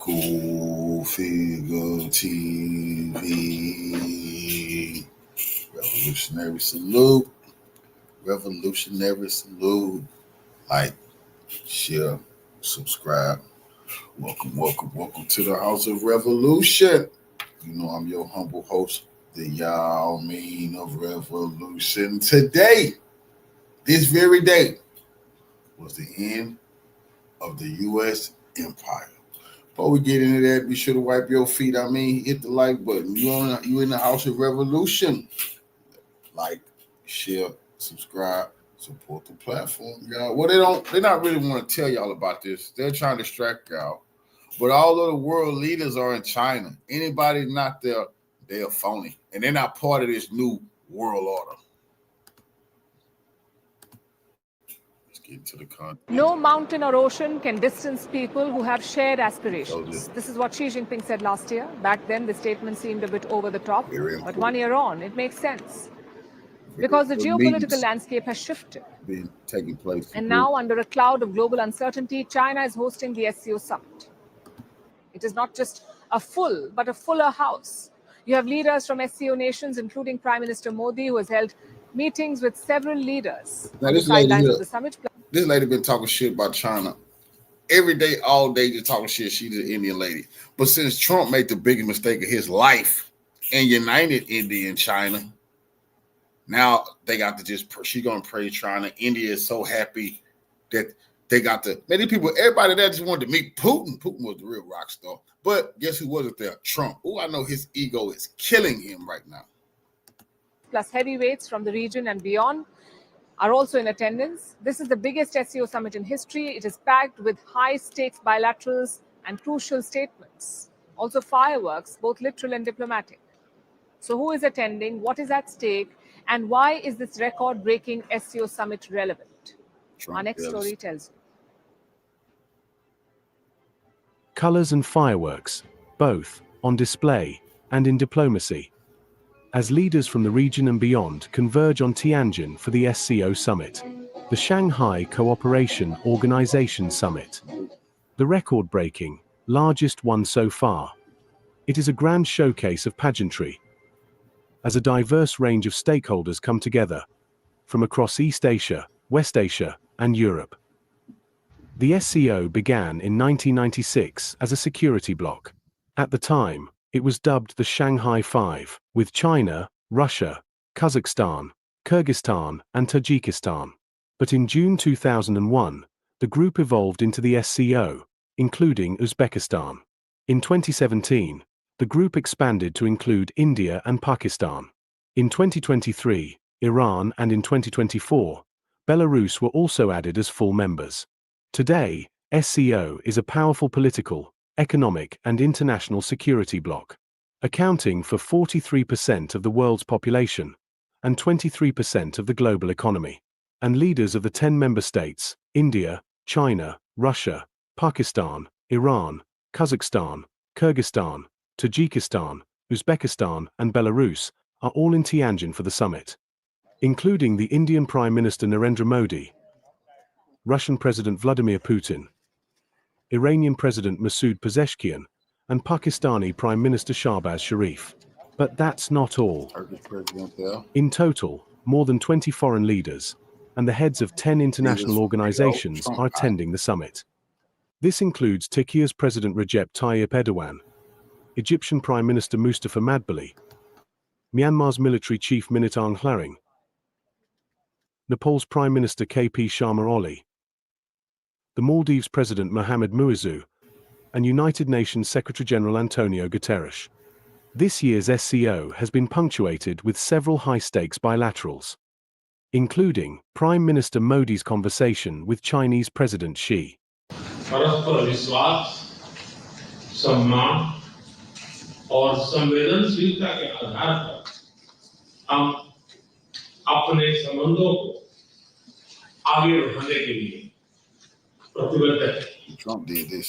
Cool Figure TV. Revolutionary salute. Revolutionary salute. Like, share, subscribe. Welcome to the House of Revolution. You know I'm your humble host, the Yao Mean of Revolution. Today, this very day, was the end of the U.S. empire. Before we get into that, be sure to wipe your feet. Hit the like button. You in the House of Revolution. Like, share, subscribe, support the platform, y'all. Well, they not really want to tell y'all about this. They're trying to distract y'all. But all of the world leaders are in China. Anybody not there, they're phony. And they're not part of this new world order. Let's get into the content. No mountain or ocean can distance people who have shared aspirations. This is what Xi Jinping said last year. Back then, the statement seemed a bit over the top. But 1 year on, it makes sense. Because the geopolitical landscape has shifted. Been taking place. And now, under a cloud of global uncertainty, China is hosting the SCO summit. It is not just a full, but a fuller house. You have leaders from SCO nations, including Prime Minister Modi, who has held meetings with several leaders on the sidelines of the summit. This lady been talking shit about China every day, all day, just talking shit. She's an Indian lady. But since Trump made the biggest mistake of his life and united India and China, now they got to she's going to praise China. India is so happy that they got many people, everybody there just wanted to meet Putin. Putin was the real rock star. But guess who wasn't there? Trump. Oh, I know his ego is killing him right now. Plus heavyweights from the region and beyond are also in attendance. This is the biggest SCO summit in history. It is packed with high-stakes bilaterals and crucial statements. Also fireworks, both literal and diplomatic. So who is attending? What is at stake? And why is this record-breaking SCO summit relevant? Our next story tells you. Colors and fireworks, both on display and in diplomacy, as leaders from the region and beyond converge on Tianjin for the SCO summit, the Shanghai Cooperation Organization Summit, the record-breaking, largest one so far. It is a grand showcase of pageantry, as a diverse range of stakeholders come together from across East Asia, West Asia, and Europe. The SCO began in 1996 as a security bloc. At the time, it was dubbed the Shanghai Five, with China, Russia, Kazakhstan, Kyrgyzstan, and Tajikistan. But in June 2001, the group evolved into the SCO, including Uzbekistan. In 2017, the group expanded to include India and Pakistan. In 2023, Iran, and in 2024, Belarus were also added as full members. Today, SCO is a powerful political, economic, and international security bloc, accounting for 43% of the world's population and 23% of the global economy. And leaders of the 10 member states, India, China, Russia, Pakistan, Iran, Kazakhstan, Kyrgyzstan, Tajikistan, Uzbekistan, and Belarus, are all in Tianjin for the summit, including the Indian Prime Minister Narendra Modi, Russian President Vladimir Putin, Iranian President Masoud Pezeshkian, and Pakistani Prime Minister Shahbaz Sharif. But that's not all. In total, more than 20 foreign leaders and the heads of 10 international organizations are attending the summit. This includes Turkey's President Recep Tayyip Erdogan, Egyptian Prime Minister Mustafa Madbuli, Myanmar's military chief Minit Aung Hlaing, Nepal's Prime Minister KP Sharma Oli, the Maldives President Mohamed Muizzu, and United Nations Secretary-General Antonio Guterres. This year's SCO has been punctuated with several high-stakes bilaterals, including Prime Minister Modi's conversation with Chinese President Xi. परस्पर विश्वास, सम्मान और संवेदनशीलता के आधार पर हम अपने संबंधों को आगे बढ़ाने के लिए प्रतिबद्ध हैं.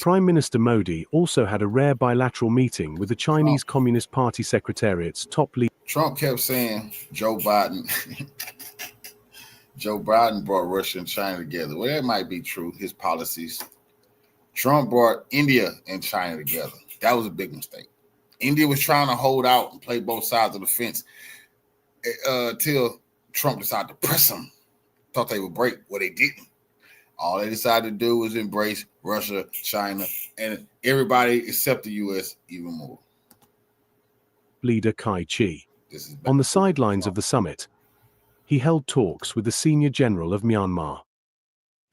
Prime Minister Modi also had a rare bilateral meeting with the Chinese Communist Party Secretariat's top leader. Trump kept saying Joe Biden Joe Biden brought Russia and China together. Well, that might be true, his policies. Trump brought India and China together. That was a big mistake. India was trying to hold out and play both sides of the fence till Trump decided to press them. Thought they would break. Well, they didn't. All they decided to do was embrace Russia, China, and everybody except the U.S. even more. Leader Kai Chi. On the sidelines of the summit, he held talks with the senior general of Myanmar,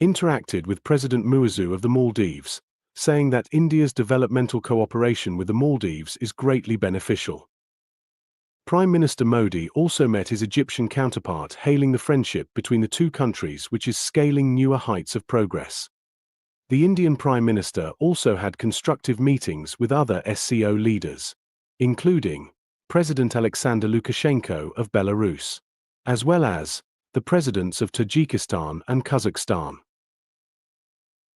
interacted with President Muazu of the Maldives, saying that India's developmental cooperation with the Maldives is greatly beneficial. Prime Minister Modi also met his Egyptian counterpart, hailing the friendship between the two countries, which is scaling newer heights of progress. The Indian Prime Minister also had constructive meetings with other SCO leaders, including President Alexander Lukashenko of Belarus, as well as the presidents of Tajikistan and Kazakhstan.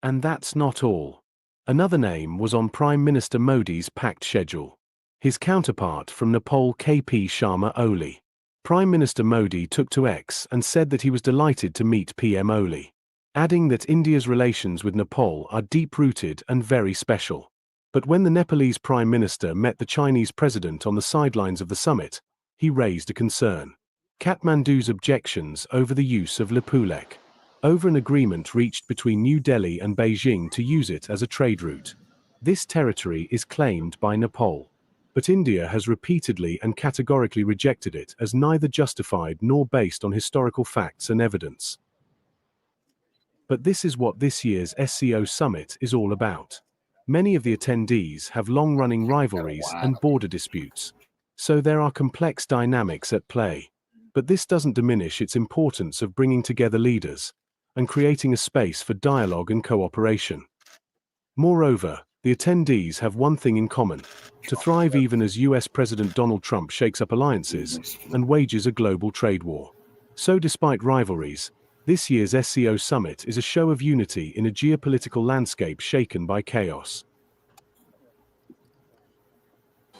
And that's not all. Another name was on Prime Minister Modi's packed schedule. His counterpart from Nepal, KP Sharma Oli. Prime Minister Modi took to X and said that he was delighted to meet PM Oli, adding that India's relations with Nepal are deep-rooted and very special. But when the Nepalese Prime Minister met the Chinese president on the sidelines of the summit, he raised a concern. Kathmandu's objections over the use of Lipulekh, over an agreement reached between New Delhi and Beijing to use it as a trade route. This territory is claimed by Nepal, but India has repeatedly and categorically rejected it as neither justified nor based on historical facts and evidence. But this is what this year's SCO summit is all about. Many of the attendees have long-running rivalries and border disputes, so there are complex dynamics at play. But this doesn't diminish its importance of bringing together leaders and creating a space for dialogue and cooperation. Moreover, the attendees have one thing in common: to thrive even as US President Donald Trump shakes up alliances and wages a global trade war. So despite rivalries, this year's SCO summit is a show of unity in a geopolitical landscape shaken by chaos.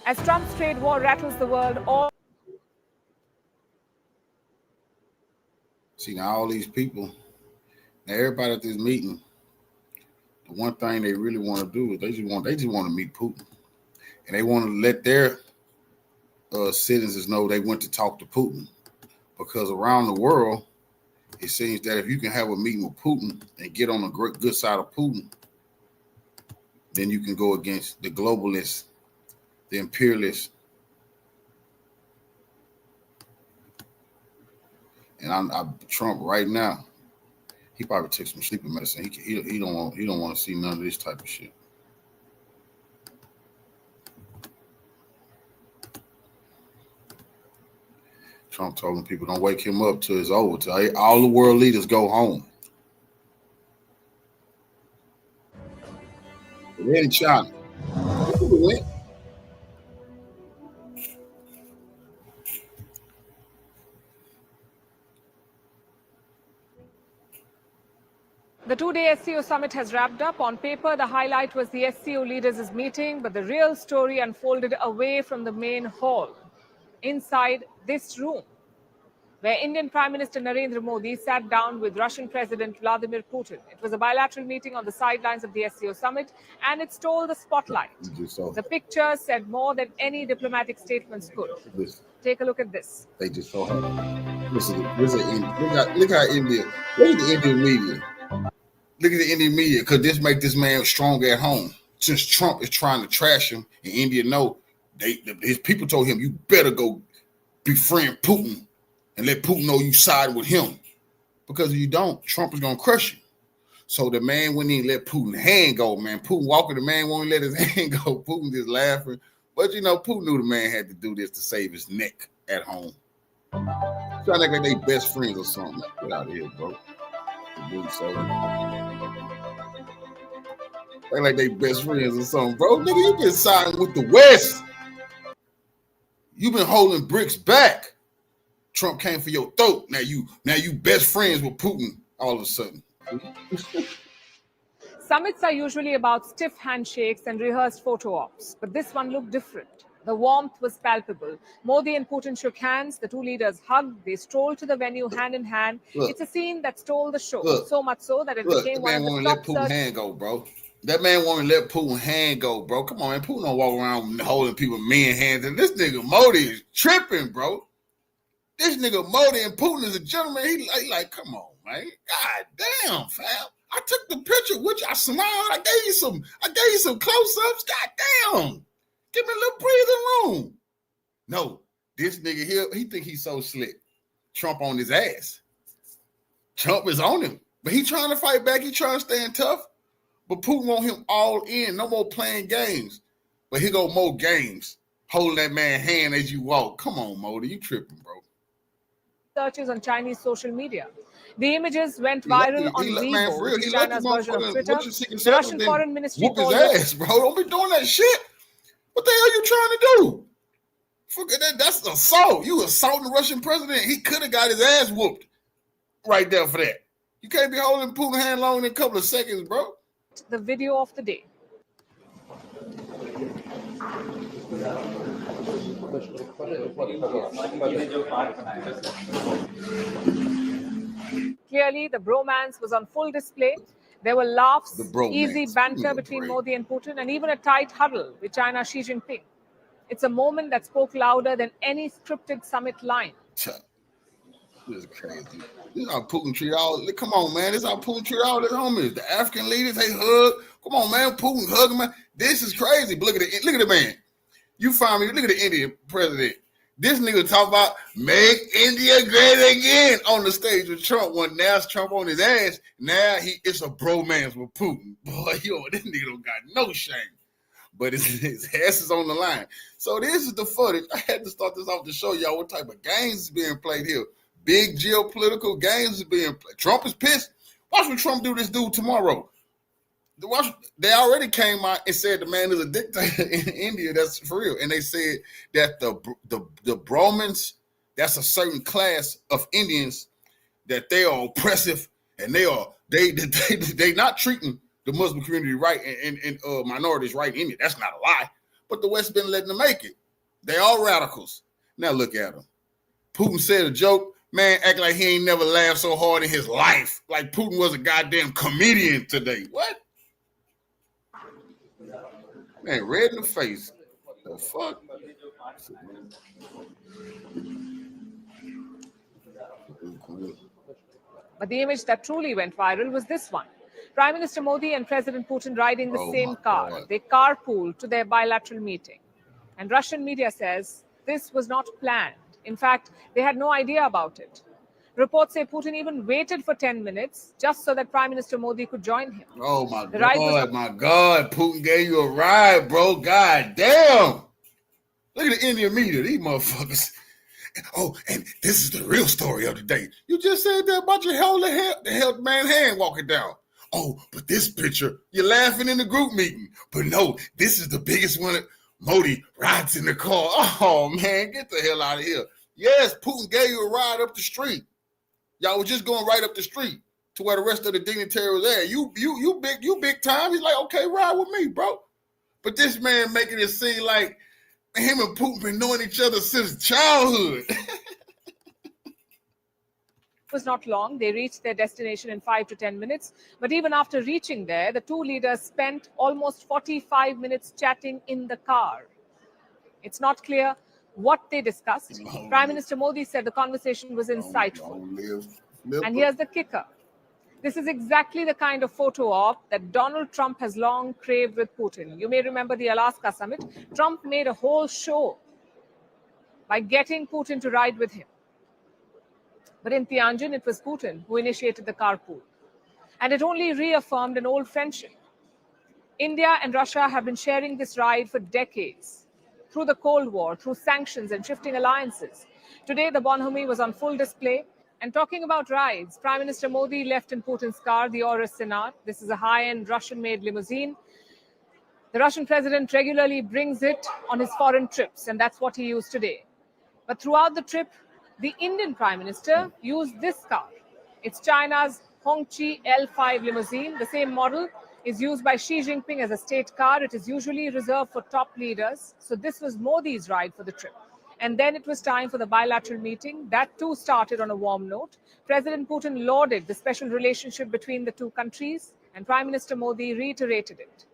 As Trump's trade war rattles the world, See, now all these people, now everybody at this meeting, the one thing they really want to do is they just want to meet Putin, and they want to let their citizens know they went to talk to Putin, because around the world, it seems that if you can have a meeting with Putin and get on the good side of Putin, then you can go against the globalists, the imperialists, and Trump right now, he probably took some sleeping medicine. He don't want to see none of this type of shit. Trump told them people don't wake him up till it's over. Till all the world leaders go home. They're in China. the two-day SCO summit has wrapped up. On paper, the highlight was the SCO leaders' meeting, but the real story unfolded away from the main hall, inside this room, where Indian Prime Minister Narendra Modi sat down with Russian President Vladimir Putin. It was a bilateral meeting on the sidelines of the SCO summit, and it stole the spotlight. The picture said more than any diplomatic statements could. Take a look at this. They just so happy. Look how India, look at the Indian media. Look at the Indian media, because this make this man strong at home. Since Trump is trying to trash him, and India know, his people told him, you better go befriend Putin and let Putin know you side with him. Because if you don't, Trump is going to crush you. So the man wouldn't even let Putin's hand go, man. Putin walking, the man won't let his hand go. Putin just laughing. But, Putin knew the man had to do this to save his neck at home. Trying to act like they best friends or something. Get out of here, bro. Act like they best friends or something, bro. Nigga, you been siding with the West. You been holding bricks back. Trump came for your throat. Now you best friends with Putin all of a sudden. Summits are usually about stiff handshakes and rehearsed photo ops, but this one looked different. The warmth was palpable. Modi and Putin shook hands. The two leaders hugged. They strolled to the venue hand in hand. It's a scene that stole the show, so much so that it became one of the top let Putin's hand go, bro. That man won't let Putin hand go, bro. Come on, man. Putin don't walk around holding people men hands. And this nigga Modi is tripping, bro. This nigga Modi and Putin is a gentleman. He like, come on, man. God damn, fam. I took the picture with you. I smiled. I gave you some close-ups. God damn. Give me a little breathing room. No, this nigga here, he think he's so slick. Trump on his ass. Trump is on him. But he trying to fight back. He trying to stand tough. But Putin want him all in. No more playing games. But here go more games. Holding that man's hand as you walk. Come on, Modi. You tripping, bro. Searches on Chinese social media. The images went viral on Weibo, which is China's version of Twitter. The Russian Foreign Ministry called his ass, bro. Don't be doing that shit. What the hell are you trying to do? Forget that. That's assault. You assaulting the Russian president. He could have got his ass whooped right there for that. You can't be holding Putin's hand long in a couple of seconds, bro. The video of the day. Clearly, the bromance was on full display. There were laughs, easy banter between Modi and Putin, and even a tight huddle with China's Xi Jinping. It's a moment that spoke louder than any scripted summit line. This is crazy. This is how Putin treat all. Come on, man. This is how Putin treat all his homies. The African leaders, they hug. Come on, man. Putin hugging, man. This is crazy. Look at the man. You find me. Look at the Indian president. This nigga talk about make India great again on the stage with Trump. When now it's Trump on his ass, now it's a bromance with Putin. Boy, this nigga don't got no shame. But his ass is on the line. So this is the footage. I had to start this off to show y'all what type of games is being played here. Big geopolitical games is being played. Trump is pissed. Watch what Trump do this dude tomorrow. They already came out and said the man is a dictator in India. That's for real. And they said that the Brahmins, that's a certain class of Indians that they are oppressive and they not treating the Muslim community right and minorities right in India. That's not a lie. But the West been letting them make it. They all radicals. Now look at them. Putin said a joke. Man, act like he ain't never laughed so hard in his life. Like Putin was a goddamn comedian today. What? Man, red in the face. The fuck? But the image that truly went viral was this one. Prime Minister Modi and President Putin riding the same car. God. They carpooled to their bilateral meeting. And Russian media says this was not planned. In fact, they had no idea about it. Reports say Putin even waited for 10 minutes just so that Prime Minister Modi could join him. Oh, my God. Putin gave you a ride, bro. God damn. Look at the Indian media. These motherfuckers. Oh, and this is the real story of the day. You just said that about your held man hand walking down. Oh, but this picture, you're laughing in the group meeting. But no, this is the biggest one. Modi rides in the car. Oh, man, get the hell out of here. Yes, Putin gave you a ride up the street. Y'all was just going right up the street to where the rest of the dignitary was at. You big time. He's like, okay, ride with me, bro. But this man making it seem like him and Putin been knowing each other since childhood. It was not long. They reached their destination in 5 to 10 minutes. But even after reaching there, the two leaders spent almost 45 minutes chatting in the car. It's not clear what they discussed. Prime Minister Modi said the conversation was insightful. And here's the kicker. This is exactly the kind of photo op that Donald Trump has long craved with Putin. You may remember the Alaska summit. Trump made a whole show by getting Putin to ride with him. But in Tianjin, it was Putin who initiated the carpool. And it only reaffirmed an old friendship. India and Russia have been sharing this ride for decades. Through the Cold War, through sanctions and shifting alliances. Today, the bonhomie was on full display. And talking about rides, Prime Minister Modi left in Putin's car, the Aurus Senat. This is a high-end Russian-made limousine. The Russian president regularly brings it on his foreign trips, and that's what he used today. But throughout the trip, the Indian Prime Minister used this car. It's China's Hongqi L5 limousine. The same model is used by Xi Jinping as a state car. It is usually reserved for top leaders. So this was Modi's ride for the trip. And then it was time for the bilateral meeting. That too started on a warm note. President Putin lauded the special relationship between the two countries. And Prime Minister Modi reiterated it.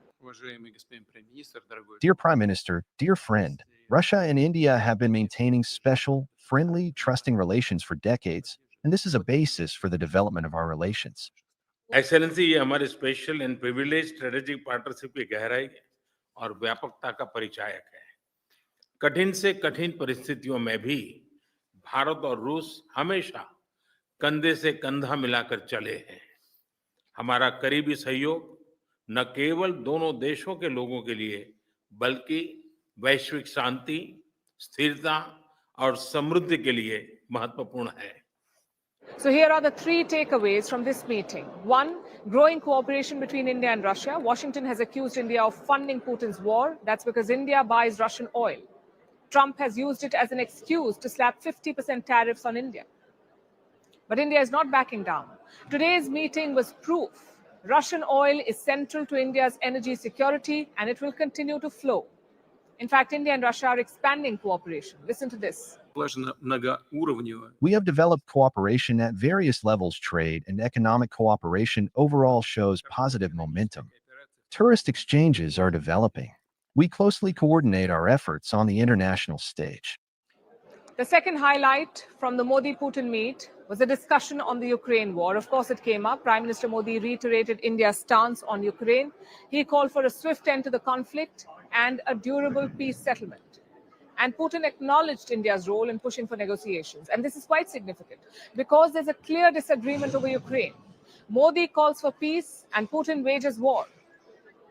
Dear Prime Minister, dear friend, Russia and India have been maintaining special, friendly, trusting relations for decades, and this is a basis for the development of our relations. Excellency, ये हमारे special and privilege strategic partnership की गहराई और व्यापकता का परिचायक है। कठिन से कठिन परिस्थितियों में भी भारत और रूस हमेशा कंधे से कंधा मिलाकर चले हैं। हमारा करीबी सहयोग न केवल दोनों देशों के लोगों के लिए बल्कि वैश्विक शांति, स्थिरता और समृद्धि के लिए महत्वपूर्ण है। So here are the three takeaways from this meeting. One, growing cooperation between India and Russia. Washington has accused India of funding Putin's war. That's because India buys Russian oil. Trump has used it as an excuse to slap 50% tariffs on India. But India is not backing down. Today's meeting was proof. Russian oil is central to India's energy security and it will continue to flow. In fact, India and Russia are expanding cooperation. Listen to this. We have developed cooperation at various levels. Trade and economic cooperation overall shows positive momentum. Tourist exchanges are developing. We closely coordinate our efforts on the international stage. The second highlight from the Modi-Putin meet was a discussion on the Ukraine war. Of course, it came up. Prime Minister Modi reiterated India's stance on Ukraine. He called for a swift end to the conflict and a durable peace settlement. And Putin acknowledged India's role in pushing for negotiations. And this is quite significant because there's a clear disagreement over Ukraine. Modi calls for peace and Putin wages war.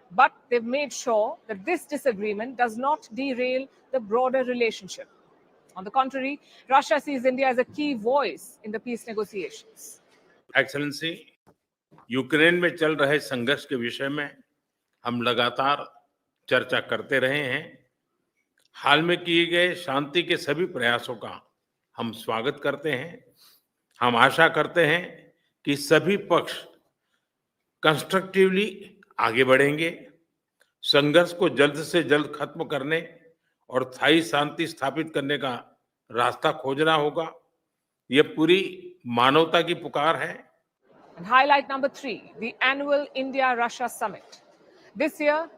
But they've made sure that this disagreement does not derail the broader relationship. On the contrary, Russia sees India as a key voice in the peace negotiations. Excellency, Ukraine में चल रहे संघर्ष के विषय में हम लगातार चर्चा करते रहे हैं। हाल में किए गए शांति के सभी प्रयासों का हम स्वागत करते हैं। हम आशा करते हैं कि सभी पक्ष कंस्ट्रक्टिवली आगे बढ़ेंगे। संघर्ष को जल्द से जल्द खत्म करने और स्थायी शांति स्थापित करने का रास्ता खोजना होगा। यह पूरी मानवता की पुकार है। And highlight number 3, the annual India-Russia Summit. This year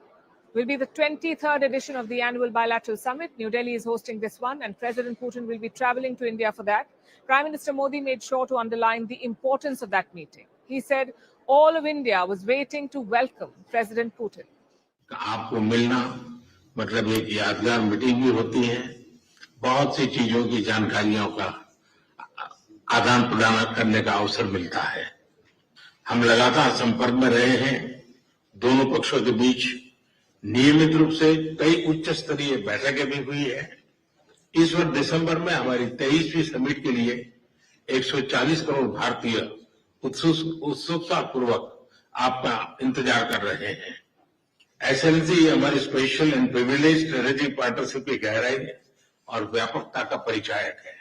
will be the 23rd edition of the annual bilateral summit. New Delhi is hosting this one, and President Putin will be traveling to India for that. Prime Minister Modi made sure to underline the importance of that meeting. He said all of India was waiting to welcome President Putin. आपको मिलना मतलब एक यादगार meeting भी होती है। बहुत सी चीजों की जानकारियों का आदान प्रदान करने का अवसर मिलता है। हम लगातार संपर्क में रहे हैं। दोनों पक्षों के बीच नियमित रूप से कई उच्च स्तरीय बैठकें भी हुई है। इस वर्ष दिसंबर में हमारी 23वीं समिट के लिए 140 करोड़ भारतीय उत्सुकता पूर्वक आपका इंतजार कर रहे हैं। एक्सेलेंसी, ये हमारी special and privilege strategic partnership की गहराई और व्यापकता का परिचायक है।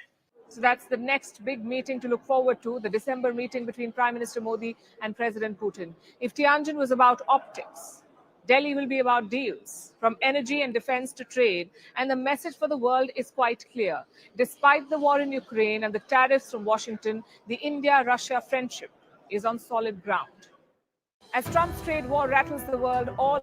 So that's the next big meeting to look forward to, the December meeting between Prime Minister Modi and President Putin. If Tianjin was about optics, Delhi will be about deals, from energy and defense to trade, and the message for the world is quite clear. Despite the war in Ukraine and the tariffs from Washington, the India-Russia friendship is on solid ground. As Trump's trade war rattles the world, all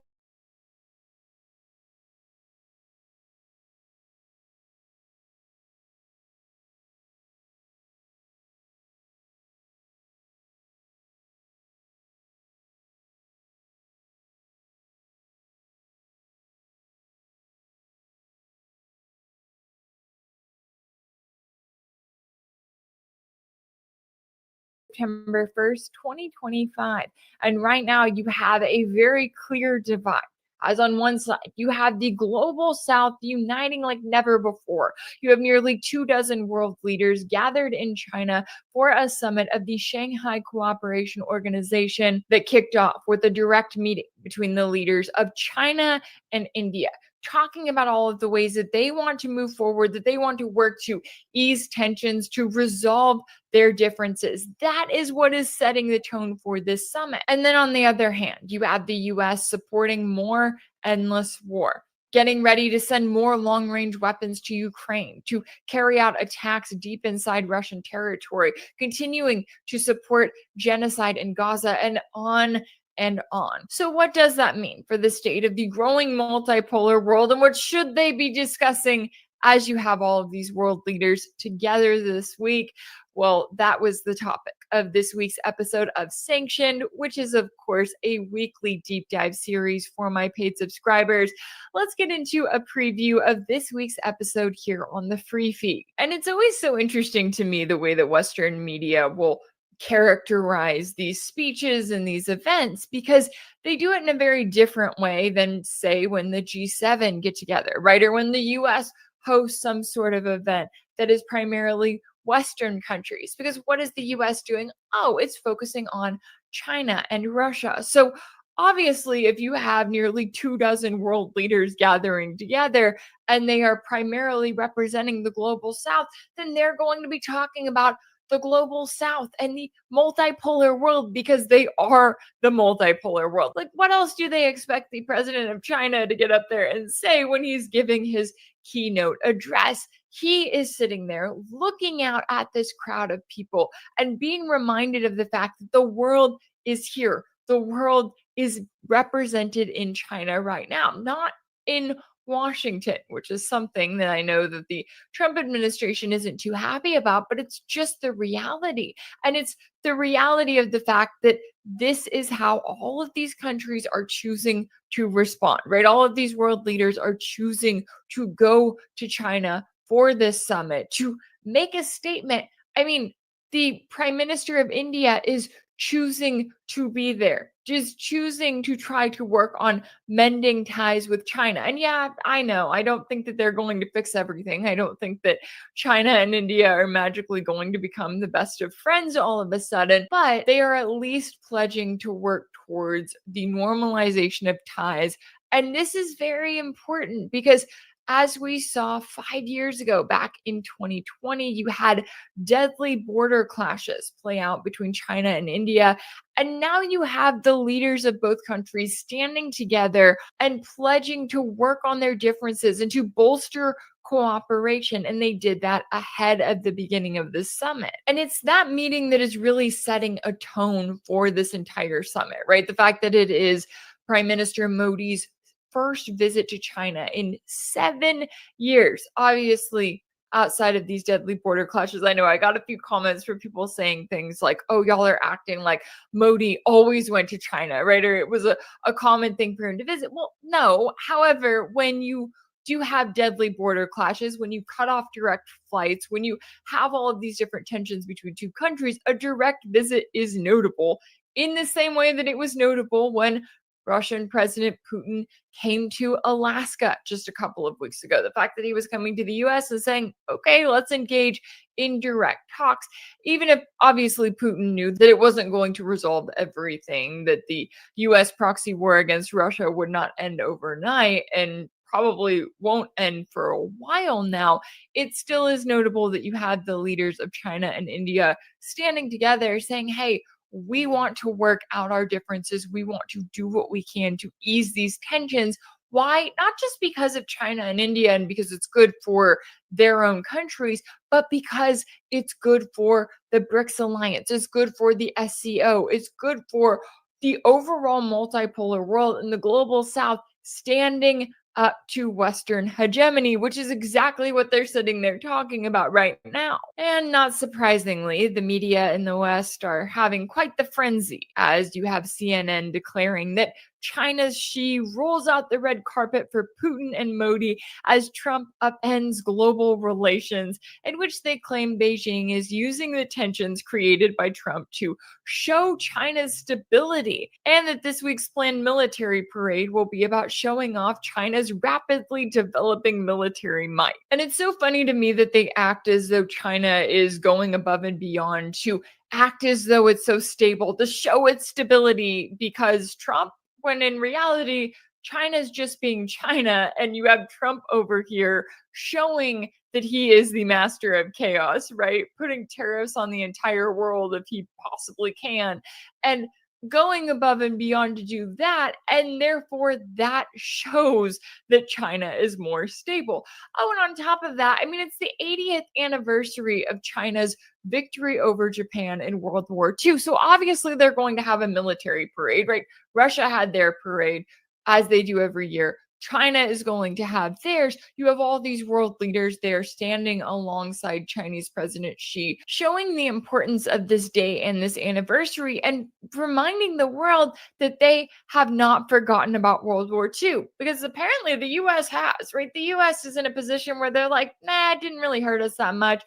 September 1st, 2025. And right now you have a very clear divide. As on one side, you have the global South uniting like never before. You have nearly 24 world leaders gathered in China for a summit of the Shanghai Cooperation Organization that kicked off with a direct meeting between the leaders of China and India, talking about all of the ways that they want to move forward, that they want to work to ease tensions, to resolve their differences. That is what is setting the tone for this summit. And then on the other hand, you have the US supporting more endless war, getting ready to send more long-range weapons to Ukraine, to carry out attacks deep inside Russian territory, continuing to support genocide in Gaza, and on and on. So what does that mean for the state of the growing multipolar world, and what should they be discussing as you have all of these world leaders together this week? Well, that was the topic of this week's episode of Sanctioned, which is, of course, a weekly deep dive series for my paid subscribers. Let's get into a preview of this week's episode here on the free feed. And it's always so interesting to me the way that Western media will characterize these speeches and these events, because they do it in a very different way than, say, when the G7 get together, right? Or when the US hosts some sort of event that is primarily Western countries. Because what is the US doing? Oh, it's focusing on China and Russia. So obviously, if you have nearly 24 world leaders gathering together and they are primarily representing the global South, then they're going to be talking about the global South and the multipolar world, because they are the multipolar world. Like, what else do they expect the president of China to get up there and say when he's giving his keynote address? He is sitting there looking out at this crowd of people and being reminded of the fact that the world is here. The world is represented in China right now, not in Washington, which is something that I know that the Trump administration isn't too happy about, but it's just the reality. And it's the reality of the fact that this is how all of these countries are choosing to respond, right? All of these world leaders are choosing to go to China for this summit to make a statement. I mean, the Prime Minister of India is choosing to be there, just choosing to try to work on mending ties with China. And yeah, I know, I don't think that they're going to fix everything. I don't think that China and India are magically going to become the best of friends all of a sudden, but they are at least pledging to work towards the normalization of ties. And this is very important because, as we saw 5 years ago, back in 2020, you had deadly border clashes play out between China and India. And now you have the leaders of both countries standing together and pledging to work on their differences and to bolster cooperation. And they did that ahead of the beginning of this summit. And it's that meeting that is really setting a tone for this entire summit, right? The fact that it is Prime Minister Modi's first visit to China in 7 years, obviously outside of these deadly border clashes. I know I got a few comments from people saying things like, oh, y'all are acting like Modi always went to China, right? Or it was a common thing for him to visit. Well, no. However, when you do have deadly border clashes, when you cut off direct flights, when you have all of these different tensions between two countries, a direct visit is notable, in the same way that it was notable when Russian President Putin came to Alaska just a couple of weeks ago. The fact that he was coming to the US and saying, okay, let's engage in direct talks, even if obviously Putin knew that it wasn't going to resolve everything, that the US proxy war against Russia would not end overnight and probably won't end for a while now. It still is notable that you had the leaders of China and India standing together saying, hey, we want to work out our differences. We want to do what we can to ease these tensions. Why? Not just because of China and India and because it's good for their own countries, but because it's good for the BRICS alliance. It's good for the SCO. It's good for the overall multipolar world and the global South standing up to Western hegemony, which is exactly what they're sitting there talking about right now. And not surprisingly, the media in the West are having quite the frenzy, as you have CNN declaring that China's Xi rolls out the red carpet for Putin and Modi as Trump upends global relations, in which they claim Beijing is using the tensions created by Trump to show China's stability, and that this week's planned military parade will be about showing off China's rapidly developing military might. And it's so funny to me that they act as though China is going above and beyond to act as though it's so stable, to show its stability because Trump, when in reality, China's just being China, and you have Trump over here showing that he is the master of chaos, right? Putting tariffs on the entire world if he possibly can. And going above and beyond to do that, and therefore that shows that China is more stable. Oh, and on top of that, I mean, it's the 80th anniversary of China's victory over Japan in World War II. So obviously they're going to have a military parade, right? Russia had their parade, as they do every year. China is going to have theirs. You have all these world leaders there standing alongside Chinese President Xi, showing the importance of this day and this anniversary and reminding the world that they have not forgotten about World War II. Because apparently the US has, right? The US is in a position where they're like, nah, it didn't really hurt us that much.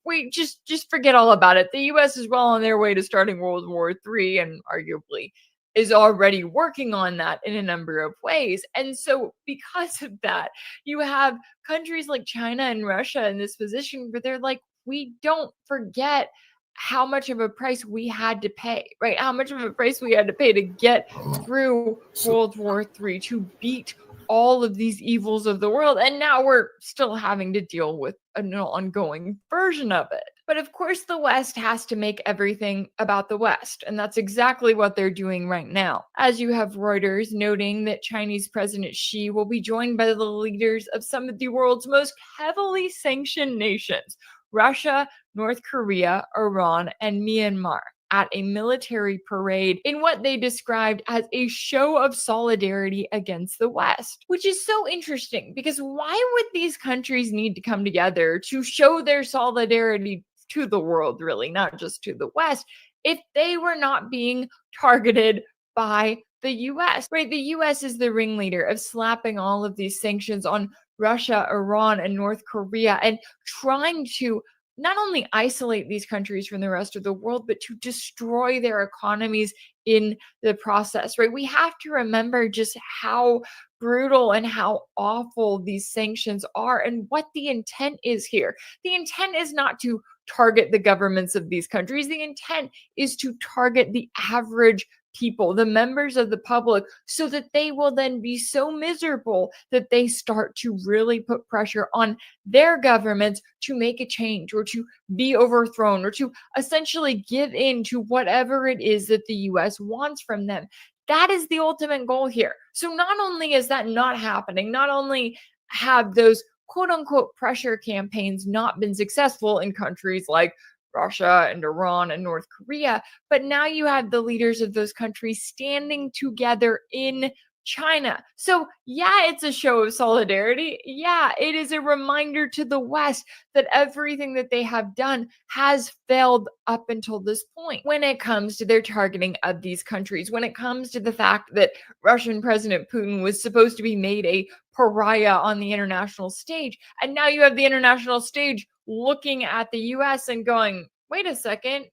We just forget all about it. The US is well on their way to starting World War III and arguably is already working on that in a number of ways. And so because of that, you have countries like China and Russia in this position where they're like, we don't forget how much of a price we had to pay, right? How much of a price we had to pay to get through World War III, to beat all of these evils of the world. And now we're still having to deal with an ongoing version of it. But of course, the West has to make everything about the West. And that's exactly what they're doing right now. As you have Reuters noting that Chinese President Xi will be joined by the leaders of some of the world's most heavily sanctioned nations, Russia, North Korea, Iran, and Myanmar, at a military parade in what they described as a show of solidarity against the West, which is so interesting because why would these countries need to come together to show their solidarity to the world, really, not just to the West, if they were not being targeted by the US, right? The US is the ringleader of slapping all of these sanctions on Russia, Iran, and North Korea and trying to not only isolate these countries from the rest of the world, but to destroy their economies in the process, right? We have to remember just how brutal and how awful these sanctions are and what the intent is here. The intent is not to target the governments of these countries. The intent is to target the average people, the members of the public, so that they will then be so miserable that they start to really put pressure on their governments to make a change or to be overthrown or to essentially give in to whatever it is that the US wants from them. That is the ultimate goal here. So not only is that not happening, not only have those quote unquote pressure campaigns not been successful in countries like Russia and Iran and North Korea, but now you have the leaders of those countries standing together in China. So, yeah, it's a show of solidarity. Yeah, it is a reminder to the West that everything that they have done has failed up until this point. When it comes to their targeting of these countries, when it comes to the fact that Russian President Putin was supposed to be made a pariah on the international stage, and now you have the international stage looking at the US and going, wait a second,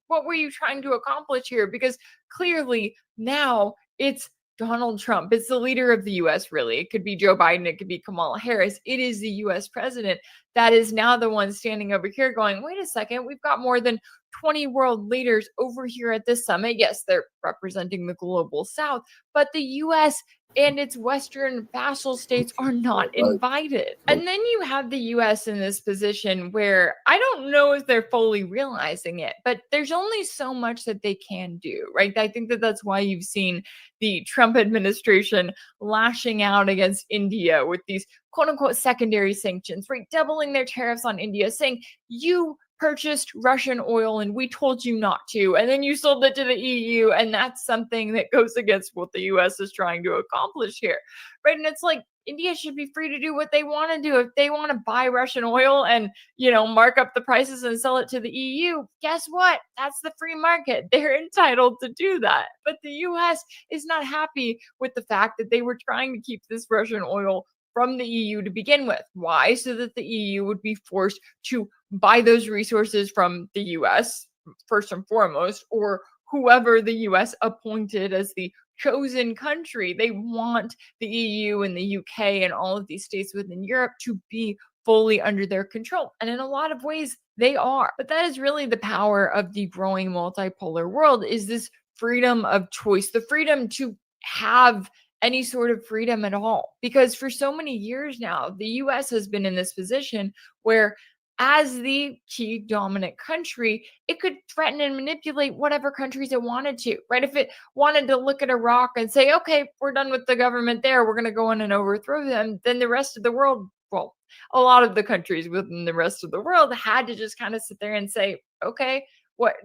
what were you trying to accomplish here? Because clearly now it's Donald Trump. It's the leader of the US, really. It could be Joe Biden. It could be Kamala Harris. It is the US president that is now the one standing over here going, wait a second, we've got more than 20 world leaders over here at this summit. Yes, they're representing the global South, but the US and its Western vassal states are not invited. And then you have the US in this position where I don't know if they're fully realizing it, but there's only so much that they can do, right? I think that that's why you've seen the Trump administration lashing out against India with these quote unquote secondary sanctions, right? Doubling their tariffs on India, saying, you purchased Russian oil and we told you not to, and then you sold it to the EU, and that's something that goes against what the US is trying to accomplish here, right? And it's like India should be free to do what they want to do. If they want to buy Russian oil and, mark up the prices and sell it to the EU, guess what? That's the free market. They're entitled to do that. But the US is not happy with the fact that they were trying to keep this Russian oil from the EU to begin with. Why? So that the EU would be forced to buy those resources from the US, first and foremost, or whoever the US appointed as the chosen country. They want the EU and the UK and all of these states within Europe to be fully under their control. And in a lot of ways, they are. But that is really the power of the growing multipolar world, is this freedom of choice, the freedom to have any sort of freedom at all. Because for so many years now, the US has been in this position where as the key dominant country, it could threaten and manipulate whatever countries it wanted to, right? If it wanted to look at Iraq and say, okay, we're done with the government there, we're going to go in and overthrow them, then the rest of the world, well, a lot of the countries within the rest of the world had to just kind of sit there and say, okay, what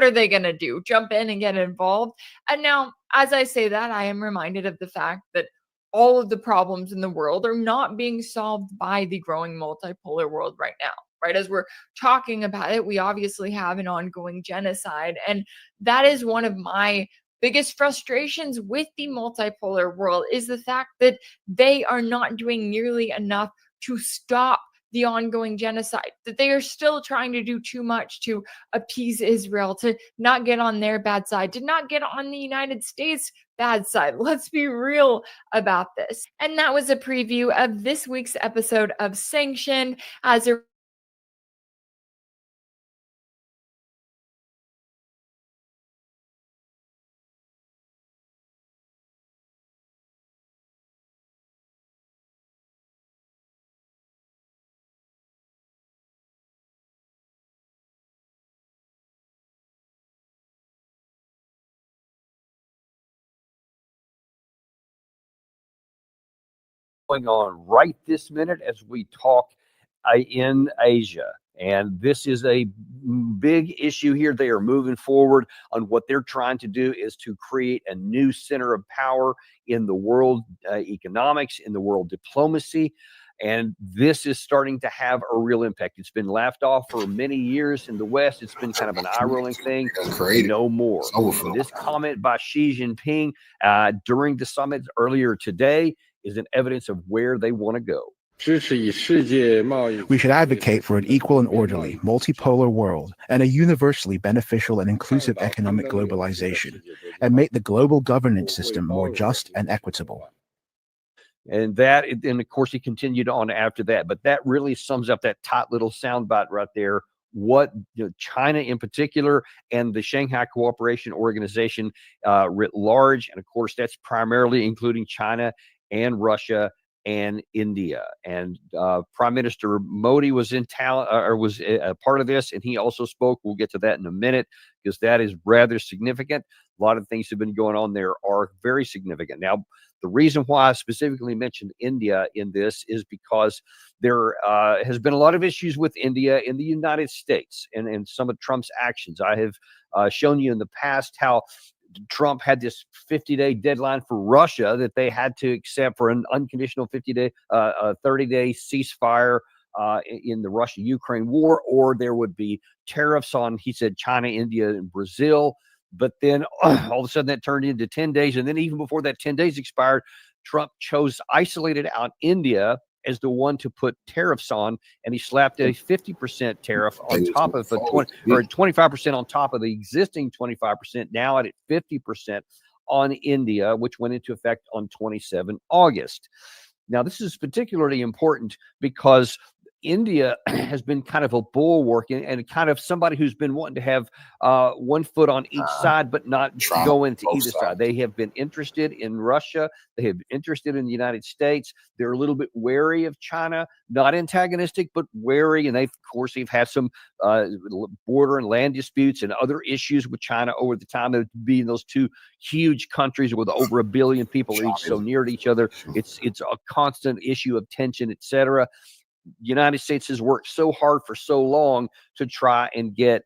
are they going to do? Jump in and get involved? And now, as I say that, I am reminded of the fact that all of the problems in the world are not being solved by the growing multipolar world right now, right? As we're talking about it, we obviously have an ongoing genocide. And that is one of my biggest frustrations with the multipolar world, is the fact that they are not doing nearly enough to stop the ongoing genocide, that they are still trying to do too much to appease Israel, to not get on their bad side, to not get on the United States bad side. Let's be real about this. And that was a preview of this week's episode of Sanctioned. As a going on right this minute as we talk in Asia. And this is a big issue here. They are moving forward on what they're trying to do is to create a new center of power in the world economics, in the world diplomacy. And this is starting to have a real impact. It's been laughed off for many years in the West. It's been kind of an eye-rolling thing. No more. This comment by Xi Jinping during the summit earlier today is an evidence of where they want to go. We should advocate for an equal and orderly, multipolar world and a universally beneficial and inclusive economic globalization, and make the global governance system more just and equitable. And of course, he continued on after that. But that really sums up that tight little soundbite right there. What China in particular and the Shanghai Cooperation Organization writ large. And of course, that's primarily including China and Russia and India. And Prime Minister Modi was in town, or was a part of this, and he also spoke. We'll get to that in a minute, because that is rather significant. A lot of things have been going on there are very significant. Now, the reason why I specifically mentioned India in this is because there has been a lot of issues with India in the United States and some of Trump's actions. I have shown you in the past how Trump had this 50-day deadline for Russia that they had to accept for an unconditional 30-day ceasefire in the Russia-Ukraine war, or there would be tariffs on, he said, China, India, and Brazil. But then all of a sudden that turned into 10 days. And then even before that 10 days expired, Trump isolated out India as the one to put tariffs on, and he slapped a 50% tariff on top of 25% on top of the existing 25%, now at 50% on India, which went into effect on 27 August. Now, this is particularly important because India has been kind of a bulwark and kind of somebody who's been wanting to have one foot on each side, but not go into either side. They have been interested in Russia. They have been interested in the United States. They're a little bit wary of China, not antagonistic, but wary. And they've had some border and land disputes and other issues with China over the time of being those two huge countries with over 1 billion people each, so near to each other. It's a constant issue of tension, etc. The United States has worked so hard for so long to try and get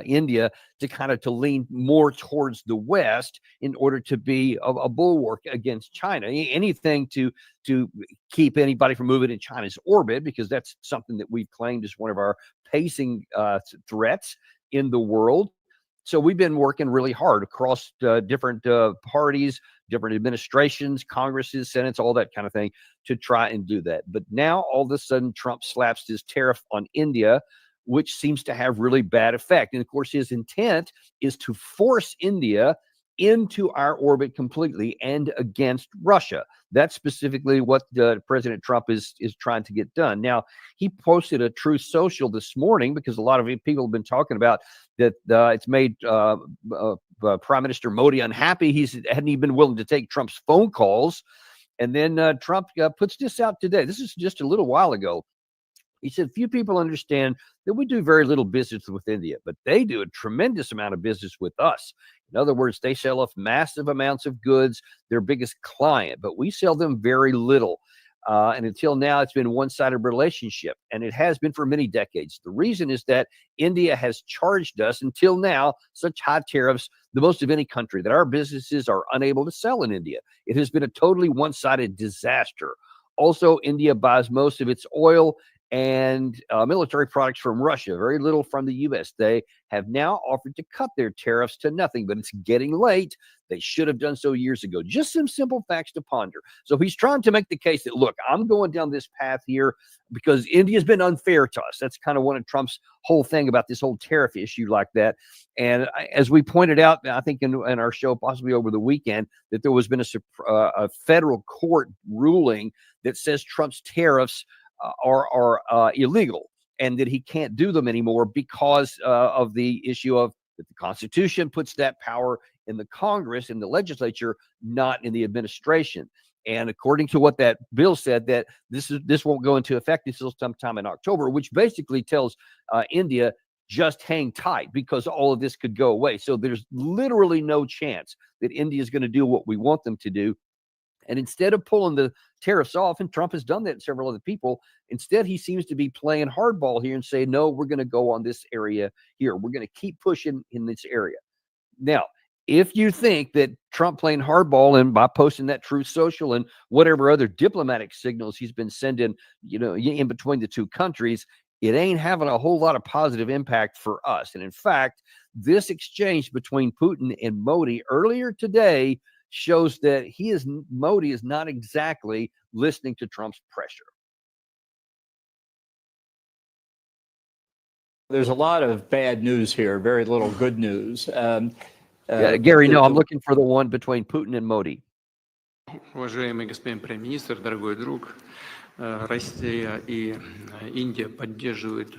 India to lean more towards the West in order to be a bulwark against China. Anything to keep anybody from moving in China's orbit, because that's something that we've claimed is one of our pacing threats in the world. So we've been working really hard across different parties, different administrations, Congresses, Senates, all that kind of thing to try and do that. But now all of a sudden Trump slaps his tariff on India, which seems to have really bad effect. And of course, his intent is to force India into our orbit completely and against Russia. That's specifically what President Trump is trying to get done. Now, he posted a Truth Social this morning because a lot of people have been talking about that it's made Prime Minister Modi unhappy. He hadn't even been willing to take Trump's phone calls. And then Trump puts this out today. This is just a little while ago. He said, few people understand that we do very little business with India, but they do a tremendous amount of business with us. In other words, they sell us massive amounts of goods, their biggest client, but we sell them very little. And until now, it's been a one-sided relationship, and it has been for many decades. The reason is that India has charged us until now such high tariffs, the most of any country, that our businesses are unable to sell in India. It has been a totally one-sided disaster. Also, India buys most of its oil and military products from Russia, very little from the U.S. They have now offered to cut their tariffs to nothing, but it's getting late. They should have done so years ago. Just some simple facts to ponder. So he's trying to make the case that, look, I'm going down this path here because India's been unfair to us. That's kind of one of Trump's whole thing about this whole tariff issue like that. And as we pointed out, I think in our show, possibly over the weekend, that there was been a federal court ruling that says Trump's tariffs are illegal, and that he can't do them anymore because of the issue of that the Constitution puts that power in the Congress, in the legislature, not in the administration. And according to what that bill said, that this won't go into effect until sometime in October, which basically tells India just hang tight because all of this could go away. So there's literally no chance that India is going to do what we want them to do. And instead of pulling the tariffs off, and Trump has done that to several other people, instead he seems to be playing hardball here and say, no, we're going to go on this area here. We're going to keep pushing in this area. Now, if you think that Trump playing hardball and by posting that Truth Social and whatever other diplomatic signals he's been sending, in between the two countries, it ain't having a whole lot of positive impact for us. And in fact, this exchange between Putin and Modi earlier today shows that Modi is not exactly listening to Trump's pressure. There's a lot of bad news here, very little good news. Gary, no, I'm looking for the one between Putin and Modi. Уважаемый господин премьер-министр, дорогой друг, Россия и Индия поддерживают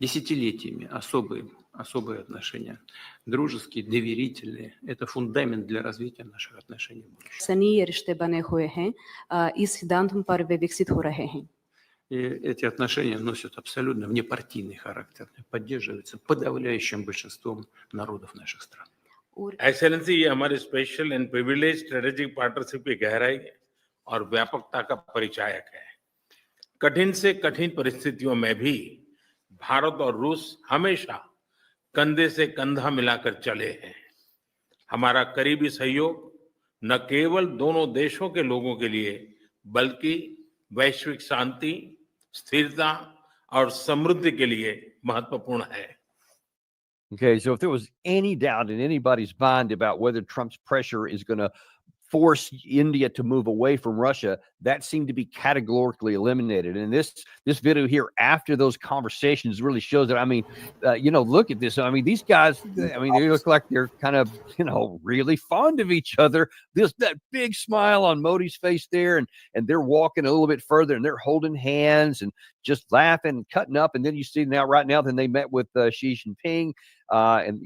десятилетиями особые отношения, дружеские, доверительные. Это фундамент для развития наших отношений в будущем. सनीय रिश्ते बने हुए हैं इस सिद्धांतों पर वे विकसित हो रहे हैं. И эти отношения носят абсолютно внепартийный характер, поддерживаются подавляющим большинством народов наших стран. एक्सेलेंसी, ये हमारे special and privilege strategic partnership की गहराई और व्यापकता का परिचायक है। कठिन से कठिन परिस्थितियों में भी भारत और रूस हमेशा कंधे से कंधा मिलाकर चले हैं। हमारा करीबी सहयोग न केवल दोनों देशों के लोगों के लिए बल्कि वैश्विक शांति, स्थिरता और समृद्धि के लिए महत्वपूर्ण है। Okay, so if there was any doubt in anybody's mind about whether Trump's pressure is going to force India to move away from Russia, that seemed to be categorically eliminated. And this video here after those conversations really shows that. I mean, look at this. I mean, these guys, they look like they're kind of, really fond of each other. That big smile on Modi's face there, and they're walking a little bit further and they're holding hands and just laughing and cutting up. And then you see right now, then they met with Xi Jinping. And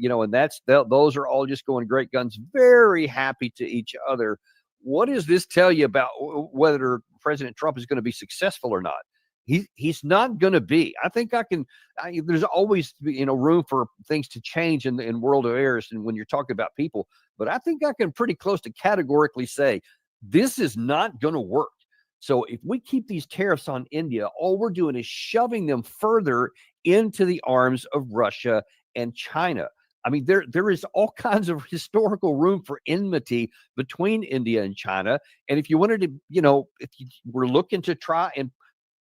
those are all just going great guns, very happy to each other. What does this tell you about whether President Trump is going to be successful or not? He's not going to be. I think there's always room for things to change in world affairs and when you're talking about people, but I think I can pretty close to categorically say this is not going to work. So if we keep these tariffs on India, all we're doing is shoving them further into the arms of Russia and China. I mean, there is all kinds of historical room for enmity between India and China. And if you wanted to, if you were looking to try and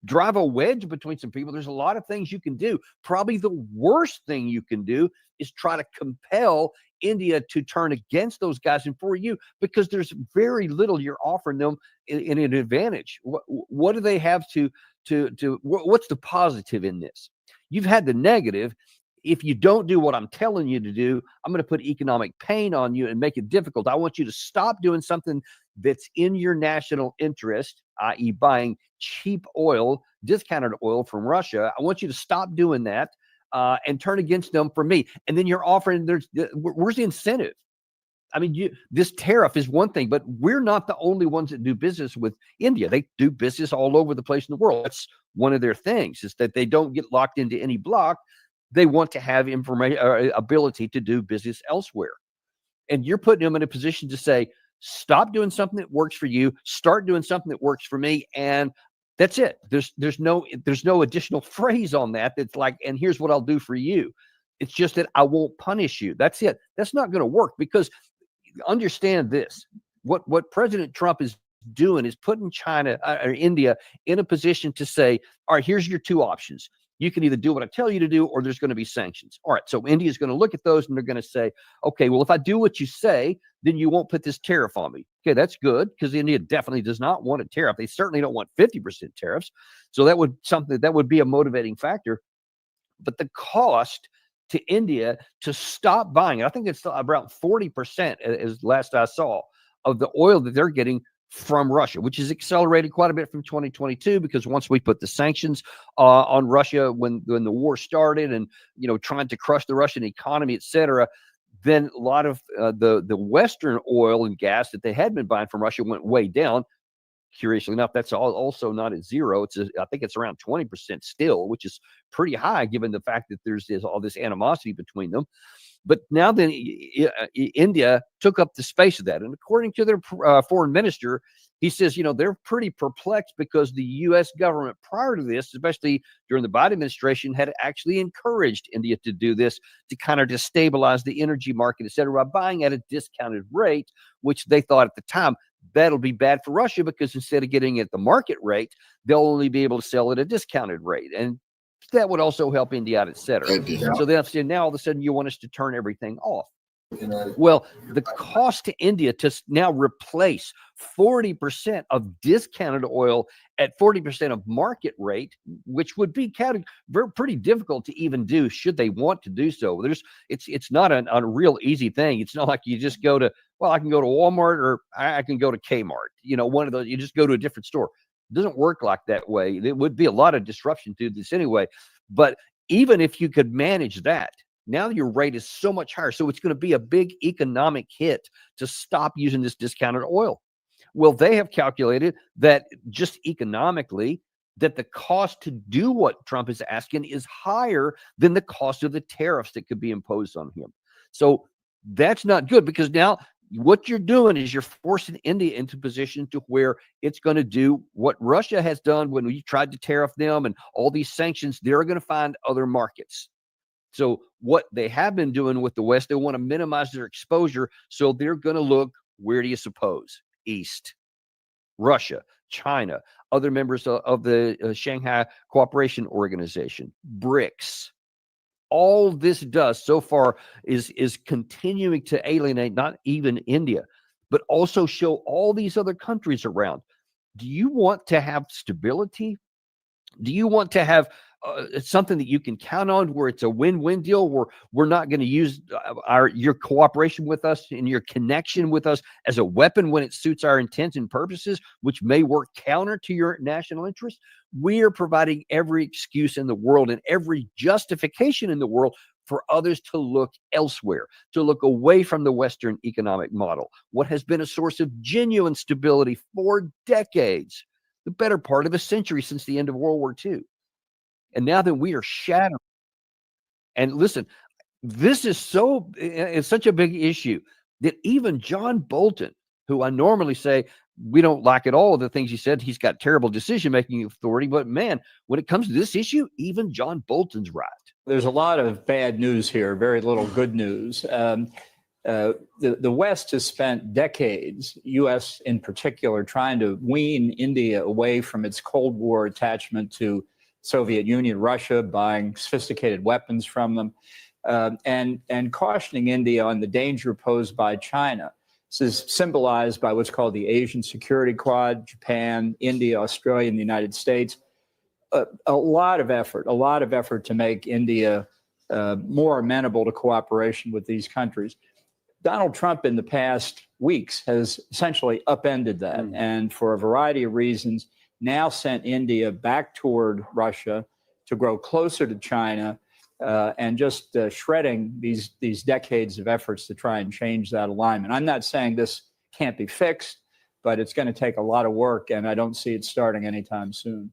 drive a wedge between some people, there's a lot of things you can do. Probably the worst thing you can do is try to compel India to turn against those guys and for you, because there's very little you're offering them in an advantage. What do they have what's the positive in this? You've had the negative. If you don't do what I'm telling you to do, I'm going to put economic pain on you and make it difficult. I want you to stop doing something that's in your national interest, i.e. buying cheap oil, discounted oil from Russia. I want you to stop doing that and turn against them for me. And then you're offering, where's the incentive? I mean, this tariff is one thing, but we're not the only ones that do business with India. They do business all over the place in the world. That's one of their things, is that they don't get locked into any block. They want to have information or ability to do business elsewhere. And you're putting them in a position to say, stop doing something that works for you, start doing something that works for me, and that's it. There's no additional phrase on that that's like, and here's what I'll do for you. It's just that I won't punish you. That's it. That's not going to work, because understand this. What President Trump is doing is putting China or India in a position to say, all right, here's your two options. You can either do what I tell you to do, or there's going to be sanctions. All right, so India is going to look at those and they're going to say, okay, well, if I do what you say, then you won't put this tariff on me. Okay, that's good, because India definitely does not want a tariff. They certainly don't want 50% tariffs. So that would be a motivating factor. But the cost to India to stop buying, I think it's about 40%, as last I saw, of the oil that they're getting from Russia, which has accelerated quite a bit from 2022, because once we put the sanctions on Russia when the war started, and trying to crush the Russian economy, et cetera, then a lot of the Western oil and gas that they had been buying from Russia went way down. Curiously enough, that's also not at zero. I think it's around 20% still, which is pretty high given the fact that there's all this animosity between them. But now then, India took up the space of that. And according to their foreign minister, he says, they're pretty perplexed because the U.S. government prior to this, especially during the Biden administration, had actually encouraged India to do this to kind of destabilize the energy market, et cetera, by buying at a discounted rate, which they thought at the time that'll be bad for Russia, because instead of getting it at the market rate, they'll only be able to sell at a discounted rate. And that would also help India out, et cetera. So then now all of a sudden you want us to turn everything off. Well, the cost to India to now replace 40% of discounted oil at 40% of market rate, which would be pretty difficult to even do should they want to do so. It's not a real easy thing. It's not like you just go to, I can go to Walmart or I can go to Kmart. One of those, you just go to a different store. It doesn't work like that way. There would be a lot of disruption to this anyway. But even if you could manage that, now your rate is so much higher. So it's going to be a big economic hit to stop using this discounted oil. Well, they have calculated that just economically, that the cost to do what Trump is asking is higher than the cost of the tariffs that could be imposed on him. So that's not good, because now what you're doing is you're forcing India into a position to where it's going to do what Russia has done when we tried to tariff them and all these sanctions. They're going to find other markets. So what they have been doing with the West, they want to minimize their exposure. So they're going to look, where do you suppose? East, Russia, China, other members of the Shanghai Cooperation Organization, BRICS. All this does so far is continuing to alienate not even India, but also show all these other countries around. Do you want to have stability? Do you want to have something that you can count on, where it's a win-win deal, where we're not going to use your cooperation with us and your connection with us as a weapon when it suits our intents and purposes, which may work counter to your national interest? We are providing every excuse in the world and every justification in the world for others to look elsewhere, to look away from the Western economic model, what has been a source of genuine stability for decades, the better part of a century since the end of World War II. And now that we are shattering, and listen, this is it's such a big issue that even John Bolton, who I normally say we don't like at all of the things he said, he's got terrible decision-making authority, but man, when it comes to this issue, even John Bolton's right. There's a lot of bad news here, very little good news. The West has spent decades, U.S. in particular, trying to wean India away from its Cold War attachment to Soviet Union, Russia, buying sophisticated weapons from them, and cautioning India on the danger posed by China. This is symbolized by what's called the Asian Security Quad: Japan, India, Australia, and the United States. A lot of effort to make India more amenable to cooperation with these countries. Donald Trump in the past weeks has essentially upended that, and for a variety of reasons now sent India back toward Russia to grow closer to China, and just shredding these decades of efforts to try and change that alignment. I'm not saying this can't be fixed, but it's going to take a lot of work, and I don't see it starting anytime soon.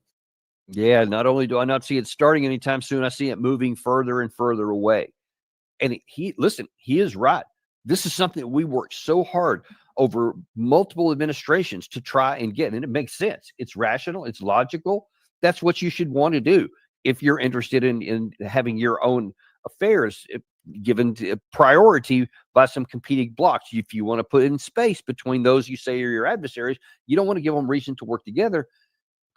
Yeah, not only do I not see it starting anytime soon, I see it moving further and further away. And he is right. This is something that we worked so hard over multiple administrations to try and get, and it makes sense. It's rational, it's logical. That's what you should want to do if you're interested in having your own affairs given priority by some competing blocks. If you want to put in space between those you say are your adversaries, you don't want to give them reason to work together.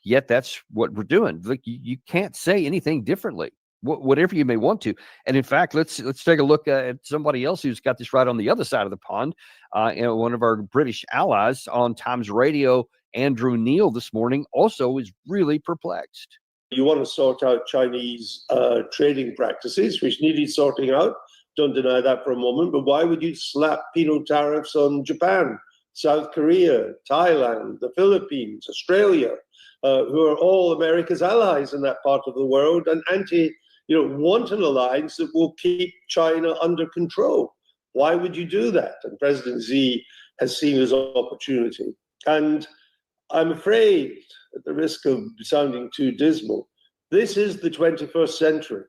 Yet that's what we're doing. Like you can't say anything differently, whatever you may want to. And in fact, let's take a look at somebody else who's got this right on the other side of the pond. One of our British allies on Times Radio, Andrew Neil, this morning also is really perplexed. You want to sort out Chinese trading practices, which needed sorting out. Don't deny that for a moment. But why would you slap penal tariffs on Japan, South Korea, Thailand, the Philippines, Australia, who are all America's allies in that part of the world, and want an alliance that will keep China under control? Why would you do that? And President Xi has seen his opportunity. And I'm afraid, at the risk of sounding too dismal, this is the 21st century.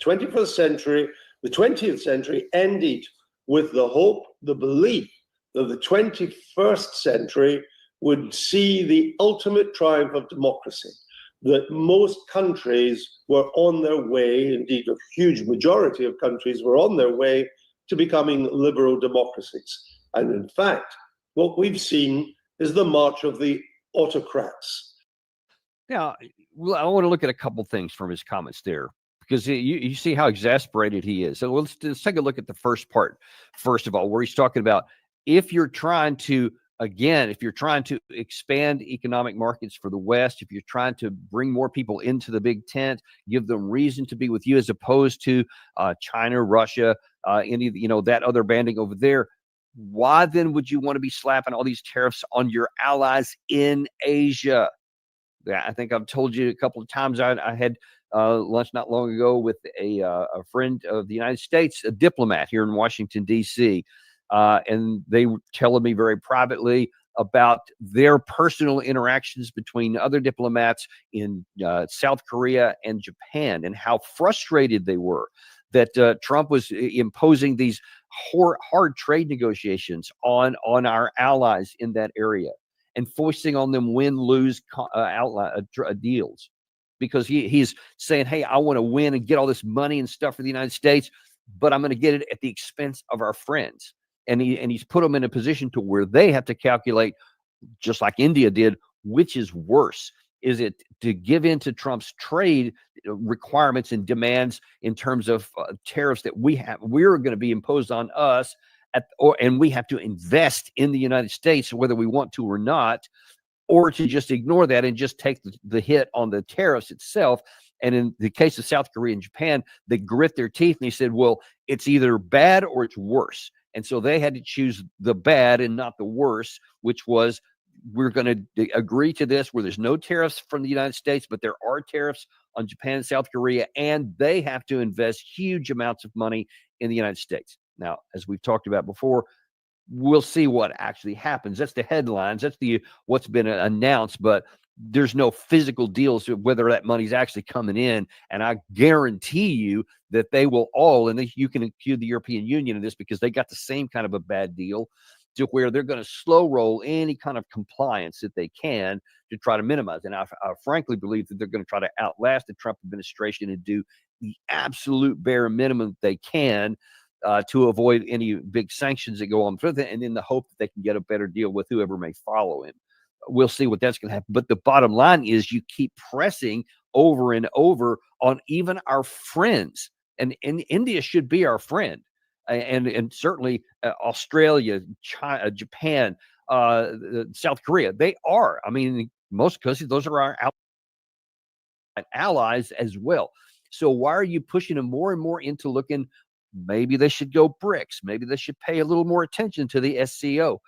21st century, the 20th century ended with the hope, the belief that the 21st century would see the ultimate triumph of democracy, that most countries were on their way, indeed a huge majority of countries were on their way to becoming liberal democracies. And in fact, what we've seen is the march of the autocrats. Now, I want to look at a couple things from his comments there, because you see how exasperated he is. So let's take a look at the first part, first of all, where he's talking about if you're trying to expand economic markets for the West, if you're trying to bring more people into the big tent, give them reason to be with you, as opposed to China, Russia, that other banding over there, why then would you want to be slapping all these tariffs on your allies in Asia? I think I've told you a couple of times. I had lunch not long ago with a friend of the United States, a diplomat here in Washington, D.C., and they were telling me very privately about their personal interactions between other diplomats in South Korea and Japan, and how frustrated they were that Trump was imposing these hard trade negotiations on our allies in that area and foisting on them win-lose deals, because he's saying, hey, I want to win and get all this money and stuff for the United States, but I'm going to get it at the expense of our friends. And he's put them in a position to where they have to calculate, just like India did, which is worse. Is it to give in to Trump's trade requirements and demands in terms of tariffs that we're going to be imposed on us, and we have to invest in the United States whether we want to or not, or to just ignore that and just take the hit on the tariffs itself? And in the case of South Korea and Japan, they grit their teeth and they said, well, it's either bad or it's worse. And so they had to choose the bad and not the worse, which was, we're going to agree to this where there's no tariffs from the United States, but there are tariffs on Japan and South Korea, and they have to invest huge amounts of money in the United States. Now, as we've talked about before, we'll see what actually happens. That's the headlines. That's what's been announced, but there's no physical deals of whether that money's actually coming in. And I guarantee you that they will all, and you can accuse the European Union of this because they got the same kind of a bad deal, to where they're going to slow roll any kind of compliance that they can to try to minimize. And I frankly believe that they're going to try to outlast the Trump administration and do the absolute bare minimum they can to avoid any big sanctions that go on further, and in the hope that they can get a better deal with whoever may follow him. We'll see what that's going to happen. But the bottom line is, you keep pressing over and over on even our friends. And India should be our friend. And certainly Australia, China, Japan, South Korea, they are. I mean, in most cases, those are our allies as well. So why are you pushing them more and more into looking, maybe they should go BRICS, maybe they should pay a little more attention to the SCO?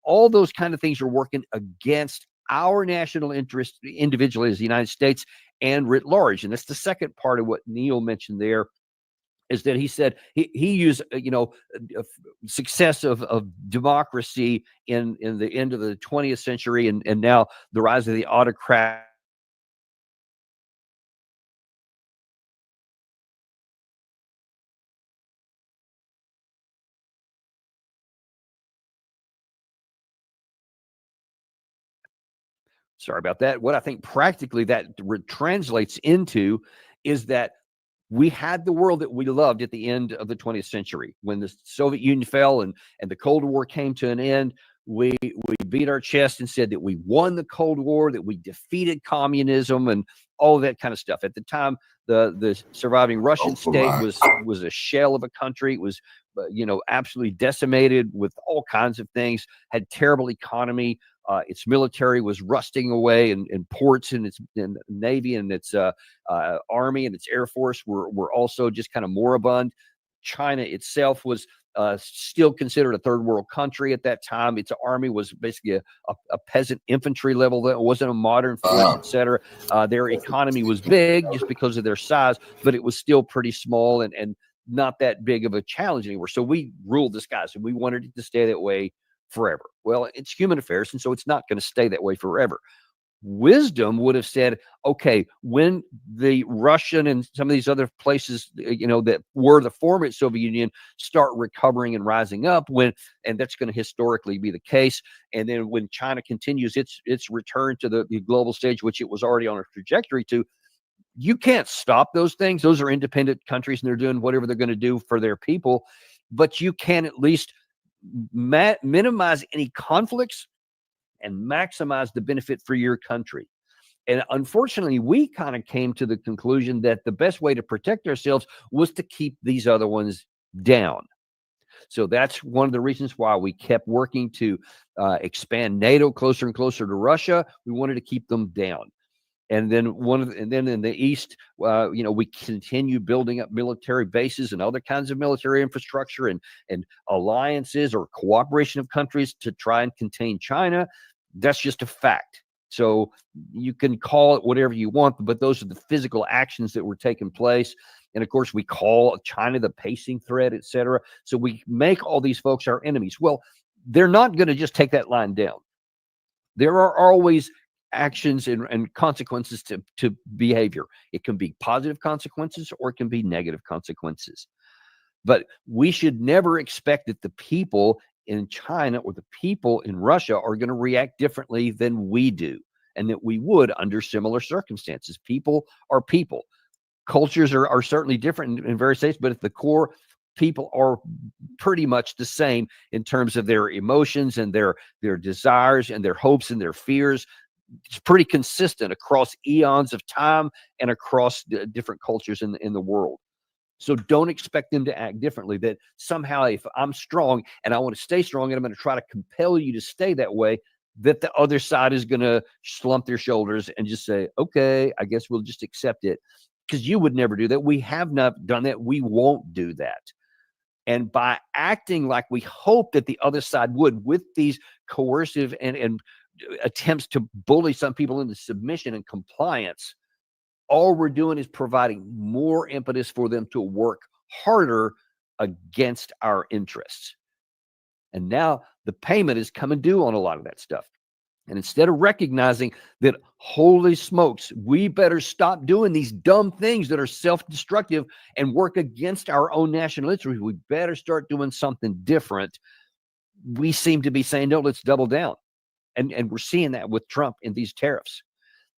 All those kind of things are working against our national interest individually as the United States and writ large. And that's the second part of what Neil mentioned there is that he said he used, success of democracy in the end of the 20th century and now the rise of the autocrat. Sorry about that. What I think practically that translates into is that we had the world that we loved at the end of the 20th century. When the Soviet Union fell and the Cold War came to an end, we beat our chest and said that we won the Cold War, that we defeated communism and all of that kind of stuff. At the time, the surviving Russian state was a shell of a country. It was, absolutely decimated with all kinds of things, had terrible economy. Its military was rusting away, and ports and its navy and its army and its air force were also just kind of moribund. China itself was still considered a third world country at that time. Its army was basically a peasant infantry level. That wasn't a modern force, etc. Their economy was big just because of their size, but it was still pretty small and not that big of a challenge anymore. So we ruled the skies, and we wanted it to stay that way forever. Well, it's human affairs, and so it's not going to stay that way forever. Wisdom would have said, okay, when the Russian and some of these other places, that were the former Soviet Union start recovering and rising up, and that's going to historically be the case. And then when China continues its return to the global stage, which it was already on a trajectory to, you can't stop those things. Those are independent countries, and they're doing whatever they're going to do for their people. But you can at least minimize any conflicts and maximize the benefit for your country. And unfortunately, we kind of came to the conclusion that the best way to protect ourselves was to keep these other ones down. So that's one of the reasons why we kept working to expand NATO closer and closer to Russia. We wanted to keep them down. And then in the East, we continue building up military bases and other kinds of military infrastructure and alliances or cooperation of countries to try and contain China. That's just a fact. So you can call it whatever you want, but those are the physical actions that were taking place. And of course, we call China the pacing threat, et cetera. So we make all these folks our enemies. Well, they're not going to just take that line down. There are always actions and consequences to behavior. It can be positive consequences or it can be negative consequences. But we should never expect that the people in China or the people in Russia are going to react differently than we do, and that we would under similar circumstances. People are people. Cultures are certainly different in various states, but at the core, people are pretty much the same in terms of their emotions and their desires and their hopes and their fears. It's pretty consistent across eons of time and across different cultures in the world. So don't expect them to act differently, that somehow if I'm strong and I want to stay strong and I'm going to try to compel you to stay that way, that the other side is going to slump their shoulders and just say, okay, I guess we'll just accept it. Because you would never do that. We have not done that. We won't do that. And by acting like we hope that the other side would with these coercive and attempts to bully some people into submission and compliance, all we're doing is providing more impetus for them to work harder against our interests. And now the payment is coming due on a lot of that stuff. And instead of recognizing that, holy smokes, we better stop doing these dumb things that are self-destructive and work against our own national interest, we better start doing something different. We seem to be saying, no, let's double down. And we're seeing that with Trump in these tariffs.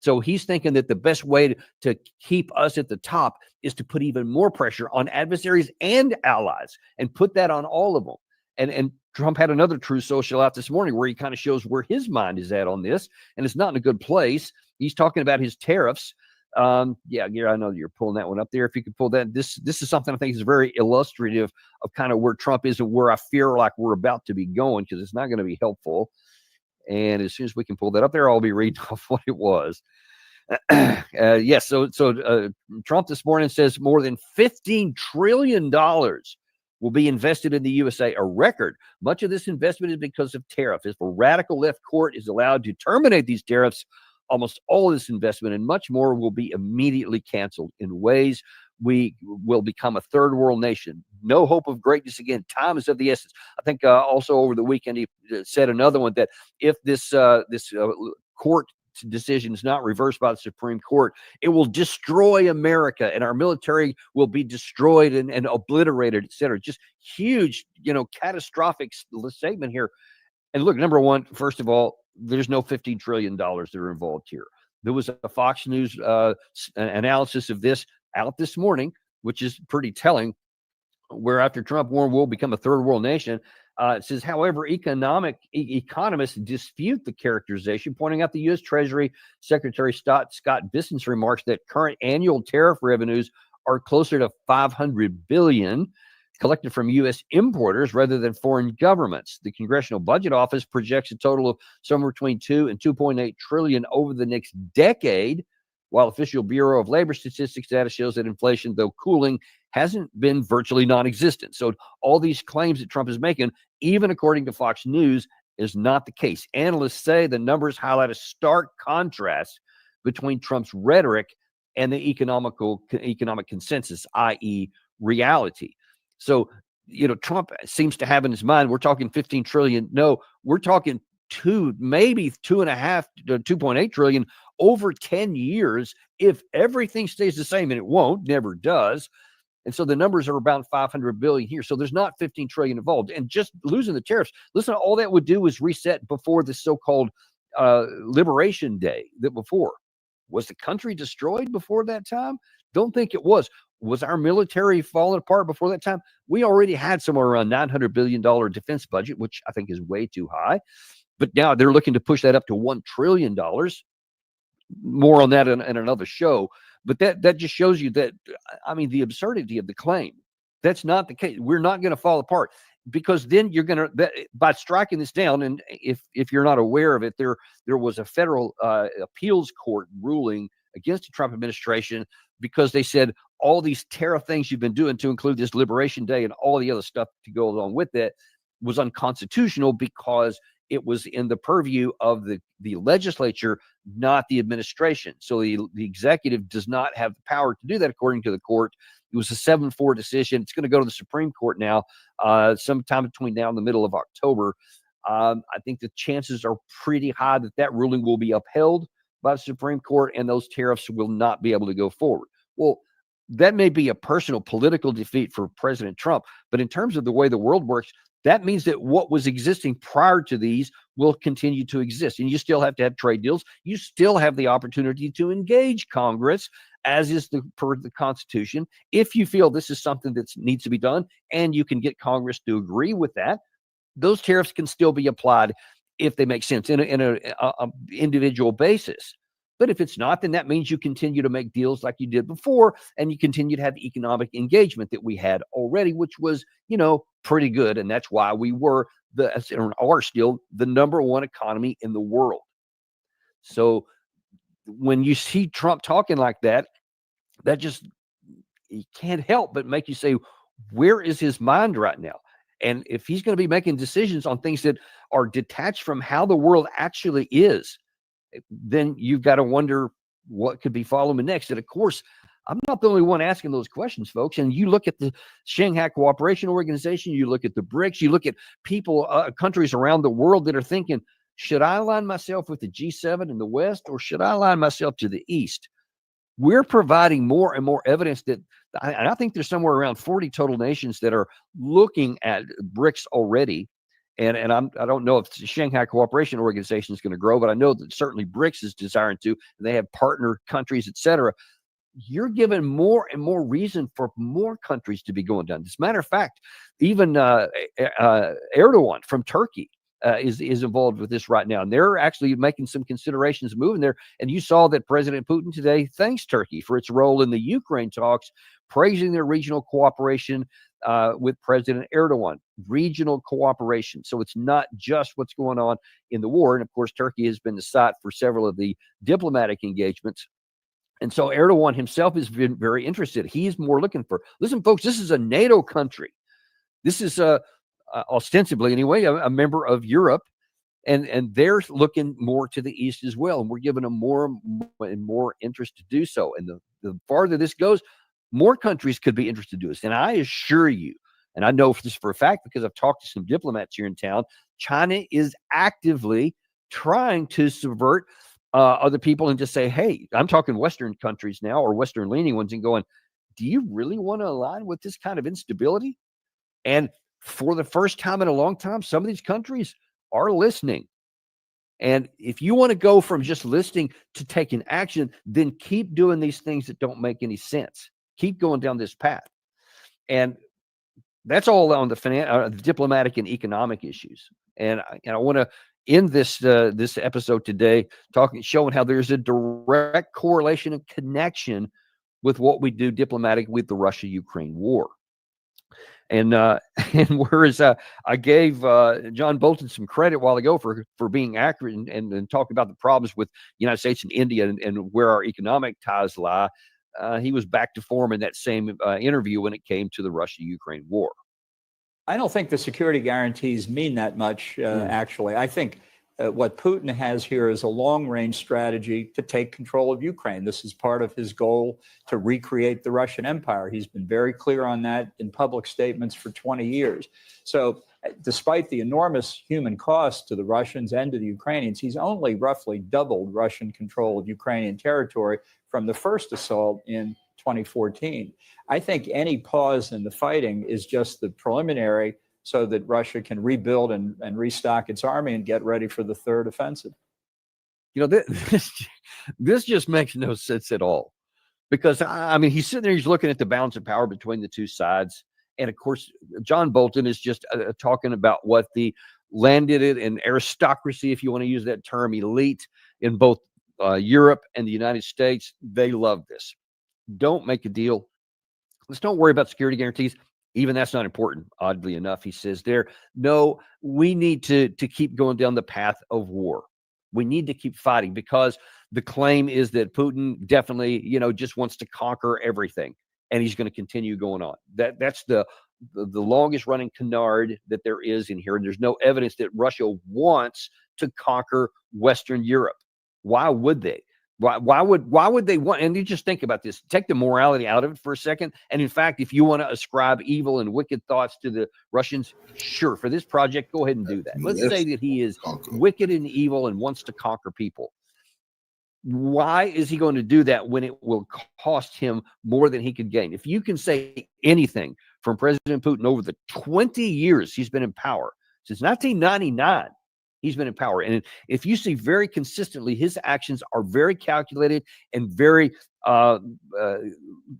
So he's thinking that the best way to keep us at the top is to put even more pressure on adversaries and allies and put that on all of them. And Trump had another True Social out this morning where he kind of shows where his mind is at on this, and it's not in a good place. He's talking about his tariffs. Yeah, I know you're pulling that one up there. If you could pull that, this is something I think is very illustrative of kind of where Trump is and where I fear like we're about to be going, because it's not going to be helpful. And as soon as we can pull that up there, I'll be reading off what it was. Yes, so Trump this morning says more than $15 trillion will be invested in the USA, a record. Much of this investment is because of tariffs. If a radical left court is allowed to terminate these tariffs, almost all of this investment and much more will be immediately canceled in ways we will become a third world nation. No hope of greatness again. Time is of the essence. I think also over the weekend he said another one that if this court decision is not reversed by the Supreme Court, it will destroy America and our military will be destroyed and obliterated, et cetera. Just huge, catastrophic statement here. And look, number one, first of all, there's no $15 trillion that are involved here. There was a Fox News analysis of this out this morning, which is pretty telling, where after Trump warned we'll become a third world nation, it says, however, economists dispute the characterization, pointing out the U.S. Treasury Secretary Scott Bessent's remarks that current annual tariff revenues are closer to $500 billion collected from U.S. importers rather than foreign governments. The Congressional Budget Office projects a total of somewhere between $2 and $2.8 trillion over the next decade, while official Bureau of Labor Statistics data shows that inflation, though cooling, hasn't been virtually non-existent. So all these claims that Trump is making, even according to Fox News, is not the case. Analysts say the numbers highlight a stark contrast between Trump's rhetoric and the economic consensus, i.e. reality. So, Trump seems to have in his mind, we're talking 15 trillion. No, we're talking maybe 2.5 to 2.8 trillion over 10 years if everything stays the same, and it won't, never does. And so the numbers are about 500 billion here. So there's not 15 trillion involved. And just losing the tariffs, listen, all that would do is reset before the so-called Liberation Day that before. Was the country destroyed before that time? Don't think it was. Was our military falling apart before that time? We already had somewhere around $900 billion defense budget, which I think is way too high. But now they're looking to push that up to $1 trillion. More on that in another show. But that just shows you that, the absurdity of the claim. That's not the case. We're not going to fall apart, because then you're going to, by striking this down, and if you're not aware of it, there was a federal appeals court ruling against the Trump administration because they said all these tariff things you've been doing, to include this Liberation Day and all the other stuff to go along with it, was unconstitutional because it was in the purview of the legislature, not the administration. So the executive does not have the power to do that, according to the court. It was a 7-4 decision. It's going to go to the Supreme Court now, sometime between now and the middle of October. I think the chances are pretty high that ruling will be upheld by the Supreme Court, and those tariffs will not be able to go forward. Well, that may be a personal political defeat for President Trump, but in terms of the way the world works, that means that what was existing prior to these will continue to exist. And you still have to have trade deals. You still have the opportunity to engage Congress, as is per the Constitution. If you feel this is something that needs to be done and you can get Congress to agree with that, those tariffs can still be applied if they make sense in an individual basis. But if it's not, then that means you continue to make deals like you did before, and you continue to have the economic engagement that we had already, which was, pretty good. And that's why we are still the number one economy in the world. So when you see Trump talking like that, you can't help but make you say, where is his mind right now? And if he's going to be making decisions on things that are detached from how the world actually is, then you've got to wonder what could be following next. And of course, I'm not the only one asking those questions, folks. And you look at the Shanghai Cooperation Organization, you look at the BRICS, you look at people, countries around the world that are thinking, should I align myself with the G7 in the West, or should I align myself to the East? We're providing more and more evidence that, and I think there's somewhere around 40 total nations that are looking at BRICS already. And I don't know if the Shanghai Cooperation Organization is going to grow, but I know that certainly BRICS is desiring to, and they have partner countries, et cetera. You're given more and more reason for more countries to be going down. As a matter of fact, even Erdogan from Turkey is involved with this right now. And they're actually making some considerations moving there. And you saw that President Putin today thanks Turkey for its role in the Ukraine talks, praising their regional cooperation with President Erdogan. Regional cooperation. So it's not just what's going on in the war. And of course, Turkey has been the site for several of the diplomatic engagements. And so Erdogan himself has been very interested. He's more looking for, listen, folks, this is a NATO country. This is ostensibly, anyway, a member of Europe. And they're looking more to the east as well. And we're giving them more and more interest to do so. And the farther this goes, More countries could be interested in this. And I assure you, and I know this for a fact because I've talked to some diplomats here in town, China is actively trying to subvert other people and just say, hey, I'm talking Western countries now, or Western leaning ones, and going, do you really want to align with this kind of instability? And for the first time in a long time, some of these countries are listening. And if you want to go from just listening to taking action, then keep doing these things that don't make any sense. Keep going down this path. And that's all on the diplomatic and economic issues. And I want to end this episode today showing how there's a direct correlation and connection with what we do diplomatic with the Russia-Ukraine war. And whereas I gave John Bolton some credit a while ago for being accurate and talking about the problems with the United States and India and where our economic ties lie, he was back to form in that same interview when it came to the Russia-Ukraine war. I don't think the security guarantees mean that much, actually. I think what Putin has here is a long-range strategy to take control of Ukraine. This is part of his goal to recreate the Russian Empire. He's been very clear on that in public statements for 20 years. So despite the enormous human cost to the Russians and to the Ukrainians, he's only roughly doubled Russian control of Ukrainian territory from the first assault in 2014. I think any pause in the fighting is just the preliminary so that Russia can rebuild and restock its army and get ready for the third offensive. You know, this just makes no sense at all. Because, I mean, he's sitting there, he's looking at the balance of power between the two sides. And, of course, John Bolton is just talking about what the landed and aristocracy, if you want to use that term, elite in both Europe and the United States, they love this. Don't make a deal. Let's don't worry about security guarantees. Even that's not important, oddly enough, he says there. No, we need to keep going down the path of war. We need to keep fighting because the claim is that Putin definitely, just wants to conquer everything, and he's going to continue going on. That's the longest running canard that there is in here, and there's no evidence that Russia wants to conquer Western Europe. Why would they? Why would they want? And you just think about this. Take the morality out of it for a second. And in fact, if you want to ascribe evil and wicked thoughts to the Russians, sure, for this project, go ahead and do that. Let's say that he is wicked and evil and wants to conquer people. Why is he going to do that when it will cost him more than he could gain? If you can say anything from President Putin over the 20 years he's been in power, since 1999, he's been in power. And if you see very consistently, his actions are very calculated and very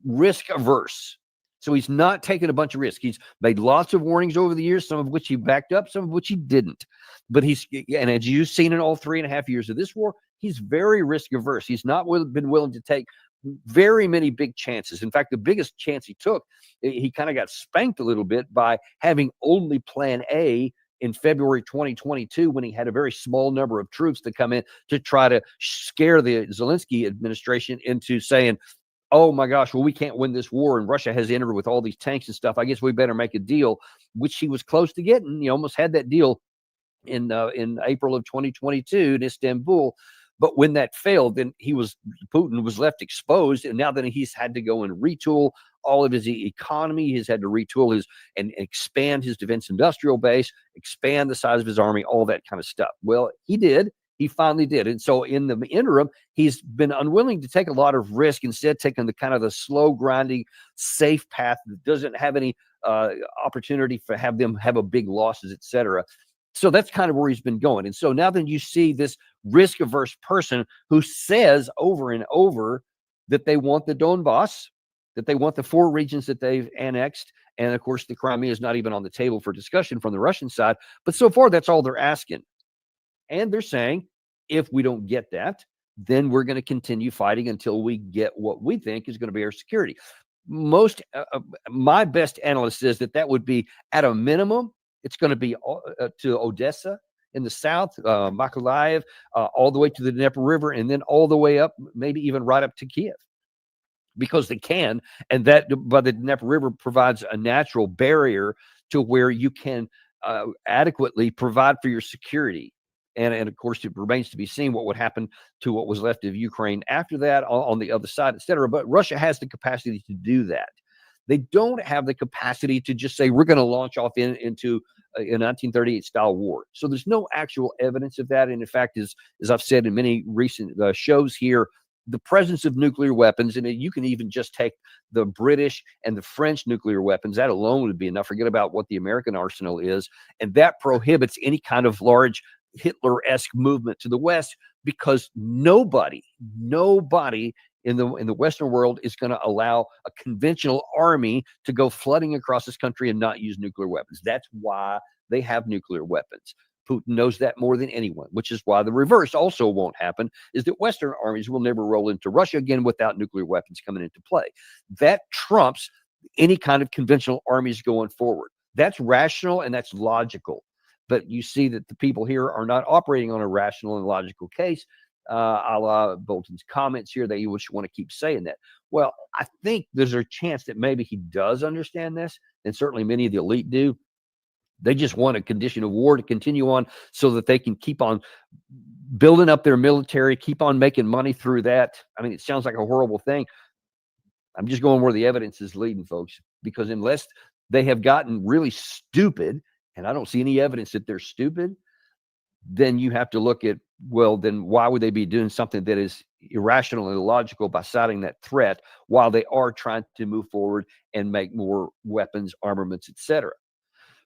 risk averse. So he's not taking a bunch of risk. He's made lots of warnings over the years, some of which he backed up, some of which he didn't. But and as you've seen in all 3.5 years of this war, he's very risk averse. He's not been willing to take very many big chances. In fact, the biggest chance he took, he kind of got spanked a little bit by having only plan A in February 2022, when he had a very small number of troops to come in to try to scare the Zelensky administration into saying, oh my gosh, well, we can't win this war, and Russia has entered with all these tanks and stuff. I guess we better make a deal, which he was close to getting. He almost had that deal in April of 2022 in Istanbul. But when that failed, then Putin was left exposed, and now that he's had to go and retool all of his economy, he's had to retool and expand his defense industrial base, expand the size of his army, all that kind of stuff. Well, he did. He finally did. And so in the interim, he's been unwilling to take a lot of risk, instead taking the kind of the slow grinding, safe path that doesn't have any opportunity for them have a big losses, et cetera. So that's kind of where he's been going. And so now then you see this risk-averse person who says over and over that they want the Donbass, that they want the 4 regions that they've annexed. And of course, the Crimea is not even on the table for discussion from the Russian side. But so far, that's all they're asking. And they're saying, if we don't get that, then we're going to continue fighting until we get what we think is going to be our security. My best analyst says that would be, at a minimum, it's going to be to Odessa in the south, Mykolaiv, all the way to the Dnieper River, and then all the way up, maybe even right up to Kiev, because they can. And that, by the Dnieper River, provides a natural barrier to where you can adequately provide for your security. And of course, it remains to be seen what would happen to what was left of Ukraine after that on the other side, et cetera. But Russia has the capacity to do that. They don't have the capacity to just say, we're going to launch off into a 1938 style war. So there's no actual evidence of that. And in fact, as I've said in many recent shows here, the presence of nuclear weapons, and you can even just take the British and the French nuclear weapons, that alone would be enough. Forget about what the American arsenal is. And that prohibits any kind of large Hitler-esque movement to the West, because nobody in the Western world is going to allow a conventional army to go flooding across this country and not use nuclear weapons. That's why they have nuclear weapons. Putin knows that more than anyone, which is why the reverse also won't happen, is that Western armies will never roll into Russia again without nuclear weapons coming into play. That trumps any kind of conventional armies going forward. That's rational and that's logical. But you see that the people here are not operating on a rational and logical case, a la Bolton's comments here, that you would want to keep saying that. Well, I think there's a chance that maybe he does understand this, and certainly many of the elite do. They just want a condition of war to continue on so that they can keep on building up their military, keep on making money through that. I mean, it sounds like a horrible thing. I'm just going where the evidence is leading, folks, because unless they have gotten really stupid, and I don't see any evidence that they're stupid, then you have to look at, well, then why would they be doing something that is irrational and illogical by citing that threat while they are trying to move forward and make more weapons, armaments, etc.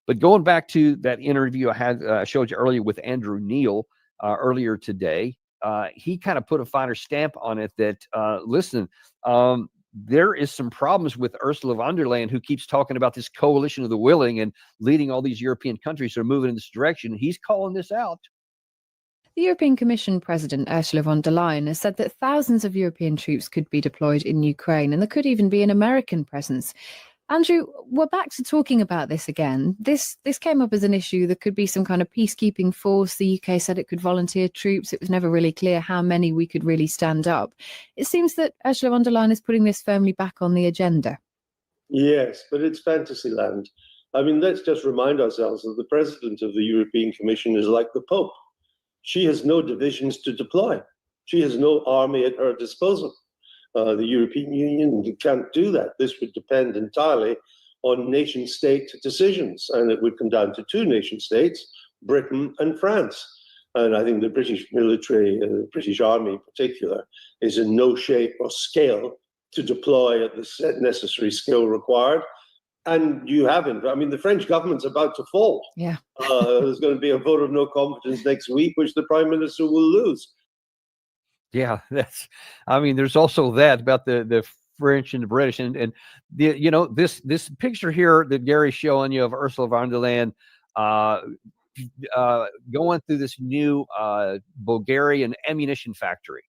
But going back to that interview I showed you earlier with Andrew Neil earlier today, he kind of put a finer stamp on it that, listen, there is some problems with Ursula von der Leyen, who keeps talking about this coalition of the willing and leading all these European countries that are moving in this direction. He's calling this out. The European Commission President Ursula von der Leyen has said that thousands of European troops could be deployed in Ukraine, and there could even be an American presence. Andrew, we're back to talking about this again. This came up as an issue. There could be some kind of peacekeeping force. The UK said it could volunteer troops. It was never really clear how many we could really stand up. It seems that Ursula von der Leyen is putting this firmly back on the agenda. Yes, but it's fantasy land. I mean, let's just remind ourselves that the president of the European Commission is like the Pope. She has no divisions to deploy. She has no army at her disposal. The European Union can't do that. This would depend entirely on nation-state decisions, and it would come down to two nation-states, Britain and France. And I think the British military, the British Army in particular, is in no shape or scale to deploy at the necessary skill required. And you haven't. I mean, the French government's about to fall. Yeah. There's going to be a vote of no confidence next week, which the Prime Minister will lose. Yeah, there's also that about the French and the British, and this picture here that Gary's showing you of Ursula von der Leyen going through this new Bulgarian ammunition factory.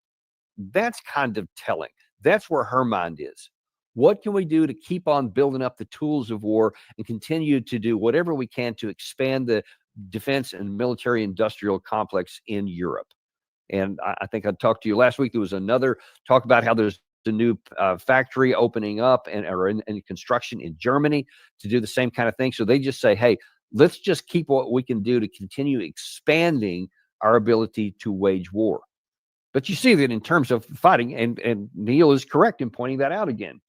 That's kind of telling. That's where her mind is. What can we do to keep on building up the tools of war and continue to do whatever we can to expand the defense and military industrial complex in Europe? And I think I talked to you last week. There was another talk about how there's a new factory opening up or in construction in Germany to do the same kind of thing. So they just say, hey, let's just keep what we can do to continue expanding our ability to wage war. But you see that in terms of fighting, and Neil is correct in pointing that out again.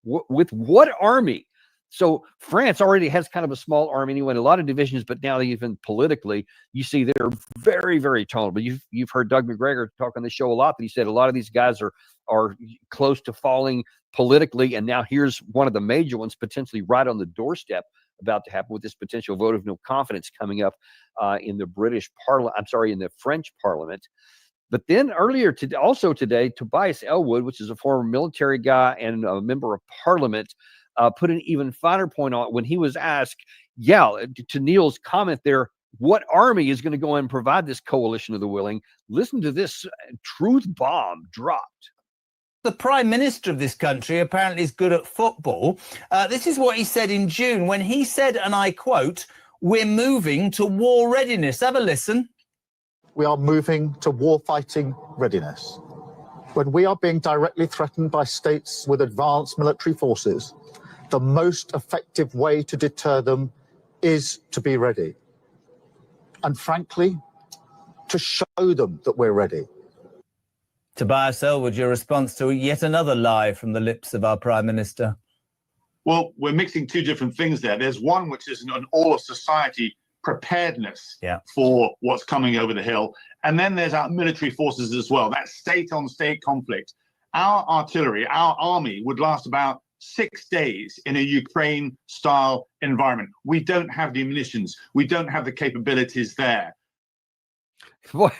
With what army? So France already has kind of a small army anyway, a lot of divisions, but now even politically, you see they're very, very tolerable. You've heard Doug McGregor talk on the show a lot, but he said a lot of these guys are close to falling politically, and now here's one of the major ones potentially right on the doorstep about to happen with this potential vote of no confidence coming up in the British Parliament. I'm sorry, in the French Parliament. But then earlier today, Tobias Ellwood, which is a former military guy and a member of Parliament, put an even finer point on it when he was asked, to Neil's comment there, what army is going to go and provide this coalition of the willing? Listen to this truth bomb dropped. The Prime Minister of this country apparently is good at football. This is what he said in June when he said, and I quote, "We're moving to war readiness." Have a listen. We are moving to war-fighting readiness. When we are being directly threatened by states with advanced military forces, the most effective way to deter them is to be ready. And frankly, to show them that we're ready. Tobias Ellwood, your response to yet another lie from the lips of our Prime Minister? Well, we're mixing two different things there. There's one which is an all of society preparedness for what's coming over the hill. And then there's our military forces as well, that state-on-state conflict. Our artillery, our army would last about 6 days in a Ukraine-style environment. We don't have the munitions. We don't have the capabilities there. What?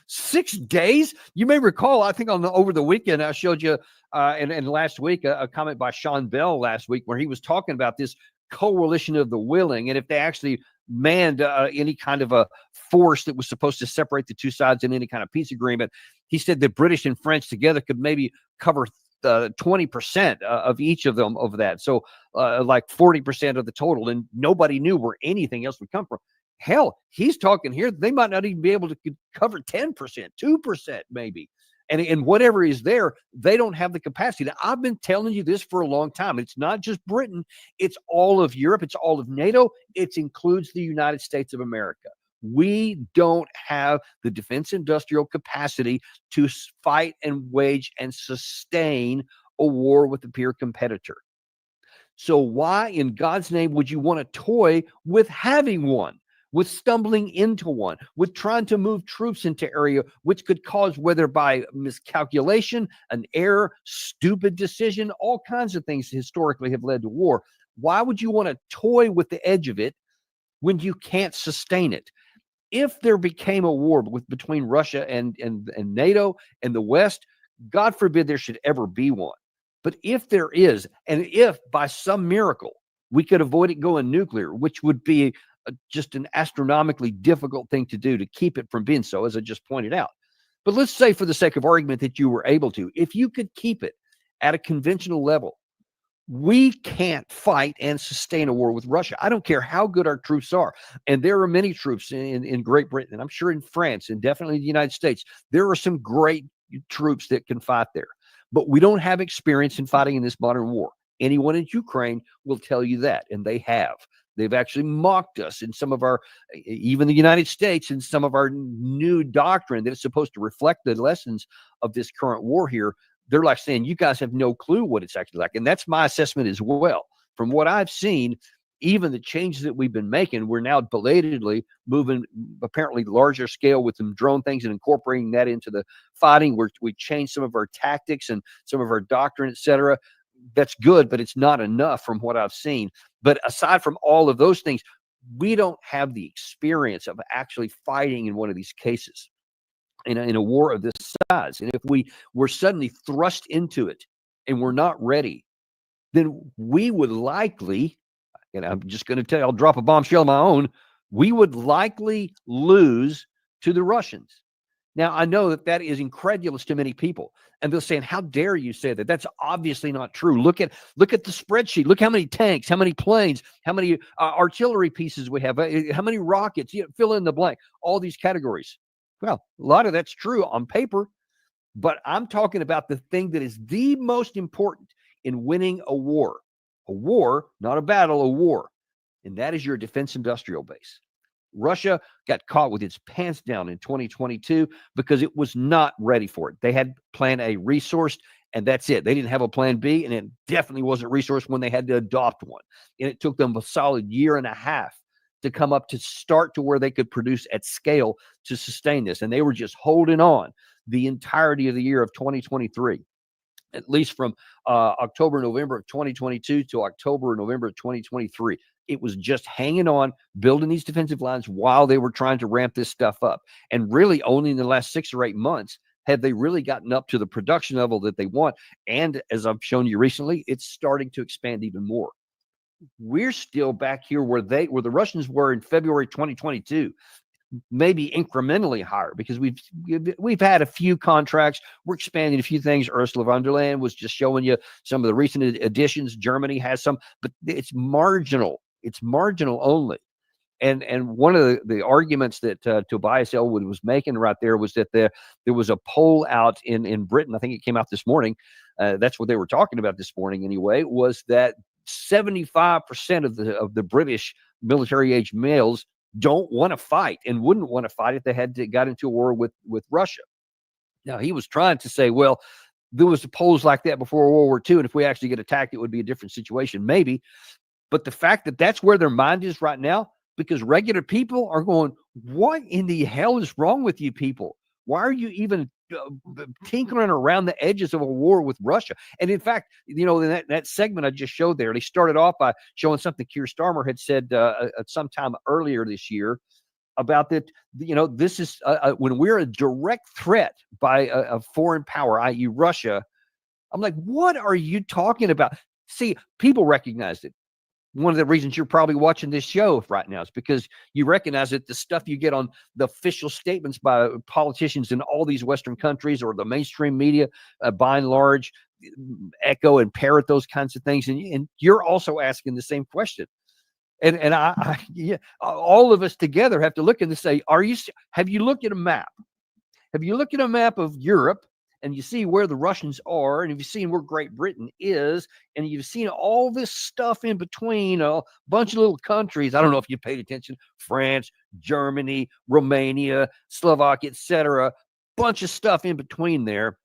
6 days? You may recall, I think over the weekend, I showed you, and last week, a comment by Sean Bell last week where he was talking about this coalition of the willing, and if they actually manned any kind of a force that was supposed to separate the two sides in any kind of peace agreement, he said the British and French together could maybe cover 20% of each of them of that. So like 40% of the total, and nobody knew where anything else would come from. Hell, he's talking here, they might not even be able to cover 10%, 2% maybe. And whatever is there, they don't have the capacity. Now, I've been telling you this for a long time. It's not just Britain. It's all of Europe. It's all of NATO. It includes the United States of America. We don't have the defense industrial capacity to fight and wage and sustain a war with a peer competitor. So why in God's name would you want to toy with having one, with stumbling into one, with trying to move troops into area which could cause, whether by miscalculation, an error, stupid decision, all kinds of things historically have led to war. Why would you want to toy with the edge of it when you can't sustain it? If there became a war between Russia and NATO and the West, God forbid there should ever be one. But if there is, and if by some miracle we could avoid it going nuclear, which would be just an astronomically difficult thing to do to keep it from being so, as I just pointed out. But let's say for the sake of argument that you were able to, if you could keep it at a conventional level, we can't fight and sustain a war with Russia. I don't care how good our troops are. And there are many troops in Great Britain, and I'm sure in France, and definitely in the United States. There are some great troops that can fight there. But we don't have experience in fighting in this modern war. Anyone in Ukraine will tell you that, and they have. They've actually mocked us in some of our, even the United States, in some of our new doctrine that is supposed to reflect the lessons of this current war here. They're like saying, you guys have no clue what it's actually like. And that's my assessment as well. From what I've seen, even the changes that we've been making, we're now belatedly moving apparently larger scale with some drone things and incorporating that into the fighting. We changed some of our tactics and some of our doctrine, et cetera. That's good, but it's not enough from what I've seen. But aside from all of those things, we don't have the experience of actually fighting in one of these cases in a war of this size. And if we were suddenly thrust into it and we're not ready, then we would likely, and I'm just going to tell you, I'll drop a bombshell of my own, we would likely lose to the Russians. Now, I know that is incredulous to many people, and they're saying, how dare you say that? That's obviously not true. Look at the spreadsheet. Look how many tanks, how many planes, how many artillery pieces we have, how many rockets, fill in the blank, all these categories. Well, a lot of that's true on paper, but I'm talking about the thing that is the most important in winning a war, not a battle, a war, and that is your defense industrial base. Russia got caught with its pants down in 2022 because it was not ready for it. They had plan A resourced, and that's it. They didn't have a plan B, and it definitely wasn't resourced when they had to adopt one. And it took them a solid year and a half to come up to start to where they could produce at scale to sustain this. And they were just holding on the entirety of the year of 2023. At least from October, November of 2022 to October, November of 2023. It was just hanging on, building these defensive lines while they were trying to ramp this stuff up. And really only in the last 6 or 8 months have they really gotten up to the production level that they want. And as I've shown you recently, it's starting to expand even more. We're still back here where the Russians were in February 2022. Maybe incrementally higher because we've had a few contracts. We're expanding a few things. Ursula von der Leyen was just showing you some of the recent additions. Germany has some, but it's marginal. It's marginal only. And one of the arguments that Tobias Ellwood was making right there was that there was a poll out in Britain. I think it came out this morning. That's what they were talking about this morning anyway, was that 75% of the British military age males don't want to fight and wouldn't want to fight if they got into a war with Russia. Now, he was trying to say, well, there was polls like that before World War II, and if we actually get attacked, it would be a different situation, maybe. But the fact that that's where their mind is right now, because regular people are going, what in the hell is wrong with you people? Why are you even tinkering around the edges of a war with Russia? And in fact, in that segment I just showed there, they started off by showing something Keir Starmer had said sometime earlier this year about that. This is when we're a direct threat by a foreign power, i.e. Russia. I'm like, what are you talking about? See, people recognized it. One of the reasons you're probably watching this show right now is because you recognize that the stuff you get on the official statements by politicians in all these Western countries or the mainstream media, by and large, echo and parrot those kinds of things. And you're also asking the same question. And all of us together have to look and say, have you looked at a map? Have you looked at a map of Europe? And you see where the Russians are, and you've seen where Great Britain is, and you've seen all this stuff in between, a bunch of little countries. I don't know if you paid attention: France, Germany, Romania, Slovakia, etc. Bunch of stuff in between there.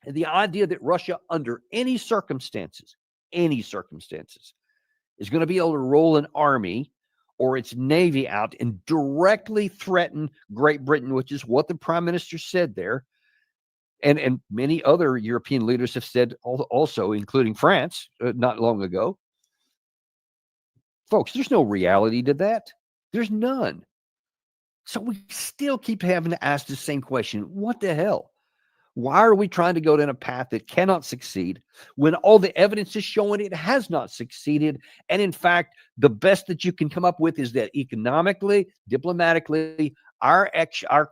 And the idea that Russia, under any circumstances, is going to be able to roll an army or its navy out and directly threaten Great Britain, which is what the prime minister said there. And many other European leaders have said also, including France, not long ago. Folks, there's no reality to that. There's none. So we still keep having to ask the same question. What the hell? Why are we trying to go down a path that cannot succeed when all the evidence is showing it has not succeeded? And in fact, the best that you can come up with is that economically, diplomatically, our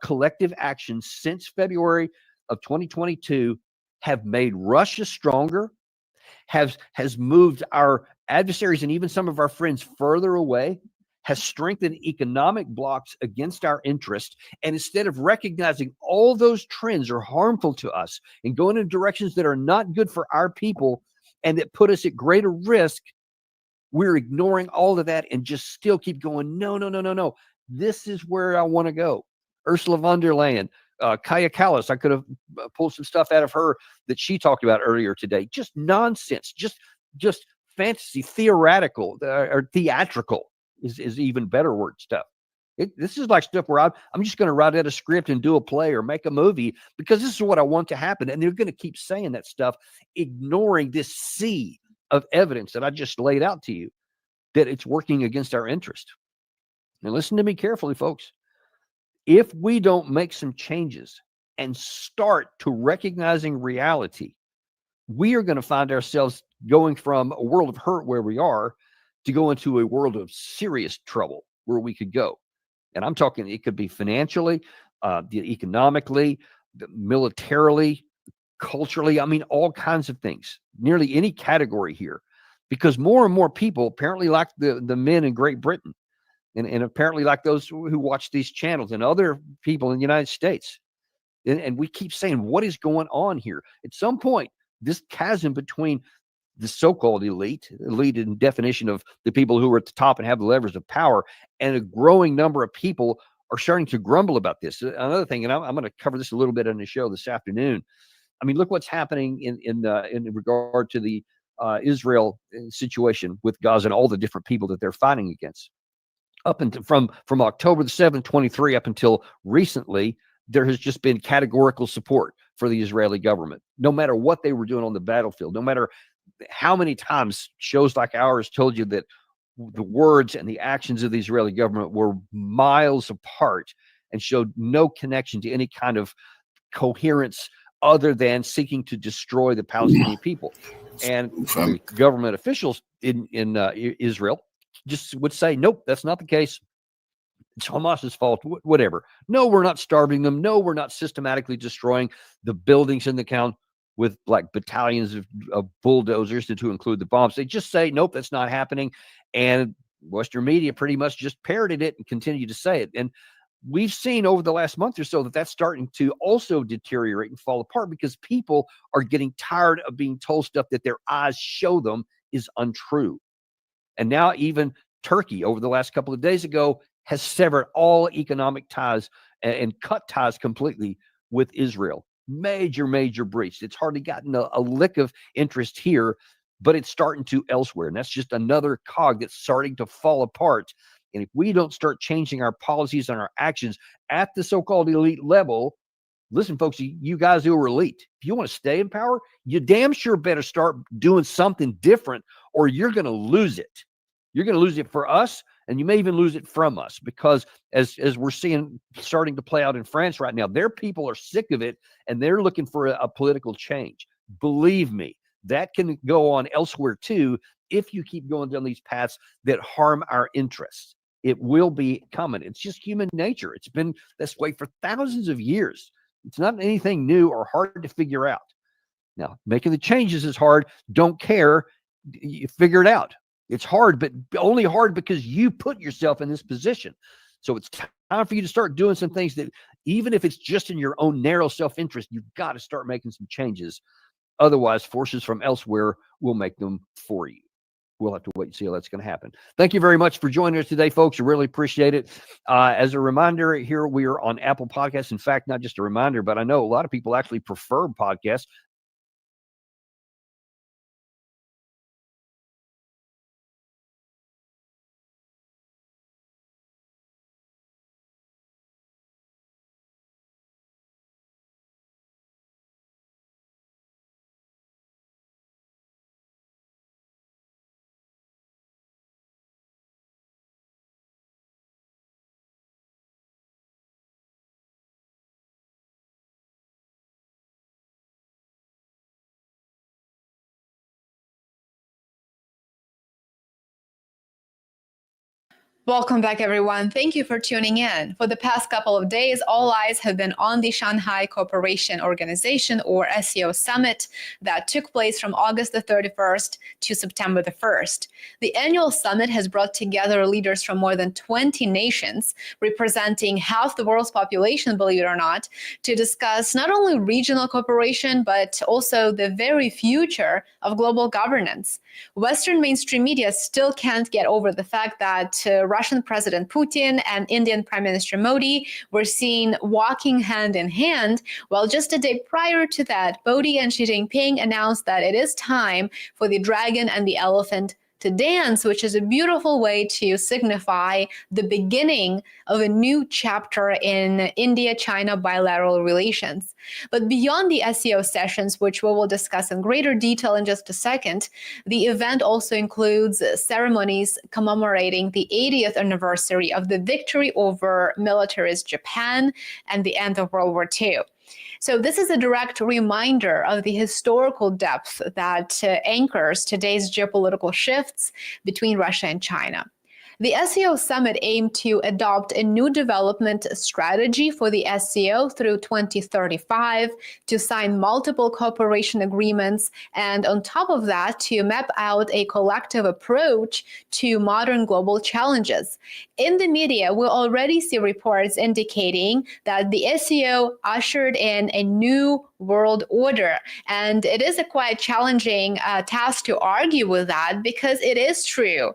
collective actions since February of 2022 have made Russia stronger, has moved our adversaries and even some of our friends further away, has strengthened economic blocks against our interest. And instead of recognizing all those trends are harmful to us and going in directions that are not good for our people and that put us at greater risk, we're ignoring all of that and just still keep going, no. This is where I want to go. Ursula von der Leyen, Kaya Kallas, I could have pulled some stuff out of her that she talked about earlier today. Just nonsense, just fantasy, theoretical, or theatrical is even better word stuff. This is like stuff where I'm just going to write out a script and do a play or make a movie because this is what I want to happen. And they're going to keep saying that stuff, ignoring this sea of evidence that I just laid out to you, that it's working against our interest. Now, listen to me carefully, folks. If we don't make some changes and start to recognizing reality, we are going to find ourselves going from a world of hurt where we are to go into a world of serious trouble where we could go. And I'm talking, it could be financially, economically, militarily, culturally. I mean, all kinds of things, nearly any category here, because more and more people apparently like the men in Great Britain. And apparently like those who watch these channels and other people in the United States. And we keep saying, what is going on here? At some point, this chasm between the so-called elite in definition of the people who are at the top and have the levers of power, and a growing number of people are starting to grumble about this. Another thing, and I'm going to cover this a little bit on the show this afternoon. I mean, look what's happening in regard to the Israel situation with Gaza and all the different people that they're fighting against. Up until from October the 7th, 23 up until recently, there has just been categorical support for the Israeli government, no matter what they were doing on the battlefield, no matter how many times shows like ours told you that the words and the actions of the Israeli government were miles apart and showed no connection to any kind of coherence other than seeking to destroy the Palestinian people. And the government officials in Israel just would say, nope, that's not the case. It's Hamas's fault, whatever. No, we're not starving them. No, we're not systematically destroying the buildings in the town with like battalions of bulldozers to include the bombs. They just say, nope, that's not happening. And Western media pretty much just parroted it and continue to say it. And we've seen over the last month or so that that's starting to also deteriorate and fall apart because people are getting tired of being told stuff that their eyes show them is untrue. And now even Turkey over the last couple of days ago has severed all economic ties and cut ties completely with Israel. Major breach. It's hardly gotten a lick of interest here, but it's starting to elsewhere. And that's just another cog that's starting to fall apart. And if we don't start changing our policies and our actions at the so-called elite level, listen, folks, you guys who are elite, if you want to stay in power, you damn sure better start doing something different, or you're going to lose it. You're going to lose it for us, and you may even lose it from us, because as we're seeing starting to play out in France right now, their people are sick of it, and they're looking for a political change. Believe me, that can go on elsewhere too if you keep going down these paths that harm our interests. It will be coming. It's just human nature. It's been this way for thousands of years. It's not anything new or hard to figure out. Now, making the changes is hard. Don't care. You figure it out. It's hard, but only hard because you put yourself in this position. So it's time for you to start doing some things that, even if it's just in your own narrow self-interest, you've got to start making some changes. Otherwise, forces from elsewhere will make them for you. We'll have to wait and see how that's going to happen. Thank you very much for joining us today, folks. I really appreciate it. As a reminder, here we are on Apple Podcasts. In fact, not just a reminder, but I know a lot of people actually prefer podcasts. Welcome back, everyone. Thank you for tuning in. For the past couple of days, all eyes have been on the Shanghai Cooperation Organization, or SCO Summit, that took place from August the 31st to September the 1st. The annual summit has brought together leaders from more than 20 nations, representing half the world's population, believe it or not, to discuss not only regional cooperation, but also the very future of global governance. Western mainstream media still can't get over the fact that Russian President Putin and Indian Prime Minister Modi were seen walking hand in hand, while just a day prior to that, Modi and Xi Jinping announced that it is time for the dragon and the elephant to dance, which is a beautiful way to signify the beginning of a new chapter in India-China bilateral relations. But beyond the SCO sessions, which we will discuss in greater detail in just a second, the event also includes ceremonies commemorating the 80th anniversary of the victory over militarist Japan and the end of World War II. So this is a direct reminder of the historical depth that anchors today's geopolitical shifts between Russia and China. The SCO summit aimed to adopt a new development strategy for the SCO through 2035, to sign multiple cooperation agreements, and on top of that, to map out a collective approach to modern global challenges. In the media, we already see reports indicating that the SCO ushered in a new world order. And it is a quite challenging task to argue with that, because it is true.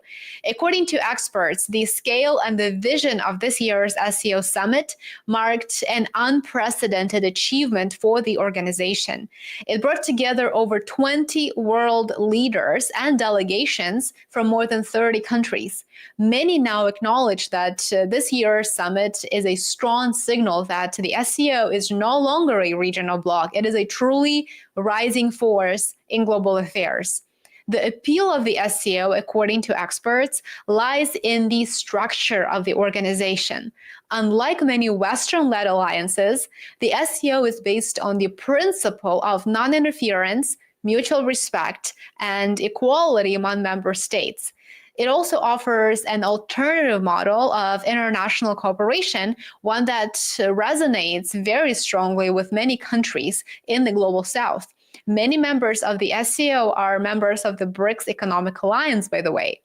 According to experts, the scale and the vision of this year's SCO summit marked an unprecedented achievement for the organization. It brought together over 20 world leaders and delegations from more than 30 countries. Many now acknowledge that this year's summit is a strong signal that the SCO is no longer a regional bloc. It is a truly rising force in global affairs. The appeal of the SCO, according to experts, lies in the structure of the organization. Unlike many Western-led alliances, the SCO is based on the principle of non-interference, mutual respect, and equality among member states. It also offers an alternative model of international cooperation, one that resonates very strongly with many countries in the global south. Many members of the SCO are members of the BRICS Economic Alliance, by the way.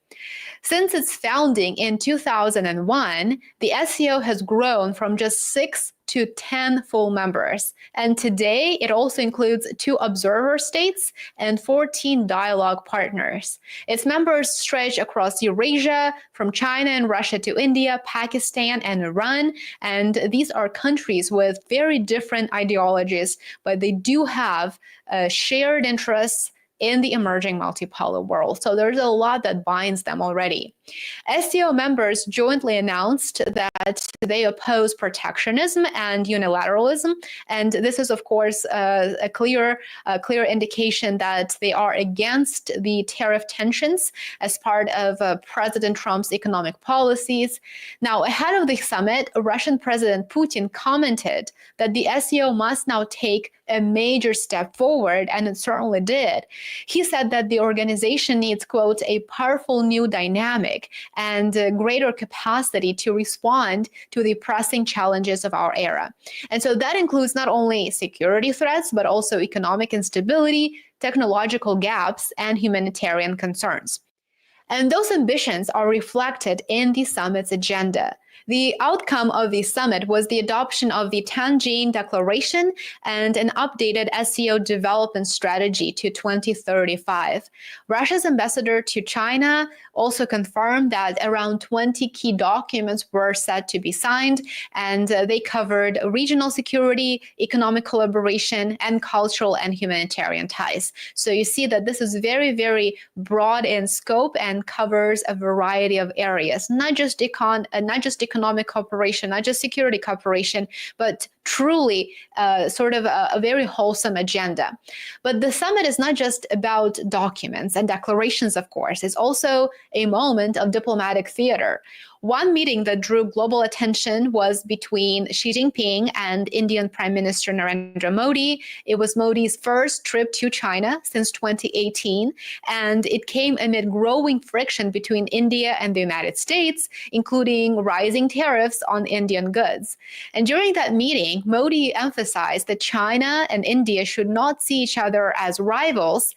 Since its founding in 2001, the SCO has grown from just 6 to 10 full members. And today, it also includes 2 observer states and 14 dialogue partners. Its members stretch across Eurasia, from China and Russia to India, Pakistan, and Iran. And these are countries with very different ideologies, but they do have shared interests in the emerging multipolar world. So there's a lot that binds them already. SCO members jointly announced that they oppose protectionism and unilateralism, and this is, of course, a clear indication that they are against the tariff tensions as part of President Trump's economic policies. Now, ahead of the summit, Russian President Putin commented that the SCO must now take a major step forward, and it certainly did. He said that the organization needs, quote, a powerful new dynamic and greater capacity to respond to the pressing challenges of our era. And so that includes not only security threats, but also economic instability, technological gaps, and humanitarian concerns. And those ambitions are reflected in the summit's agenda. The outcome of the summit was the adoption of the Tianjin Declaration and an updated SCO development strategy to 2035. Russia's ambassador to China also confirmed that around 20 key documents were set to be signed, and they covered regional security, economic collaboration, and cultural and humanitarian ties. So you see that this is very, very broad in scope and covers a variety of areas, not just economic cooperation, not just security cooperation, but truly sort of a very wholesome agenda. But the summit is not just about documents and declarations, of course. It's also a moment of diplomatic theater. One meeting that drew global attention was between Xi Jinping and Indian Prime Minister Narendra Modi. It was Modi's first trip to China since 2018, and it came amid growing friction between India and the United States, including rising tariffs on Indian goods. And during that meeting, Modi emphasized that China and India should not see each other as rivals.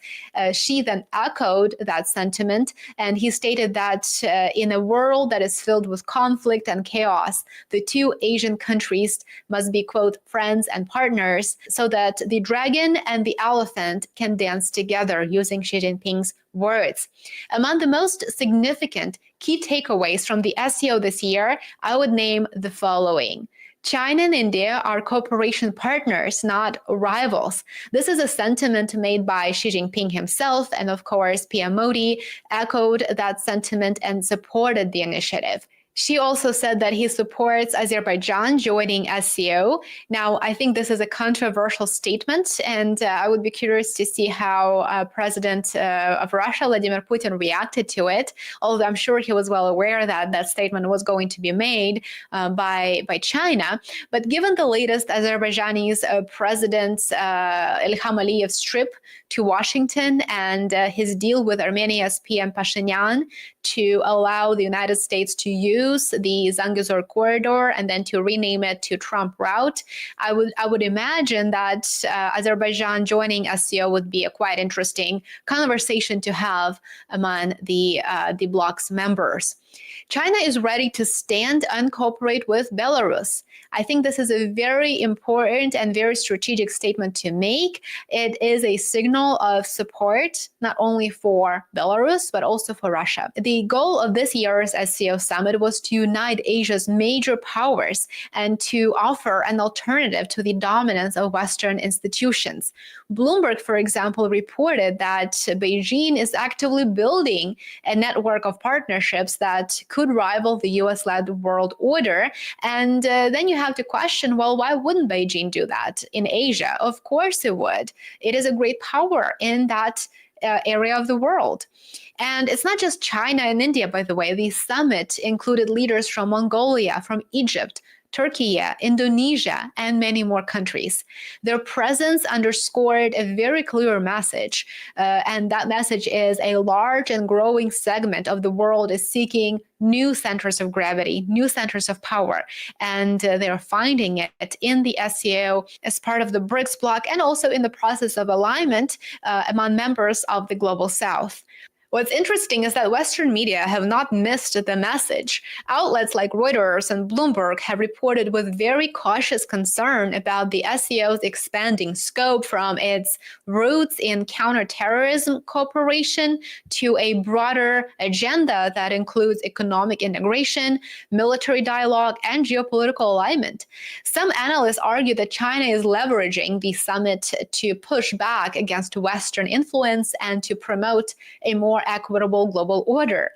Xi then echoed that sentiment, and he stated that in a world that is filled with conflict and chaos, the 2 Asian countries must be, quote, friends and partners, so that the dragon and the elephant can dance together, using Xi Jinping's words. Among the most significant key takeaways from the SCO this year, I would name the following. China and India are cooperation partners, not rivals. This is a sentiment made by Xi Jinping himself, and of course, PM Modi echoed that sentiment and supported the initiative. Xi also said that he supports Azerbaijan joining SCO. Now, I think this is a controversial statement, and I would be curious to see how President of Russia, Vladimir Putin, reacted to it, although I'm sure he was well aware that that statement was going to be made by China. But given the latest Azerbaijani President Ilham Aliyev's trip to Washington and his deal with Armenia's PM Pashinyan to allow the United States to use the Zangezur corridor and then to rename it to Trump route, I would imagine that Azerbaijan joining SCO would be a quite interesting conversation to have among the bloc's members. China is ready to stand and cooperate with Belarus. I think this is a very important and very strategic statement to make. It is a signal of support, not only for Belarus, but also for Russia. The goal of this year's SCO summit was to unite Asia's major powers and to offer an alternative to the dominance of Western institutions. Bloomberg, for example, reported that Beijing is actively building a network of partnerships that could rival the US-led world order. And then you have to question, well, why wouldn't Beijing do that in Asia? Of course it would. It is a great power in that area of the world. And it's not just China and India, by the way. The summit included leaders from Mongolia, from Egypt, Turkey, Indonesia, and many more countries. Their presence underscored a very clear message, and that message is a large and growing segment of the world is seeking new centers of gravity, new centers of power, and they're finding it in the SCO as part of the BRICS bloc and also in the process of alignment among members of the Global South. What's interesting is that Western media have not missed the message. Outlets like Reuters and Bloomberg have reported with very cautious concern about the SCO's expanding scope from its roots in counterterrorism cooperation to a broader agenda that includes economic integration, military dialogue, and geopolitical alignment. Some analysts argue that China is leveraging the summit to push back against Western influence and to promote a more equitable global order.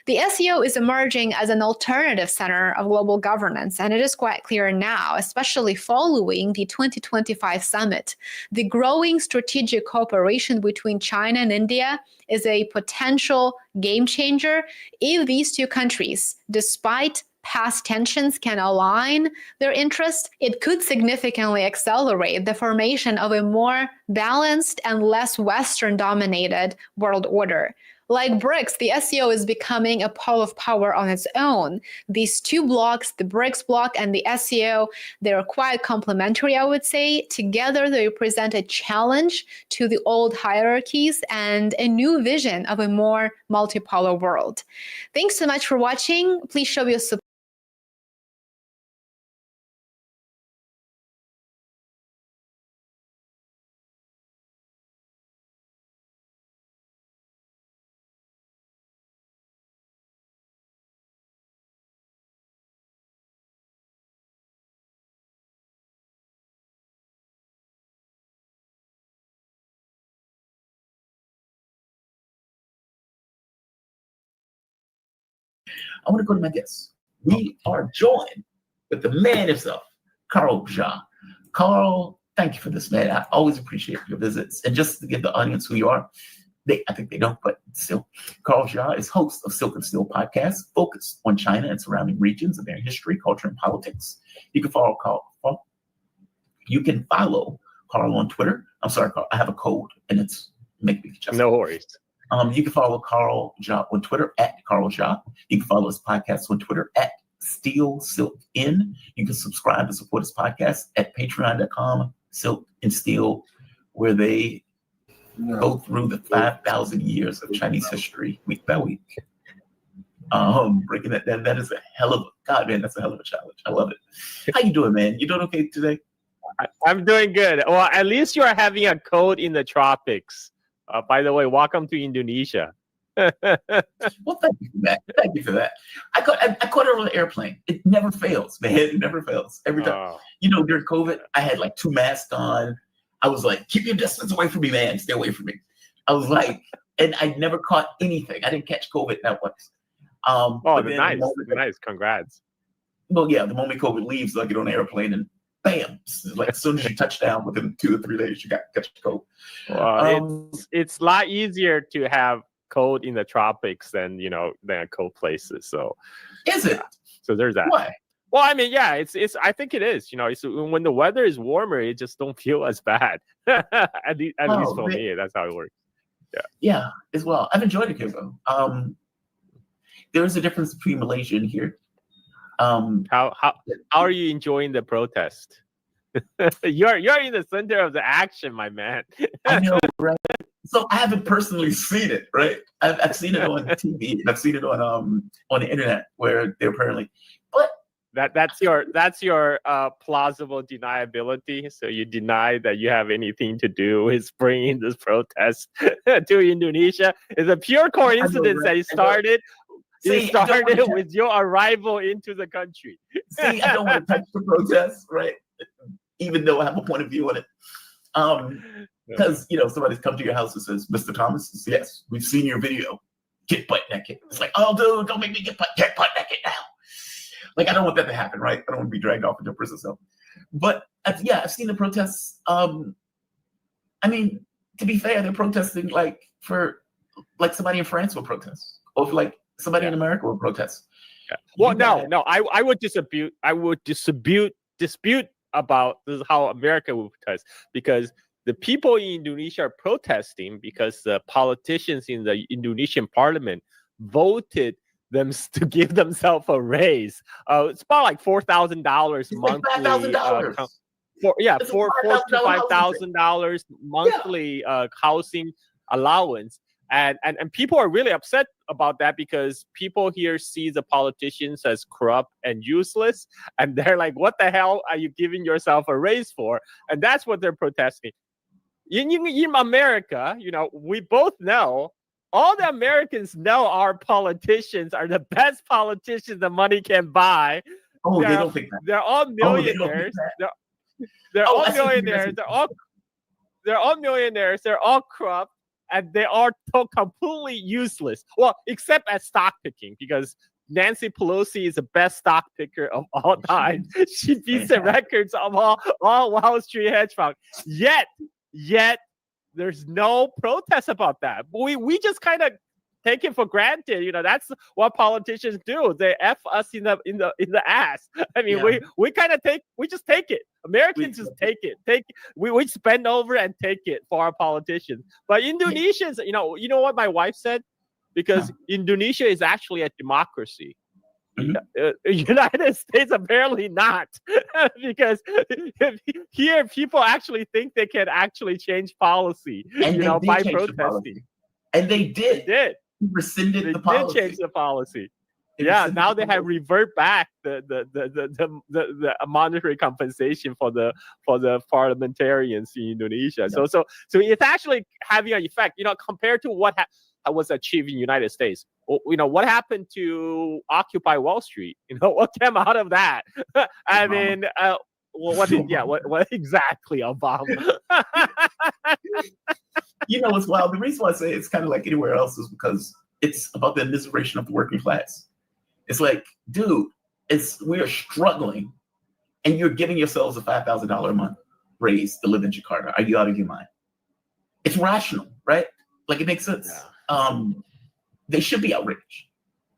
The SCO is emerging as an alternative center of global governance, and it is quite clear now, especially following the 2025 summit. The growing strategic cooperation between China and India is a potential game changer if these two countries, despite past tensions, can align their interests. It could significantly accelerate the formation of a more balanced and less Western-dominated world order. Like BRICS, the SCO is becoming a pole of power on its own. These two blocks, the BRICS bloc and the SCO, they're quite complementary, I would say. Together, they represent a challenge to the old hierarchies and a new vision of a more multipolar world. Thanks so much for watching. Please show your support. I want to go to my guests. We are joined with the man himself, Carl Jha. Carl, thank you for this, man. I always appreciate your visits. And just to give the audience who you are, I think they don't, but still. Carl Jha is host of Silk and Steel podcast, focused on China and surrounding regions of their history, culture, and politics. You can follow Carl. You can follow Carl on Twitter. I'm sorry, Carl, I have a code, and it's make me just no worries. You can follow Carl Jha on Twitter at Carl Jha. You can follow his podcast on Twitter at Steel Silk In. You can subscribe and support his podcast at patreon.com, Silk and Steel, where they go through the 5,000 years of Chinese history week by week. Breaking that is a hell of that's a hell of a challenge. I love it. How you doing, man? You doing okay today? I'm doing good. Well, at least you are having a cold in the tropics. By the way, welcome to Indonesia. Well, thank you for that. Thank you for that. I caught it on an airplane. It never fails, man. It never fails. Every time. During COVID, I had like 2 masks on. I was like, keep your distance away from me, man. Stay away from me. I was like, and I never caught anything. I didn't catch COVID not once. Nice. Congrats. Well, yeah, the moment COVID leaves, I get on an airplane and bam, like as soon as you touch down, within 2 or 3 days, you got catch cold. It's a lot easier to have cold in the tropics than cold places. So is it? So there's that. Why? Well, I mean, yeah, it's. I think it is. It's when the weather is warmer, it just don't feel as bad. at least for me, that's how it works. Yeah, as well. I've enjoyed it here, though. There is a difference between Malaysia and here. How are you enjoying the protest? you're in the center of the action, my man. I know, right? So I haven't personally seen it, right? I've seen it on TV and I've seen it on the internet where they're apparently, but that's your plausible deniability. So you deny that you have anything to do with bringing this protest to Indonesia. It's a pure coincidence that it started. It started with your arrival into the country. See, I don't want to touch the protest, right? Even though I have a point of view on it. Because, somebody's come to your house and says, Mr. Thomas, yes, we've seen your video. Get butt naked. It's like, oh, dude, don't make me get butt naked now. Like, I don't want that to happen, right? I don't want to be dragged off into a prison cell. But, I've seen the protests. I mean, to be fair, they're protesting for somebody in France will protest. Or for somebody in America will protest. Yeah. Well, no, I would dispute. I would dispute about this is how America would protest, because the people in Indonesia are protesting because the politicians in the Indonesian parliament voted them to give themselves a raise. It's about like $4,000 monthly. $5,000. $4,000 to $5,000 monthly housing allowance. And people are really upset about that because people here see the politicians as corrupt and useless. And they're like, what the hell are you giving yourself a raise for? And that's what they're protesting. In America, we both know, all the Americans know our politicians are the best politicians the money can buy. Oh, they don't think that. They're all millionaires. They're all millionaires. They're all millionaires. They're all corrupt. And they are completely useless. Well, except at stock picking, because Nancy Pelosi is the best stock picker of all time. She beats the records of all Wall Street hedge funds. Yet, there's no protest about that. We just kind of take it for granted. That's what politicians do. They F us in the ass. I mean, we just take it. Americans just take it. We spend over and take it for our politicians. But Indonesians, you know what my wife said? Because Indonesia is actually a democracy. United States apparently not, because here people actually think they can actually change policy, by protesting. And they did. They did. Rescinded the policy. Did change the policy. Now they have revert back the monetary compensation for the parliamentarians in Indonesia. So it's actually having an effect, compared to what was achieved in the United States. What happened to Occupy Wall Street? What came out of that? I mean, what exactly, Obama? What's wild? The reason why I say it's kind of like anywhere else is because it's about the immiseration of the working class. It's like, dude, we are struggling, and you're giving yourselves a $5,000 a month raise to live in Jakarta. Are you out of your mind? It's rational, right? Like, it makes sense. They should be outraged.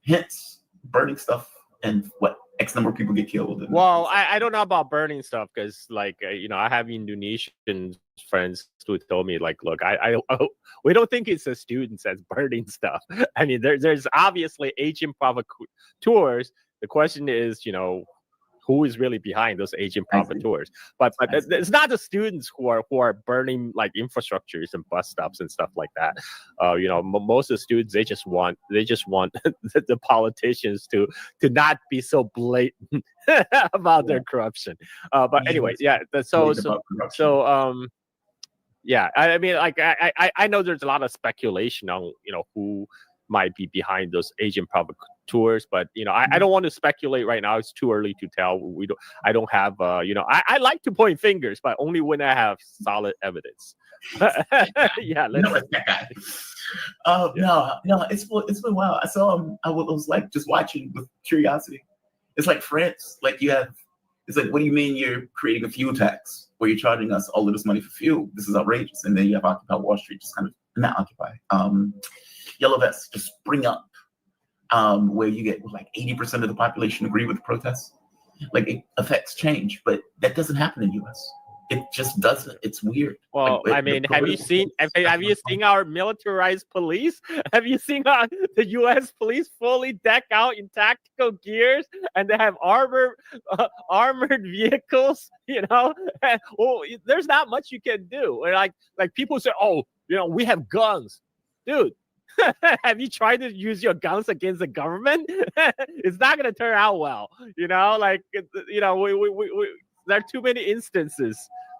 Hence, burning stuff and what X number of people get killed. Well, I don't know about burning stuff because, I have Indonesian friends who told me, look, we don't think it's the students that's burning stuff. I mean, there's obviously agent provocateurs. The question is, who is really behind those agent provocateurs? But it's not the students who are burning infrastructures and bus stops and stuff like that. Most of the students, they just want the politicians to not be so blatant about their corruption. But anyway, I mean, I know there's a lot of speculation on who might be behind those agent provocateurs, but I don't want to speculate right now. It's too early to tell. I don't have I like to point fingers, but only when I have solid evidence. No, it's been wild. I saw I was just watching with curiosity. It's like France. It's like, what do you mean you're creating a fuel tax where you're charging us all of this money for fuel? This is outrageous. And then you have Occupy Wall Street, just kind of not Occupy. Yellow vests just spring up, where you get 80% of the population agree with the protests. It affects change, but that doesn't happen in the U.S. It just doesn't. It's weird. Well, I mean, have you seen our militarized police? Have you seen the U.S. police fully deck out in tactical gears, and they have armored vehicles? There's not much you can do. Like people say, we have guns, dude. Have you tried to use your guns against the government? It's not going to turn out well. There are too many instances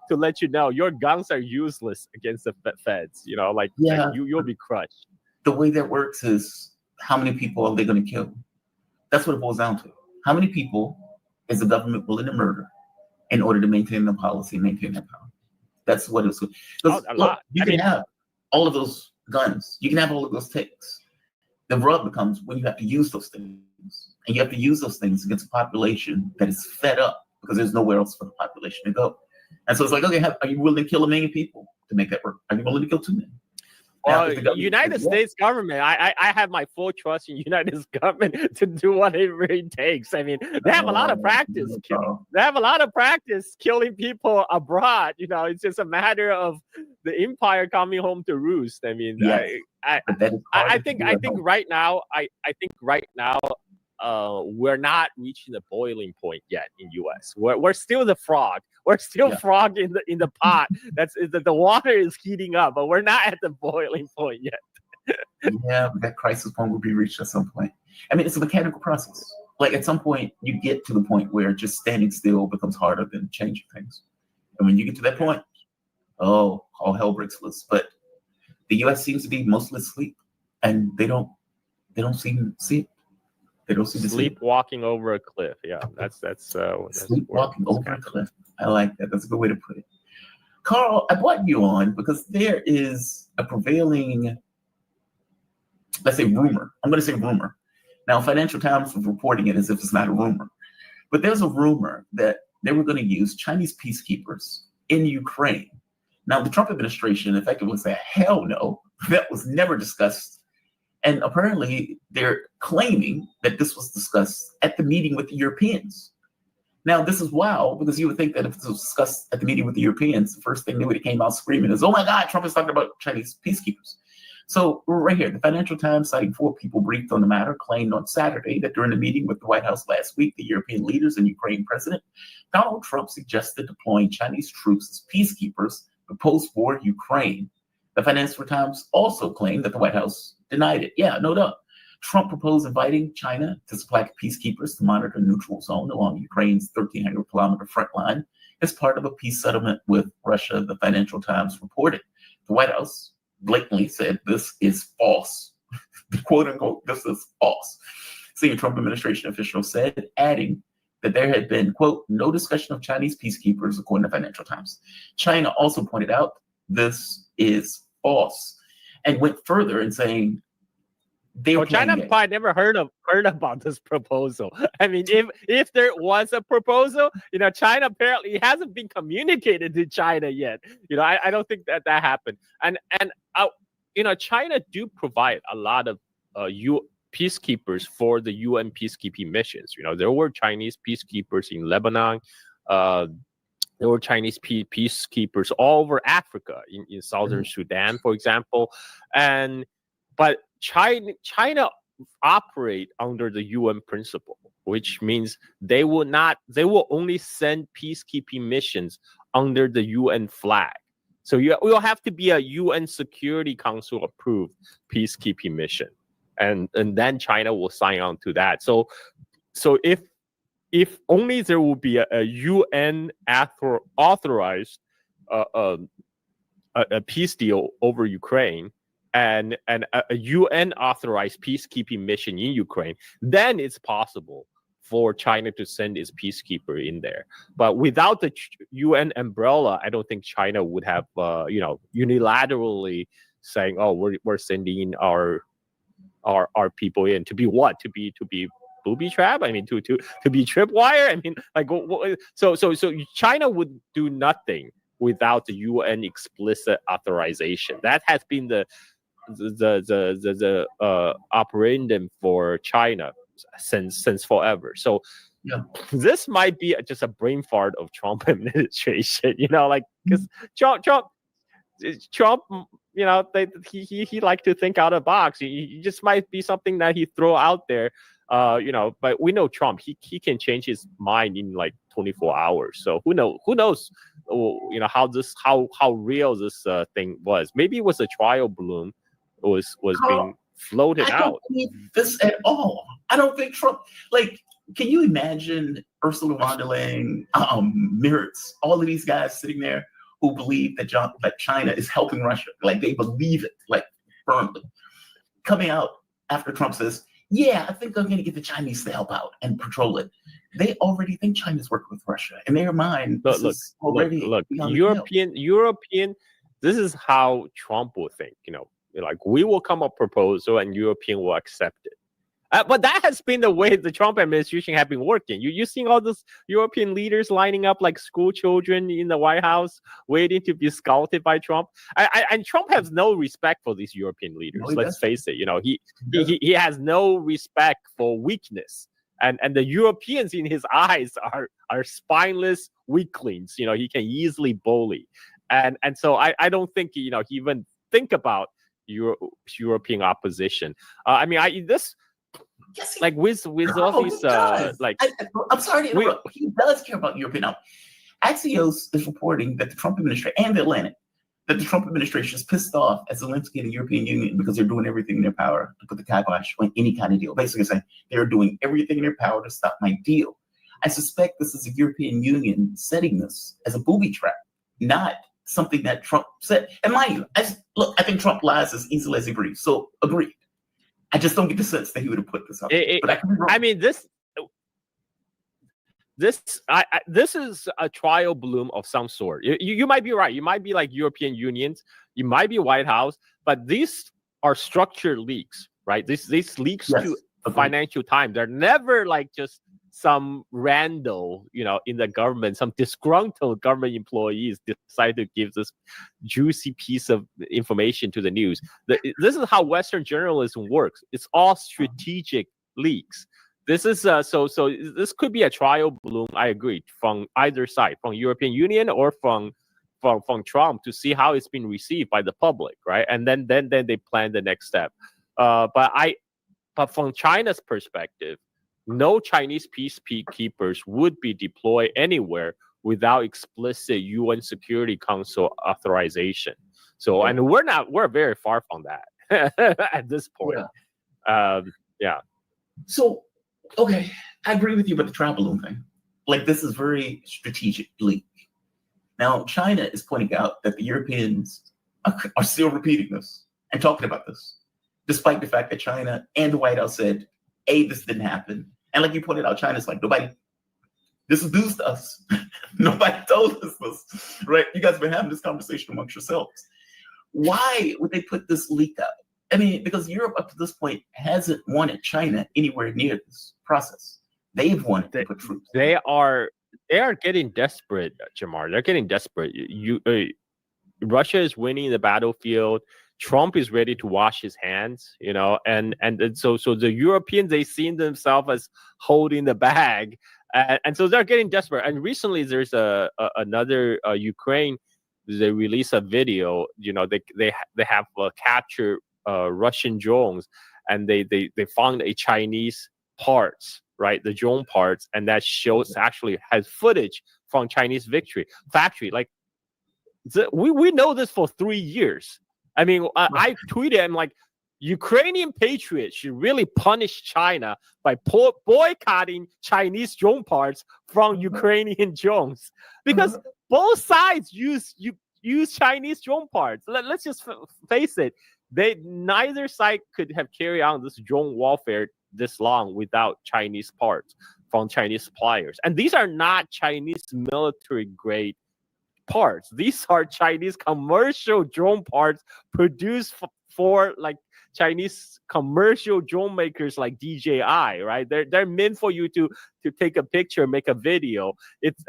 to let you know your guns are useless against the feds. You'll be crushed. The way that works is, how many people are they going to kill? That's what it boils down to. How many people is the government willing to murder in order to maintain the policy, maintain their power? That's what it's. You can have all of those guns. You can have all of those takes. The rub becomes when you have to use those things. And you have to use those things against a population that is fed up because there's nowhere else for the population to go. And so it's like, okay, are you willing to kill 1 million people to make that work? Are you willing to kill 2 million? Well, United States government, I have my full trust in United States government to do whatever it takes. I mean, they have a lot of practice. They have a lot of practice killing people abroad. It's just a matter of the empire coming home to roost. I mean, I think right now, we're not reaching the boiling point yet in U.S. We're still the frog. We're still frog in the pot. The water is heating up, but we're not at the boiling point yet. Yeah, but that crisis point will be reached at some point. I mean, it's a mechanical process. Like at some point, you get to the point where just standing still becomes harder than changing things. And when you get to that point, oh, all hell breaks loose. But the U.S. seems to be mostly asleep, and they don't seem to see it. They don't seem to see it. Sleepwalking over a cliff. Yeah, that's Sleepwalking over a cliff. I like that. That's a good way to put it. Carl, I brought you on because there is a prevailing, let's say, rumor. I'm going to say rumor. Now, Financial Times was reporting it as if it's not a rumor. But there's a rumor that they were going to use Chinese peacekeepers in Ukraine. Now, the Trump administration effectively said, hell no, that was never discussed. And apparently, they're claiming that this was discussed at the meeting with the Europeans. Now, this is wild because you would think that if this was discussed at the meeting with the Europeans, the first thing they would have came out screaming is, oh my God, Trump is talking about Chinese peacekeepers. So right here, the Financial Times, citing 4 people briefed on the matter, claimed on Saturday that during the meeting with the White House last week, the European leaders and Ukraine President Donald Trump suggested deploying Chinese troops as peacekeepers for post-war Ukraine. The Financial Times also claimed that the White House denied it. Yeah, no doubt. Trump proposed inviting China to supply peacekeepers to monitor a neutral zone along Ukraine's 1,300-kilometer front line as part of a peace settlement with Russia, the Financial Times reported. The White House blatantly said this is false. Quote unquote, this is false. Senior Trump administration officials said, adding that there had been, quote, no discussion of Chinese peacekeepers, according to Financial Times. China also pointed out this is false and went further in saying, China probably never heard about this proposal. I mean, if there was a proposal, China apparently hasn't been communicated to China yet. I don't think that happened. And China do provide a lot of peacekeepers for the UN peacekeeping missions. There were Chinese peacekeepers in Lebanon. There were Chinese peacekeepers all over Africa, in southern Sudan, for example. But China operate under the UN principle, which means they will only send peacekeeping missions under the UN flag. So you will have to be a UN Security Council approved peacekeeping mission, and then China will sign on to that. So if only there will be a UN authorized a peace deal over Ukraine, and a UN authorized peacekeeping mission in Ukraine, then it's possible for China to send its peacekeeper in there. But without the UN umbrella, I don't think China would have, unilaterally saying, "Oh, we're sending our people in to be what? To be booby trap? I mean, to be tripwire? I mean, like, so China would do nothing without the UN explicit authorization. That has been the operandum for China since forever. So this might be just a brain fart of Trump administration, because Trump, he like to think out of the box. He just might be something that he throw out there, but we know Trump, he can change his mind in like 24 hours. So who knows, how real this thing was. Maybe it was a trial balloon was being floated out. I don't believe this at all. I don't think Trump, can you imagine Ursula von der Leyen, Meretz, all of these guys sitting there who believe that China is helping Russia, they believe it, firmly, coming out after Trump says, yeah, I think I'm going to get the Chinese to help out and patrol it. They already think China's working with Russia. In their mind, look, European, this is how Trump will think, we will come up with a proposal and European will accept it. But that has been the way the Trump administration have been working. You're seeing all those European leaders lining up like school children in the White House, waiting to be scouted by Trump. And Trump has no respect for these European leaders. Let's face it. He has no respect for weakness. And the Europeans in his eyes are spineless weaklings. He can easily bully. And so I don't think he even think about European opposition. With all these I'm sorry to interrupt. He does care about European. Axios is reporting that the Trump administration and The Atlantic that the Trump administration is pissed off at Zelensky and the European Union because they're doing everything in their power to put the kibosh on any kind of deal. Basically saying they're doing everything in their power to stop my deal. I suspect this is the European Union setting this as a booby trap, not something that Trump said. And mind you, I think Trump lies as easily as he breathes. So agreed. I just don't get the sense that he would have put this up. But I could be wrong. I mean, this is a trial balloon of some sort. You might be right. You might be like European Unions. You might be White House. But these are structured leaks, right? These leaks to Financial Times. They're never like just some random, in the government, some disgruntled government employees decide to give this juicy piece of information to the news. This is how Western journalism works. It's all strategic leaks. This is so this could be a trial balloon. I agree, from either side, from European Union or from Trump, to see how it's been received by the public, right? And then they plan the next step. But from China's perspective, no Chinese peacekeepers would be deployed anywhere without explicit UN Security Council authorization. So, and we're very far from that at this point. Yeah. So, okay, I agree with you about the trial balloon thing. Like, this is very strategic leak. Now, China is pointing out that the Europeans are still repeating this and talking about this, despite the fact that China and the White House said, this didn't happen. And like you pointed out, China's like, this is news to us. Nobody told us this, right? You guys have been having this conversation amongst yourselves. Why would they put this leak out? I mean, because Europe up to this point hasn't wanted China anywhere near this process. They've wanted to put troops. They are getting desperate, Jamar. They're getting desperate. Russia is winning the battlefield. Trump is ready to wash his hands, and so the Europeans, they seen themselves as holding the bag, and so they're getting desperate. And recently, there's another Ukraine. They released a video. They have captured Russian drones, and they found a Chinese parts, right? The drone parts, and that shows actually has footage from Chinese factory. Like we know this for 3 years. I mean, I tweeted, I'm like, Ukrainian patriots should really punish China by boycotting Chinese drone parts from Ukrainian drones, because both sides use Chinese drone parts. Let's just face it. Neither side could have carried on this drone warfare this long without Chinese parts from Chinese suppliers. And these are not Chinese military grade parts. These are Chinese commercial drone parts produced for like Chinese commercial drone makers like DJI, right? They're meant for you to take a picture, make a video. It's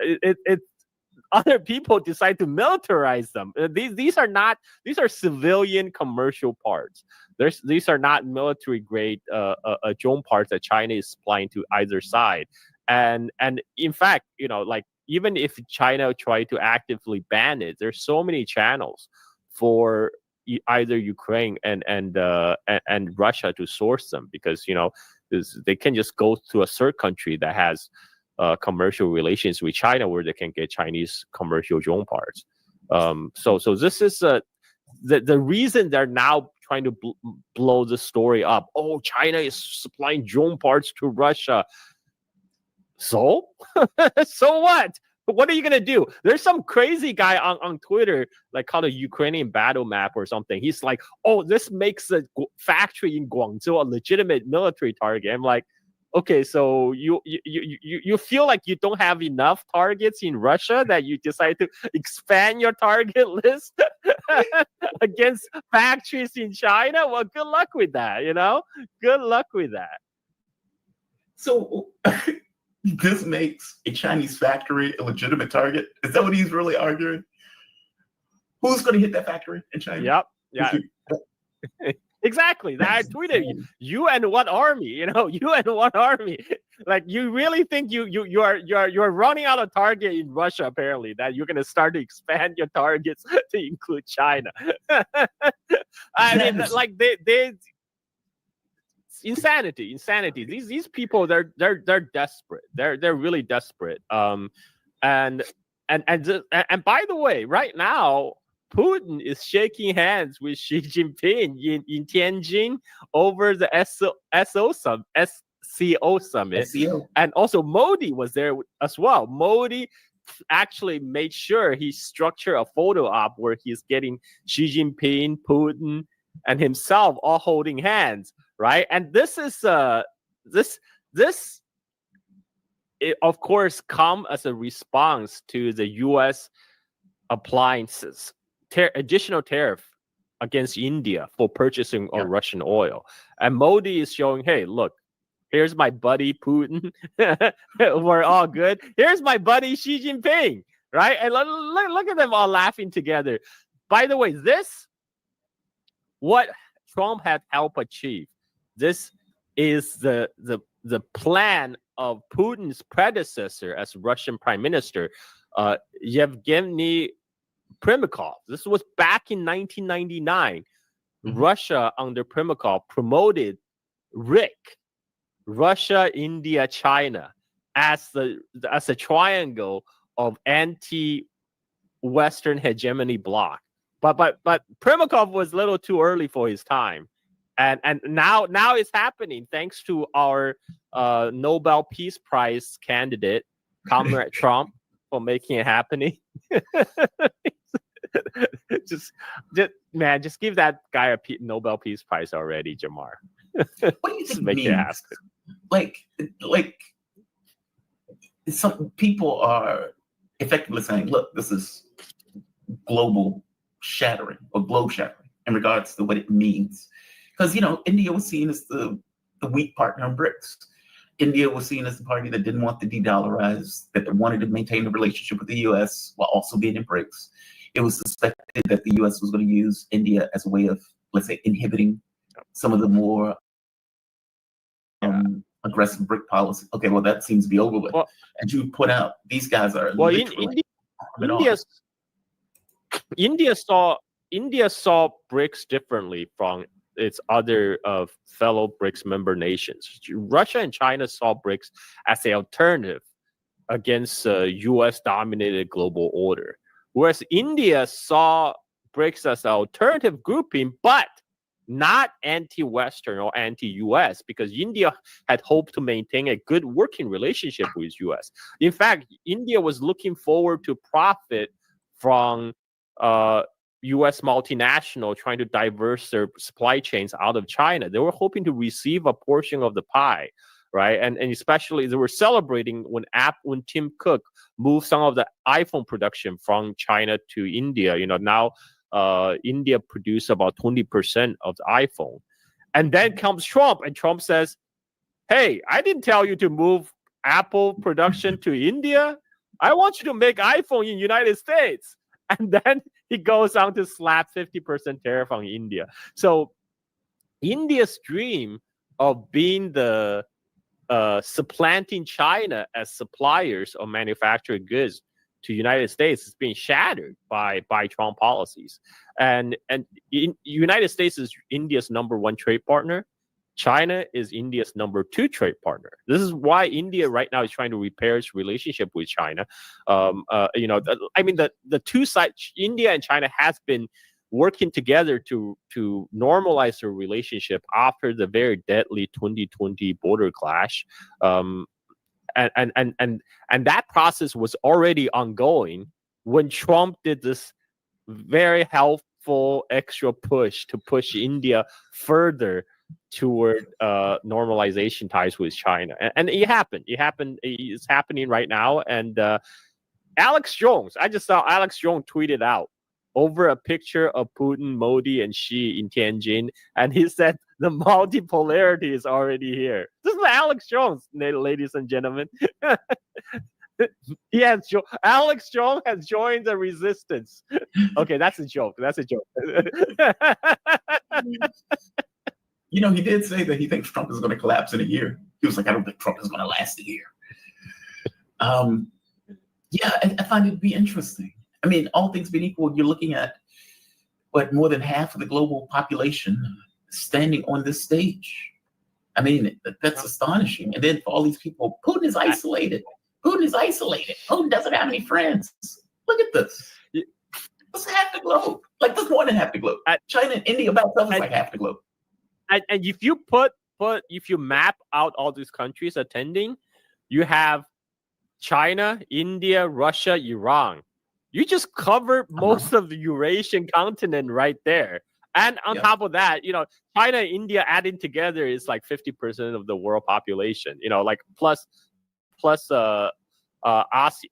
other people decide to militarize them. These are civilian commercial parts. These are not military grade drone parts that China is supplying to either side. And in fact, like, even if China tried to actively ban it, there's so many channels for either Ukraine and Russia to source them, because they can just go to a third country that has commercial relations with China where they can get Chinese commercial drone parts. So this is the reason they're now trying to blow the story up. Oh, China is supplying drone parts to Russia. So what? What are you gonna do? There's some crazy guy on Twitter, like, called a Ukrainian battle map or something. He's like, oh, this makes a factory in Guangzhou a legitimate military target. I'm like, okay, so you feel like you don't have enough targets in Russia that you decide to expand your target list against factories in China? Well, good luck with that. Good luck with that. So. This makes a Chinese factory a legitimate target? Is that what he's really arguing? Who's going to hit that factory in China? Yep. Yeah. Exactly. I tweeted you and what army? You and what army? Like, you really think you're running out of target in Russia? Apparently, that you're going to start to expand your targets to include China. I mean, like they. Insanity. These people, they're desperate. They're really desperate. And by the way, right now, Putin is shaking hands with Xi Jinping in Tianjin over the SCO summit. SCO. And also Modi was there as well. Modi actually made sure he structured a photo op where he's getting Xi Jinping, Putin, and himself all holding hands, right? And this is it, of course, come as a response to the U.S. appliances additional tariff against India for purchasing of Russian oil. And Modi is showing, hey, look, here's my buddy Putin. We're all good. Here's my buddy Xi Jinping, right? And look at them all laughing together. By the way, what Trump had helped achieve, this is the plan of Putin's predecessor as Russian Prime Minister, Yevgeny Primakov. This was back in 1999. Russia under Primakov promoted RIC, Russia, India, China, as a triangle of anti-Western hegemony bloc. But Primakov was a little too early for his time, and now it's happening thanks to our Nobel Peace Prize candidate, Comrade Trump, for making it happening. just give that guy a Nobel Peace Prize already, Jamar. What do you think make it it means? happen. Like some people are effectively saying, look, this is global shattering or globe shattering in regards to what it means. Because, India was seen as the weak partner in BRICS. India was seen as the party that didn't want to de-dollarize, that wanted to maintain a relationship with the U.S. while also being in BRICS. It was suspected that the U.S. was going to use India as a way of, let's say, inhibiting some of the more aggressive BRIC policy. Okay, well, that seems to be over with. Well, and you point out, these guys are India saw BRICS differently from its other fellow BRICS member nations. Russia and China saw BRICS as an alternative against U.S.-dominated global order, whereas India saw BRICS as an alternative grouping, but not anti-Western or anti-U.S., because India had hoped to maintain a good working relationship with U.S. In fact, India was looking forward to profit from U.S. multinational trying to diverse their supply chains out of China. They were hoping to receive a portion of the pie, right? And especially they were celebrating when Tim Cook moved some of the iPhone production from China to India. Now India produced about 20% of the iPhone. And then comes Trump, and Trump says, hey, I didn't tell you to move Apple production to India. I want you to make iPhone in the United States. And then he goes on to slap 50% tariff on India. So India's dream of being the supplanting China as suppliers of manufactured goods to United States is being shattered by Trump policies. And United States is India's number 1 trade partner. China is India's number 2 trade partner. This is why India right now is trying to repair its relationship with China. The two sides, India and China, has been working together to normalize their relationship after the very deadly 2020 border clash. And that process was already ongoing when Trump did this very helpful extra push to push India further toward normalization ties with China. And it happened. It's happening right now. And Alex Jones, I just saw Alex Jones tweeted out over a picture of Putin, Modi, and Xi in Tianjin. And he said, the multipolarity is already here. This is Alex Jones, ladies and gentlemen. Alex Jones has joined the resistance. Okay, that's a joke. He did say that he thinks Trump is going to collapse in a year. He was like, I don't think Trump is going to last a year. I find it to be interesting. I mean, all things being equal, you're looking at more than half of the global population standing on this stage. I mean, that's astonishing. And then for all these people, Putin is isolated. Putin doesn't have any friends. Look at this. That's half the globe. Like, that's more than half the globe. China and India by itself is like half the globe. And if you if you map out all these countries attending, you have China, India, Russia, Iran. You just covered most of the Eurasian continent right there. And on top of that, China and India adding together is like 50% of the world population. Like plus ASEAN.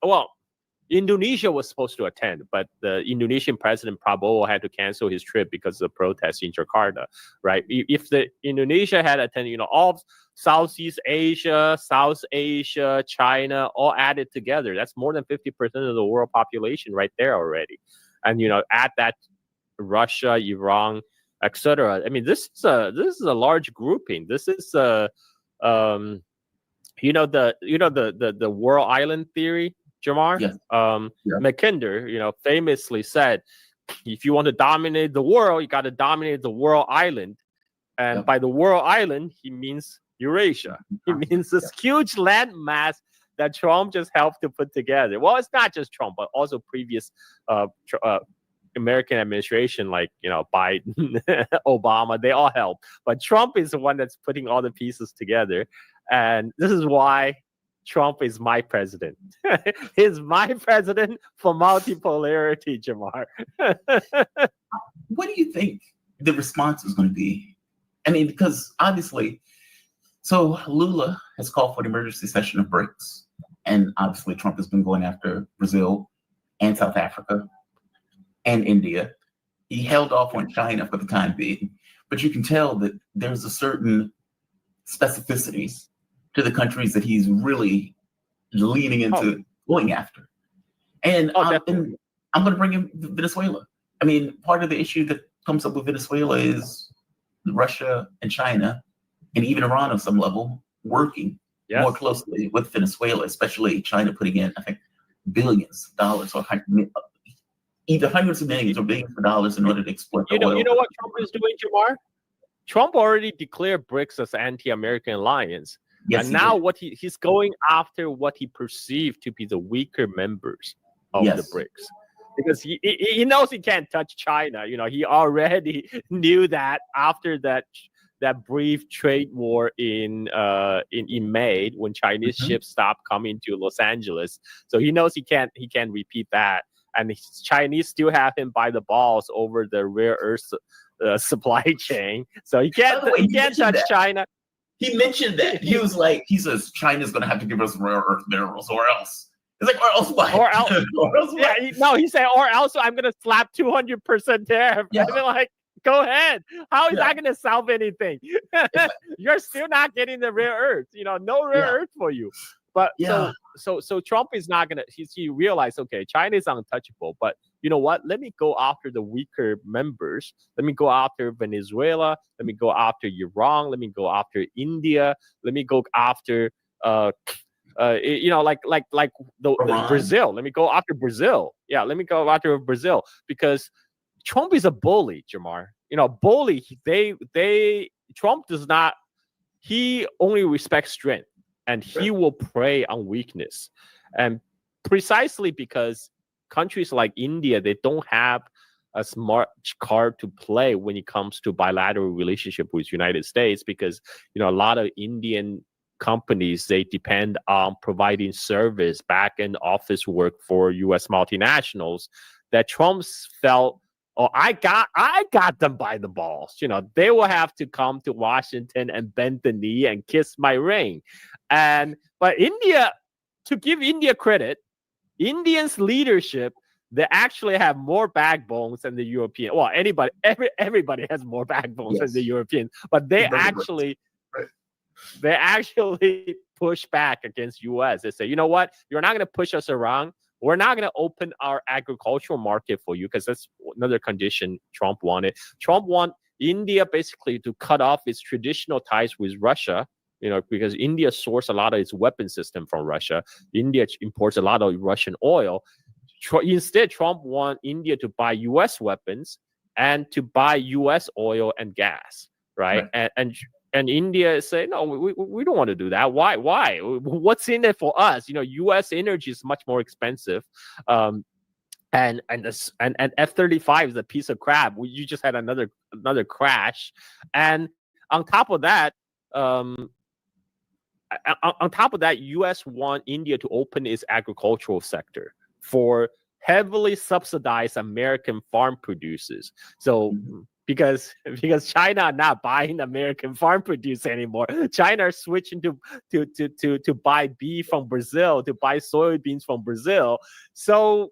Well, Indonesia was supposed to attend, but the Indonesian president Prabowo had to cancel his trip because of the protests in Jakarta, right? If the Indonesia had attended, all Southeast Asia, South Asia, China, all added together, that's more than 50% of the world population right there already. And, add that Russia, Iran, etc. I mean, this is a large grouping. This is the world island theory, Jamar. Yes. Mackinder, famously said, if you want to dominate the world, you got to dominate the world island. And by the world island, he means Eurasia. He means this huge landmass that Trump just helped to put together. Well, it's not just Trump, but also previous American administration, like, Biden, Obama, they all helped. But Trump is the one that's putting all the pieces together. And this is why Trump is my president. He's my president for multipolarity, Jamar. What do you think the response is going to be? I mean, because obviously, so Lula has called for an emergency session of BRICS. And obviously, Trump has been going after Brazil and South Africa and India. He held off on China for the time being. But you can tell that there's a certain specificities to the countries that he's really leaning into going after. And I'm going to bring in Venezuela. I mean, part of the issue that comes up with Venezuela is Russia and China, and even Iran on some level, working more closely with Venezuela, especially China putting in, I think, billions of dollars or either hundreds of millions or billions of dollars in order to exploit the oil. You know what Trump is doing, Jamar? Trump already declared BRICS as anti-American alliance. Yes, and now he's going after what he perceived to be the weaker members of the BRICS, because he knows he can't touch China. He already knew that after that brief trade war in May, when Chinese ships stopped coming to Los Angeles. So he knows he can't repeat that, and Chinese still have him by the balls over the rare earth supply chain. So he can't touch China. He mentioned that. He says China's going to have to give us rare earth minerals or else. He's like, or else what? Or else, he said, or else I'm going to slap 200% tariff. Yeah. And they're like, go ahead. How is that going to solve anything? You're still not getting the rare earth. No rare earth for you. But so Trump is not going to, he realized, okay, China is untouchable, but you know what? Let me go after the weaker members. Let me go after Venezuela. Let me go after Iran. Let me go after India. Let me go after, like Brazil. Let me go after Brazil. Yeah, let me go after Brazil, because Trump is a bully, Jamar. Bully. Trump does not. He only respects strength, and he will prey on weakness, and precisely because countries like India, they don't have a smart card to play when it comes to bilateral relationship with United States, because a lot of Indian companies, they depend on providing service, back-end office work for U.S. multinationals, that Trump's felt, I got them by the balls. They will have to come to Washington and bend the knee and kiss my ring. But India, to give India credit, Indians' leadership, they actually have more backbones than the European. Well, everybody has more backbones than the Europeans, but they actually push back against U.S. They say, you know what? You're not going to push us around. We're not going to open our agricultural market for you, because that's another condition Trump wanted. Trump want India basically to cut off its traditional ties with Russia, because India sources a lot of its weapon system from Russia. India imports a lot of Russian oil. Instead, Trump wants India to buy U.S. weapons and to buy U.S. oil and gas, right? And India is saying, no, we don't want to do that. Why? What's in it for us? U.S. energy is much more expensive. and F-35 is a piece of crap. You just had another crash, and on top of that, U.S. want India to open its agricultural sector for heavily subsidized American farm producers. So because China are not buying American farm produce anymore, China are switching to buy beef from Brazil, to buy soybeans from Brazil. So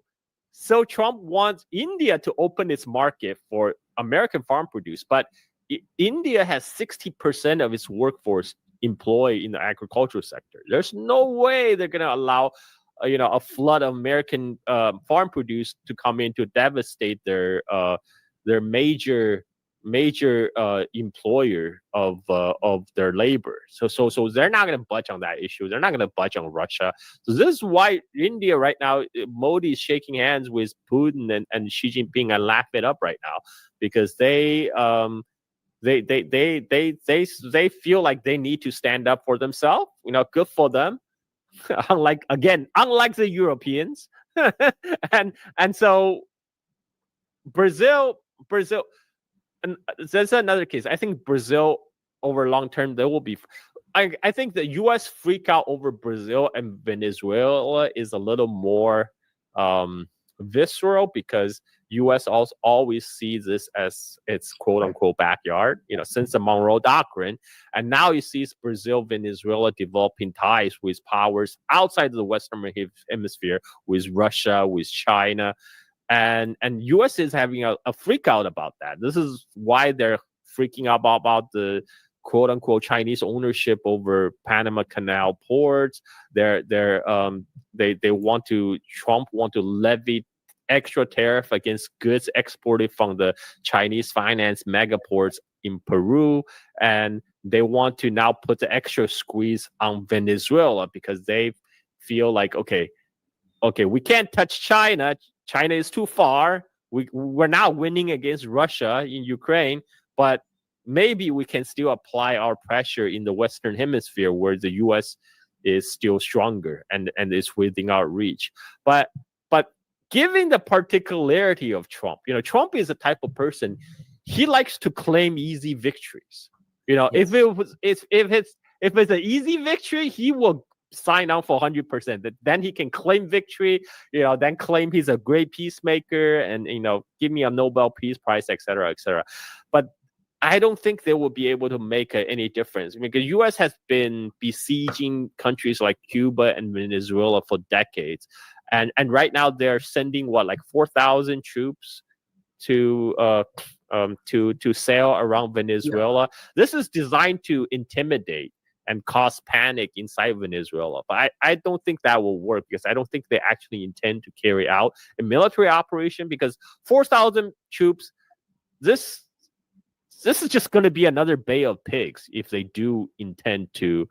Trump wants India to open its market for American farm produce, but India has 60% of its workforce employed in the agricultural sector. There's no way they're going to allow a flood of American farm produce to come in to devastate their major employer of their labor. So they're not going to budge on that issue. They're not going to budge on Russia. So this is why India right now, Modi is shaking hands with Putin and Xi Jinping and laugh it up right now, because they feel like they need to stand up for themselves. Good for them. unlike the Europeans. and so Brazil, and there's another case. I think Brazil over long term, there will be. I think the U.S. freak out over Brazil and Venezuela is a little more visceral, because U.S. also always sees this as its quote unquote backyard, since the Monroe Doctrine. And now you see Brazil, Venezuela developing ties with powers outside of the Western Hemisphere, with Russia, with China. And U.S. is having a freak out about that. This is why they're freaking out about the quote unquote Chinese ownership over Panama Canal ports. Trump want to levy extra tariff against goods exported from the Chinese finance megaports in Peru, and they want to now put the extra squeeze on Venezuela because they feel like okay, we can't touch China. China is too far. We're not winning against Russia in Ukraine, but maybe we can still apply our pressure in the Western Hemisphere where the U.S. is still stronger and is within our reach. But given the particularity of Trump, Trump is the type of person, he likes to claim easy victories. Yes. If it's an easy victory, he will sign on for 100%. Then he can claim victory, then claim he's a great peacemaker and, give me a Nobel Peace Prize, et cetera, et cetera. But I don't think they will be able to make any difference, because the U.S. has been besieging countries like Cuba and Venezuela for decades. And right now they're sending 4,000 troops to sail around Venezuela. Yeah. This is designed to intimidate and cause panic inside Venezuela. But I don't think that will work, because I don't think they actually intend to carry out a military operation, because 4,000 troops, this is just going to be another Bay of Pigs if they do intend to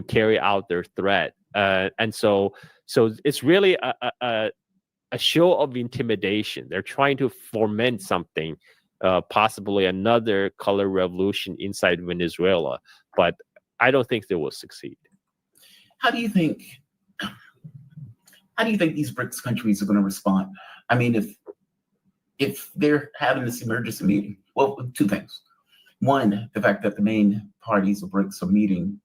carry out their threat. And so it's really a show of intimidation. They're trying to foment something, possibly another color revolution inside Venezuela, but I don't think they will succeed. How do you think these BRICS countries are going to respond? I mean, if they're having this emergency meeting, well, two things. One, the fact that the main parties of BRICS are meeting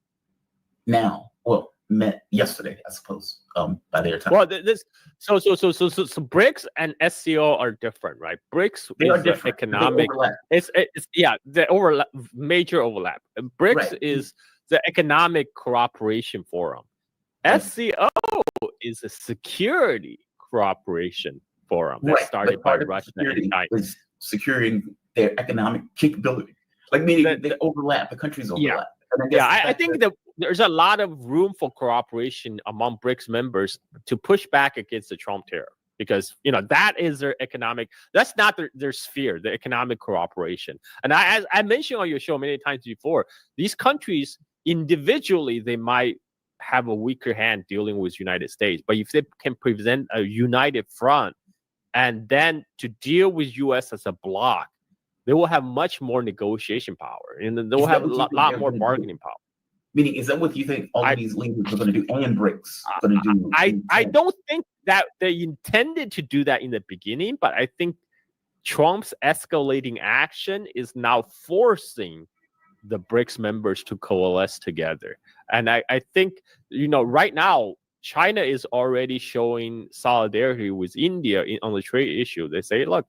now. Well, met yesterday, I suppose, by their time. Well, so BRICS and SCO are different, right? BRICS is different. Economic. It's the overlap, major overlap. BRICS is the Economic Cooperation Forum. SCO is a security cooperation forum that started by Russia and China. Is securing their economic capability, meaning they overlap. The countries overlap. Yeah, I think that there's a lot of room for cooperation among BRICS members to push back against the Trump tariff, because that is their economic. That's not their sphere, the economic cooperation. And as I mentioned on your show many times before, these countries individually, they might have a weaker hand dealing with the United States, but if they can present a united front and then to deal with U.S. as a bloc, they will have much more negotiation power, and they will have a lot more bargaining power. Meaning, is that what you think all of these leaders are going to do, and BRICS are going to do? I don't think that they intended to do that in the beginning, but I think Trump's escalating action is now forcing the BRICS members to coalesce together. And I think, right now, China is already showing solidarity with India on the trade issue. They say, look,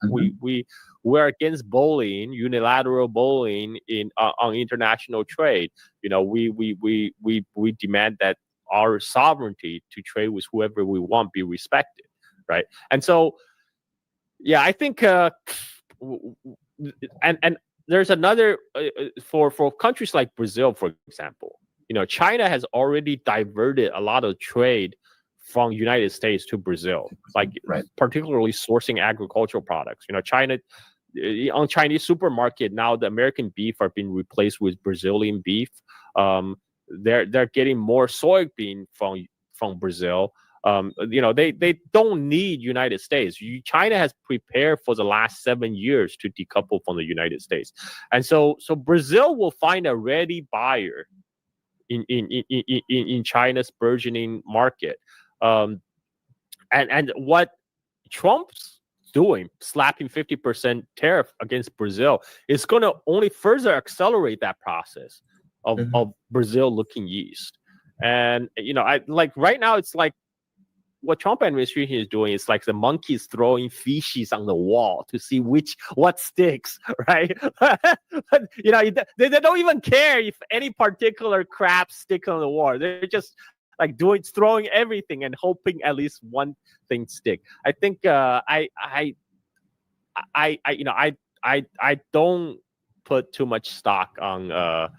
we're against bullying, unilateral bullying on international trade. We demand that our sovereignty to trade with whoever we want be respected, right? And so, yeah, I think, and there's another for countries like Brazil, for example. China has already diverted a lot of trade from United States to Brazil, particularly sourcing agricultural products. China, on Chinese supermarket now, the American beef are being replaced with Brazilian beef. They're getting more soybean from Brazil. They don't need United States. China has prepared for the last 7 years to decouple from the United States, and so Brazil will find a ready buyer in China's burgeoning market. And what Trump's doing, slapping 50% tariff against Brazil, is going to only further accelerate that process of Brazil looking east. And right now, it's like what Trump administration is doing is like the monkeys throwing feces on the wall to see what sticks, right? They don't even care if any particular crap stick on the wall. They're just like throwing everything and hoping at least one thing stick. I think I don't put too much stock on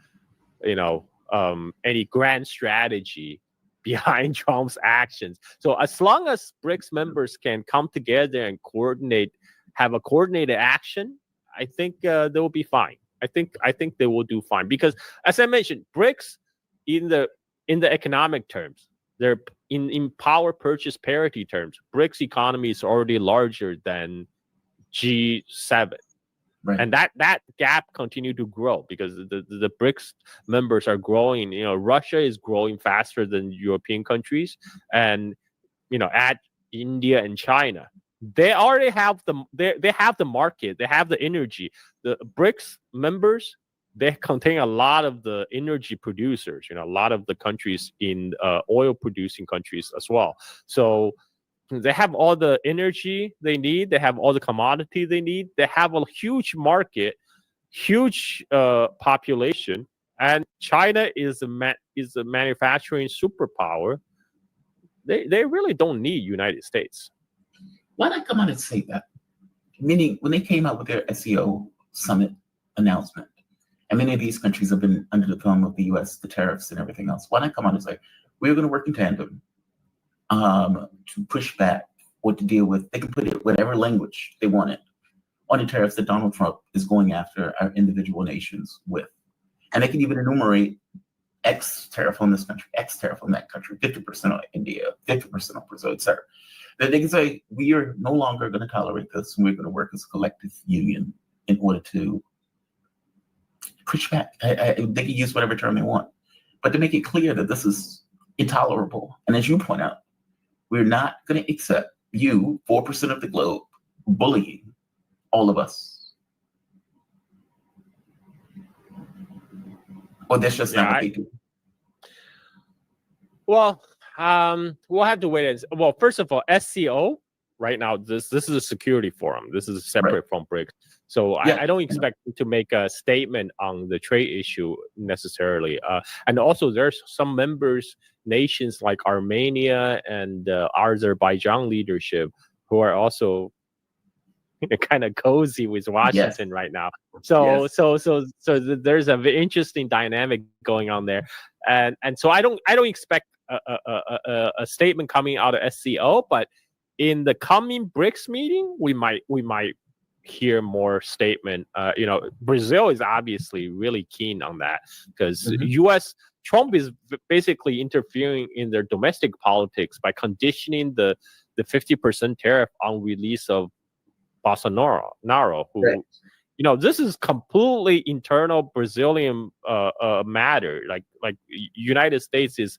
any grand strategy behind Trump's actions. So as long as BRICS members can come together and have a coordinated action, I think they will be fine. I think they will do fine because, as I mentioned, BRICS in the economic terms, they're in power purchase parity terms. BRICS economy is already larger than G7. Right. And that gap continued to grow because the BRICS members are growing. Russia is growing faster than European countries, and add India and China. They already have they have the market, they have the energy. The BRICS members, they contain a lot of the energy producers. A lot of the countries in oil producing countries as well. So they have all the energy they need. They have all the commodity they need. They have a huge market, huge population, and China is a manufacturing superpower. They really don't need United States. Why not come out and say that? Meaning, when they came out with their SEO summit announcement, and many of these countries have been under the thumb of the U.S., the tariffs and everything else. Why not come out and say, we're going to work in tandem to push back or to deal with, they can put it whatever language they want it on the tariffs that Donald Trump is going after our individual nations with. And they can even enumerate X tariff on this country, X tariff on that country, 50% on India, 50% on Brazil, etc. That they can say, we are no longer going to tolerate this, and we're going to work as a collective union in order to push back. They can use whatever term they want, but to make it clear that this is intolerable. And as you point out, we're not going to accept you, 4% of the globe, bullying all of us. Or that's just not what they do. Well, we'll have to wait. Well, first of all, SCO right now, this is a security forum. This is separate from BRICS. So I don't expect to make a statement on the trade issue necessarily. And also, there's some nations like Armenia and Azerbaijan leadership who are also kind of cozy with Washington right now. So there's an interesting dynamic going on there, and so I don't expect a statement coming out of SCO, but in the coming BRICS meeting, we might hear more statement. Brazil is obviously keen keen on that because Trump is basically interfering in their domestic politics by conditioning the 50% tariff on release of Bolsonaro, who this is completely internal Brazilian matter. Like United States is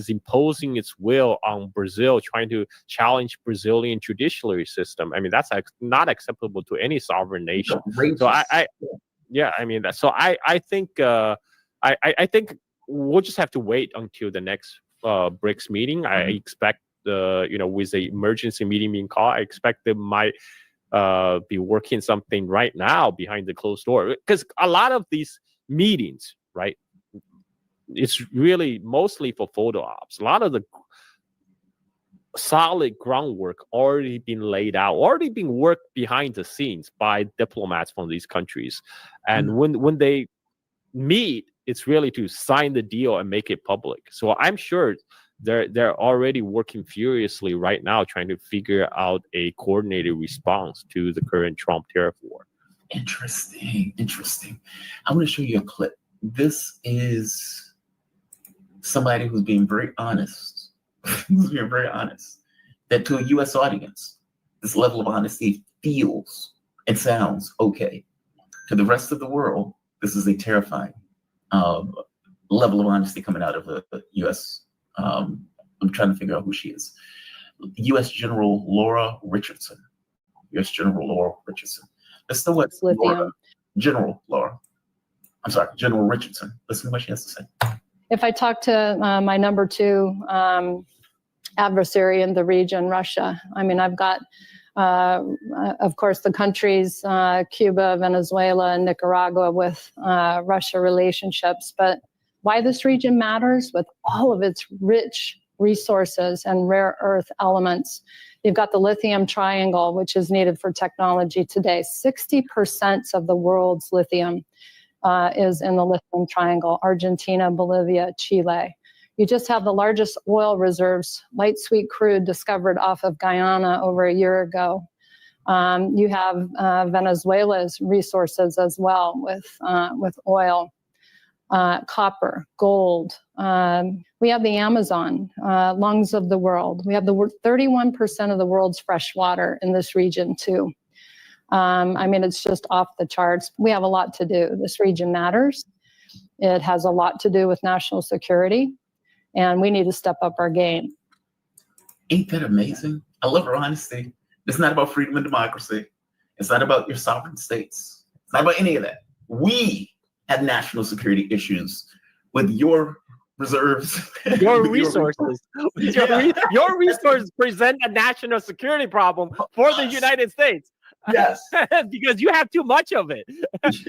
imposing its will on Brazil, trying to challenge Brazilian judiciary system. I mean, that's not acceptable to any sovereign nation. So I think I think we'll just have to wait until the next BRICS meeting. I expect with the emergency meeting being called, I expect they might be working something right now behind the closed door, because a lot of these meetings, right, it's really mostly for photo ops. A lot of the solid groundwork already been laid out, already been worked behind the scenes by diplomats from these countries, and when they meet, it's really to sign the deal and make it public. So I'm sure they're already working furiously right now, trying to figure out a coordinated response to the current Trump tariff war. Interesting. I'm going to show you a clip. This is somebody who's being very honest. That to a U.S. audience, this level of honesty feels and sounds okay. To the rest of the world, this is a terrifying level of honesty coming out of the U.S. I'm trying to figure out who she is. U.S. General Laura Richardson. U.S. General Laura Richardson. Listen to what General Richardson. Listen to what she has to say. If I talk to my number 2 adversary in the region, Russia, I mean, I've got, of course, the countries, Cuba, Venezuela, and Nicaragua with Russia relationships. But why this region matters, with all of its rich resources and rare earth elements. You've got the lithium triangle, which is needed for technology today. 60% of the world's lithium is in the lithium triangle: Argentina, Bolivia, Chile. You just have the largest oil reserves, light sweet crude, discovered off of Guyana over a year ago. You have Venezuela's resources as well, with oil, copper, gold. We have the Amazon, lungs of the world. We have the 31% of the world's fresh water in this region too. I mean, it's just off the charts. We have a lot to do. This region matters. It has a lot to do with national security, and we need to step up our game. Ain't that amazing? I love her honesty. It's not about freedom and democracy. It's not about your sovereign states. It's not about any of that. We have national security issues with your reserves. Your resources. Your resources present a national security problem for the United States. Yes. Because you have too much of it. It's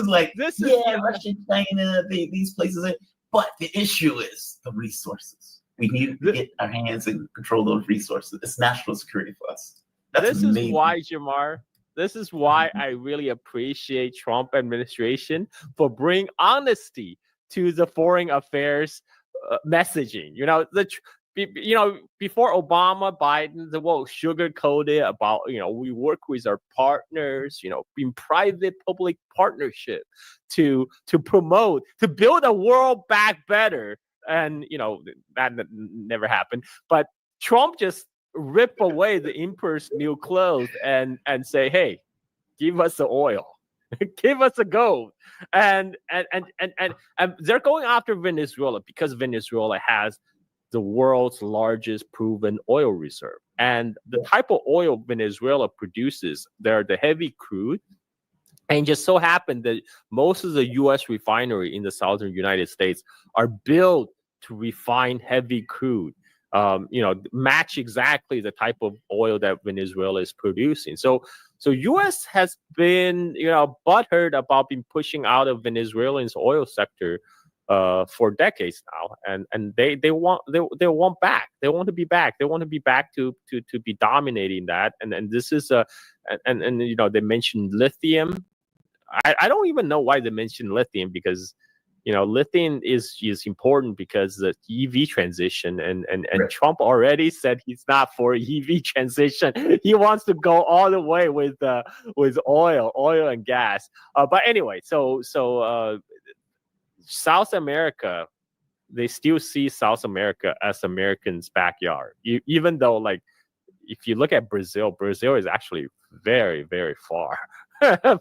like, Russia, China, these places. But the issue is the resources. We need to get our hands and control those resources. It's national security for us. This is why, Jamar, this is why I really appreciate Trump administration for bringing honesty to the foreign affairs messaging. Before Obama, Biden, the world sugar-coated about, we work with our partners, in private-public partnership to promote, to build a world back better. And, that never happened. But Trump just rip away the emperor's new clothes and say, hey, give us the oil. Give us the gold. And they're going after Venezuela because Venezuela has the world's largest proven oil reserve. And the type of oil Venezuela produces, they're the heavy crude. And just so happened that most of the U.S. refinery in the southern United States are built to refine heavy crude, match exactly the type of oil that Venezuela is producing. So U.S. has been, butthurt about being pushing out of Venezuela's oil sector for decades now, and they want back. They want to be back. They want to be back to be dominating that. And this is they mentioned lithium. I don't even know why they mentioned lithium, because lithium is important because the EV transition, and right. Trump already said he's not for EV transition. He wants to go all the way with oil and gas. But anyway, so South America, they still see South America as Americans' backyard. Even though, like, if you look at Brazil is actually very, very far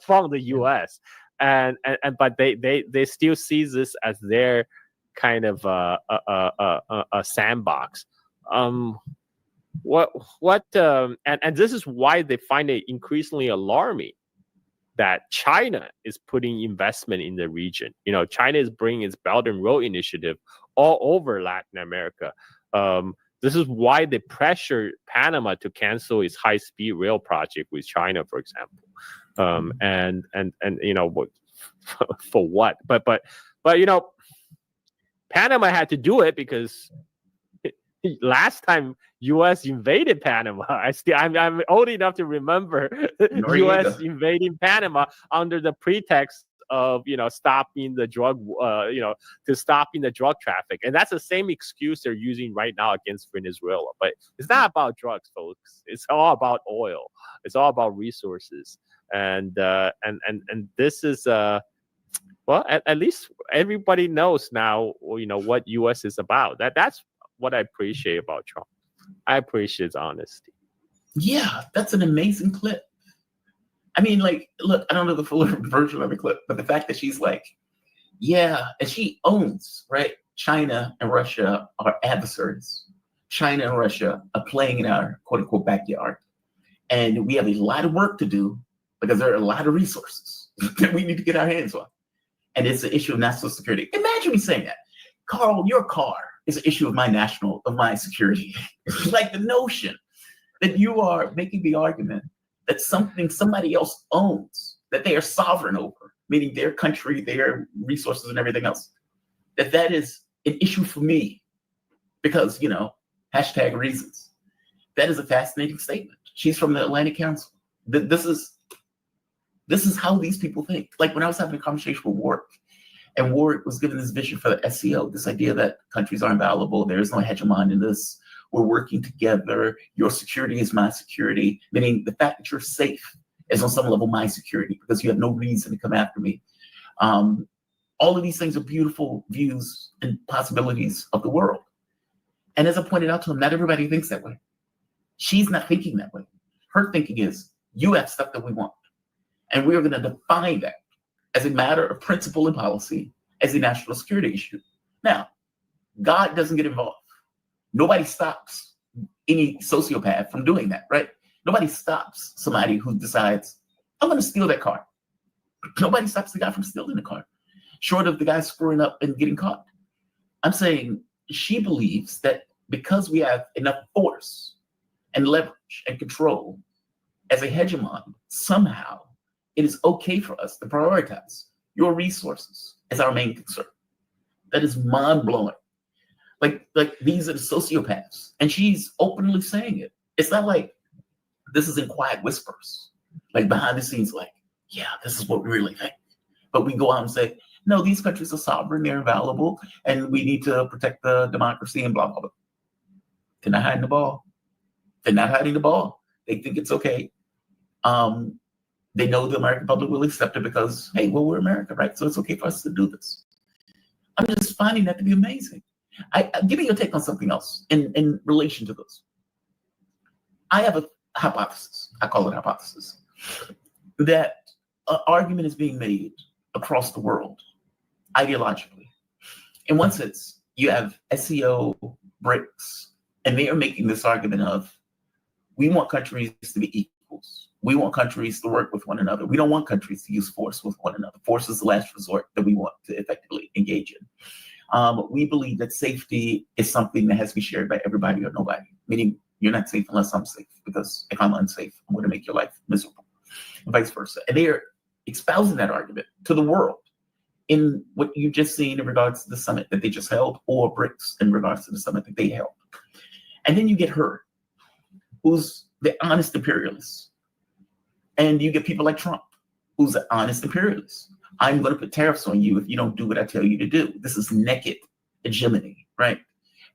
from the U.S. and but they still see this as their kind of a sandbox. And this is why they find it increasingly alarming that China is putting investment in the region. China is bringing its Belt and Road Initiative all over Latin America. This is why they pressure Panama to cancel its high-speed rail project with China, for example. And for what? But Panama had to do it because last time U.S. invaded Panama, I'm old enough to remember U.S. invading Panama under the pretext of stopping the drug traffic, and that's the same excuse they're using right now against Venezuela. But it's not about drugs, folks. It's all about oil. It's all about resources, and this is well, at least everybody knows now. What U.S. is about. That's what I appreciate about Trump. I appreciate his honesty. Yeah, that's an amazing clip. I mean, look, I don't know the full version of the clip, but the fact that she's like, yeah, and she owns, right? China and Russia are adversaries. China and Russia are playing in our quote unquote backyard. And we have a lot of work to do because there are a lot of resources that we need to get our hands on. And it's an issue of national security. Imagine me saying that. Carl, your car is an issue of my security. Like the notion that you are making the argument that somebody else owns, that they are sovereign over, meaning their country, their resources and everything else, that is an issue for me because, hashtag reasons. That is a fascinating statement. She's from the Atlantic Council. This is how these people think. Like when I was having a conversation with Warwick, and Warwick was given this vision for the SCO, this idea that countries are invaluable, there is no hegemon in this, we're working together, your security is my security, meaning the fact that you're safe is on some level my security because you have no reason to come after me. All of these things are beautiful views and possibilities of the world. And as I pointed out to him, not everybody thinks that way. She's not thinking that way. Her thinking is, you have stuff that we want. And we are going to define that as a matter of principle and policy, as a national security issue. Now, God doesn't get involved. Nobody stops any sociopath from doing that, right? Nobody stops somebody who decides, I'm going to steal that car. Nobody stops the guy from stealing the car, short of the guy screwing up and getting caught. I'm saying she believes that because we have enough force and leverage and control as a hegemon, somehow it is okay for us to prioritize your resources as our main concern. That is mind-blowing. Like these are the sociopaths. And she's openly saying it. It's not like this is in quiet whispers, like behind the scenes, like, yeah, this is what we really think. But we go out and say, no, these countries are sovereign, they're invaluable, and we need to protect the democracy and blah, blah, blah. They're not hiding the ball. They're not hiding the ball. They think it's okay. They know the American public will accept it because, hey, well, we're America, right? So it's okay for us to do this. I'm just finding that to be amazing. Give me your take on something else in relation to this. I have a hypothesis. I call it hypothesis. That an argument is being made across the world, ideologically. In one sense, you have SEO, BRICS, and they are making this argument of, we want countries to be equals. We want countries to work with one another. We don't want countries to use force with one another. Force is the last resort that we want to effectively engage in. We believe that safety is something that has to be shared by everybody or nobody, meaning you're not safe unless I'm safe, because if I'm unsafe, I'm going to make your life miserable, and vice versa. And they are espousing that argument to the world in what you've just seen in regards to the summit that they just held, or BRICS in regards to the summit that they held. And then you get her, who's the honest imperialist. And you get people like Trump, who's an honest imperialist. I'm going to put tariffs on you if you don't do what I tell you to do. This is naked hegemony, right?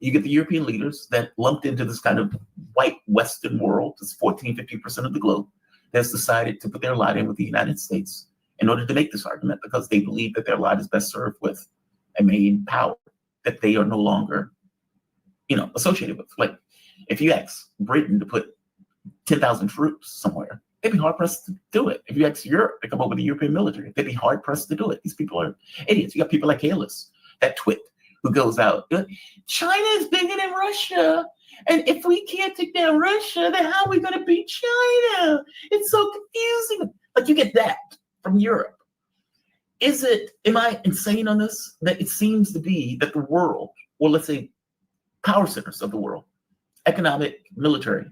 You get the European leaders that lumped into this kind of white Western world, this 14, 15% of the globe, that's decided to put their lot in with the United States in order to make this argument, because they believe that their lot is best served with a main power that they are no longer, associated with. Like if you ask Britain to put 10,000 troops somewhere, they'd be hard pressed to do it. If you ask Europe to come up with a European military, they'd be hard pressed to do it. These people are idiots. You got people like Halis, that twit, who goes out, China is bigger than Russia. And if we can't take down Russia, then how are we going to beat China? It's so confusing. Like, you get that from Europe. Am I insane on this? That it seems to be that the world, or let's say power centers of the world, economic, military,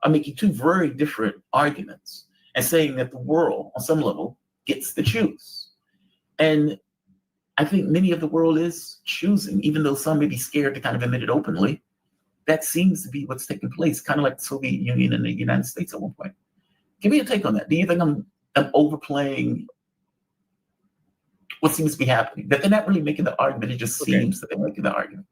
are making two very different arguments and saying that the world, on some level, gets to choose. And I think many of the world is choosing, even though some may be scared to kind of admit it openly. That seems to be what's taking place, kind of like the Soviet Union and the United States at one point. Give me a take on that. Do you think I'm overplaying what seems to be happening? That they're not really making the argument, it just seems that they're making the argument.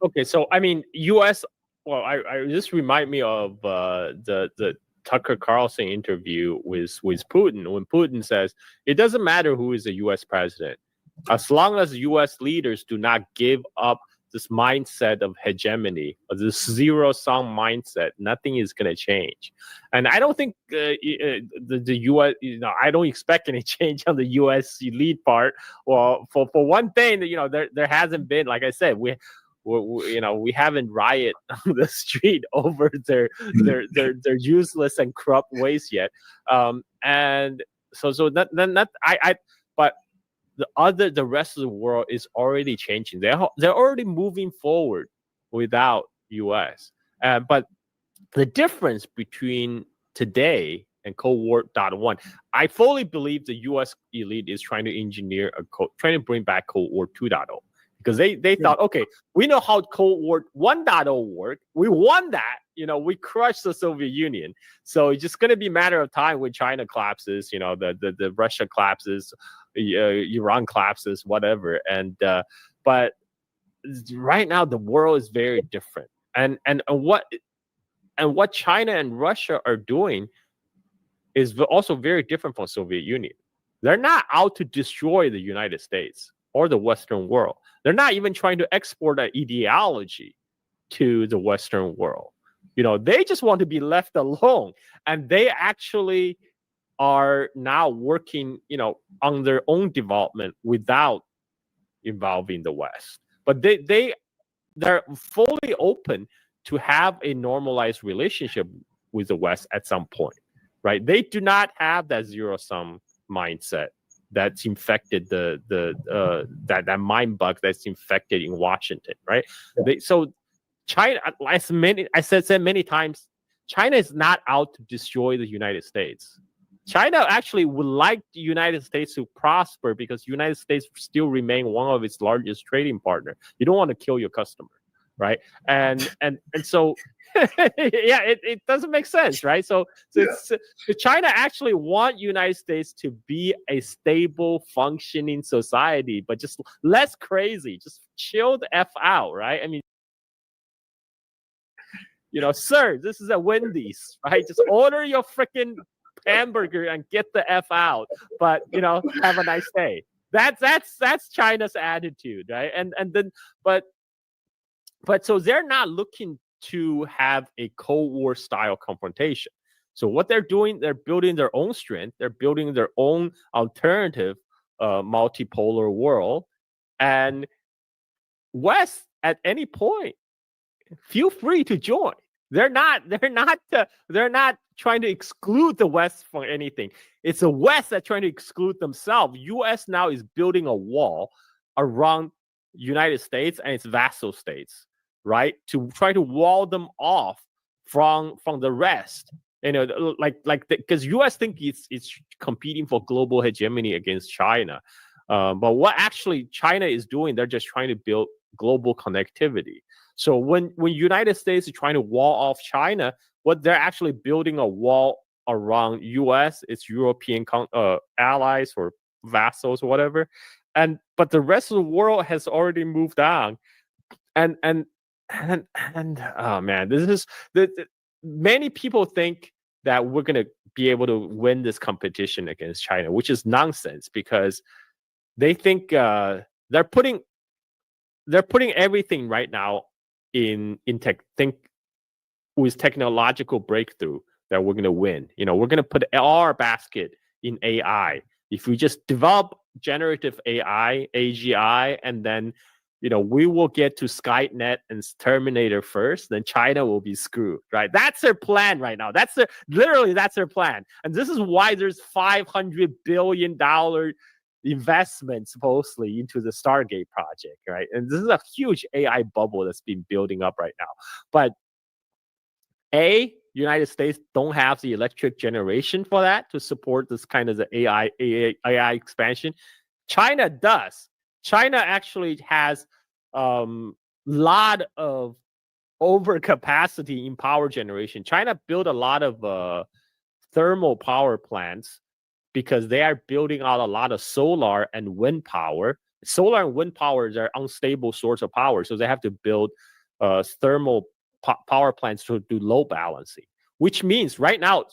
Okay, so I mean, U.S. Well, I just remind me of the Tucker Carlson interview with Putin, when Putin says it doesn't matter who is the U.S. president, as long as U.S. leaders do not give up this mindset of hegemony, or this zero-sum mindset, nothing is going to change. And I don't think the U.S. I don't expect any change on the U.S. elite part. Well, for one thing, there hasn't been, like I said, we haven't rioted on the street over their useless and corrupt ways yet. And so but the rest of the world is already changing. They're already moving forward without US. But the difference between today and Cold War .1, I fully believe the US elite is trying to engineer trying to bring back Cold War 2.0. Because they thought, okay, we know how Cold War 1.0 worked. We won that. We crushed the Soviet Union. So it's just going to be a matter of time when China collapses, the Russia collapses, Iran collapses, whatever. And but right now the world is very different. And what China and Russia are doing is also very different from Soviet Union. They're not out to destroy the United States or the Western world. They're not even trying to export an ideology to the Western world. They just want to be left alone. And they actually are now working, on their own development without involving the West. But they're fully open to have a normalized relationship with the West at some point, right? They do not have that zero-sum mindset that's infected that mind bug that's infected in Washington, right? Yeah. So China, I said many times, China is not out to destroy the United States. China actually would like the United States to prosper because the United States still remain one of its largest trading partners. You don't want to kill your customer, right? And so yeah, it doesn't make sense, right? So China actually want United States to be a stable, functioning society, but just less crazy, just chill the F out, right? I mean, sir, this is a Wendy's, right? Just order your freaking hamburger and get the F out, but have a nice day. That's China's attitude, right? And then but so they're not looking to have a Cold War style confrontation. So what they're doing, they're building their own strength. They're building their own alternative multipolar world. And West, at any point, feel free to join. They're not trying to exclude the West from anything. It's the West that's trying to exclude themselves. U.S. now is building a wall around United States and its vassal states, right? To try to wall them off from the rest. Because U.S. think it's competing for global hegemony against China. But what actually China is doing, they're just trying to build global connectivity. So when United States is trying to wall off China, what they're actually building a wall around U.S., its European allies or vassals or whatever. But the rest of the world has already moved on. And oh man, this is many people think that we're going to be able to win this competition against China, which is nonsense, because they think they're putting everything right now in with technological breakthrough. that we're going to win. We're going to put our basket in AI. If we just develop generative AI, AGI, and then, we will get to Skynet and Terminator first, then China will be screwed, right? That's their plan right now. That's their plan. And this is why there's $500 billion investment supposedly into the Stargate project, right? And this is a huge AI bubble that's been building up right now. But United States don't have the electric generation for that to support this kind of the AI expansion. China does. China actually has lot of overcapacity in power generation. China built a lot of thermal power plants because they are building out a lot of solar and wind power. Solar and wind power are unstable source of power, so they have to build thermal power plants to do load balancing, which means right now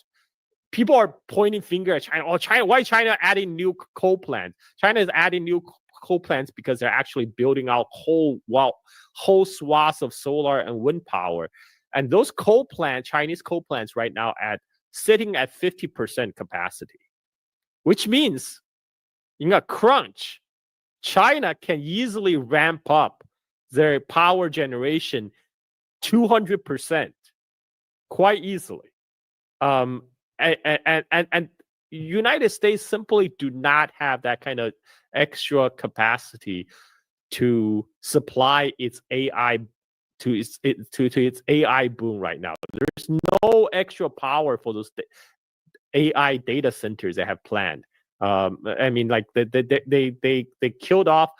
people are pointing finger at China. Oh, China! Why China adding new coal plants? China is adding new coal plants because they're actually building out whole swaths of solar and wind power, and those Chinese coal plants right now sitting at 50% capacity, which means in a crunch, China can easily ramp up their power generation 200% quite easily. And United States simply do not have that kind of extra capacity to supply its AI to its AI boom right now. There's no extra power for those AI data centers they have planned. I mean, like they killed off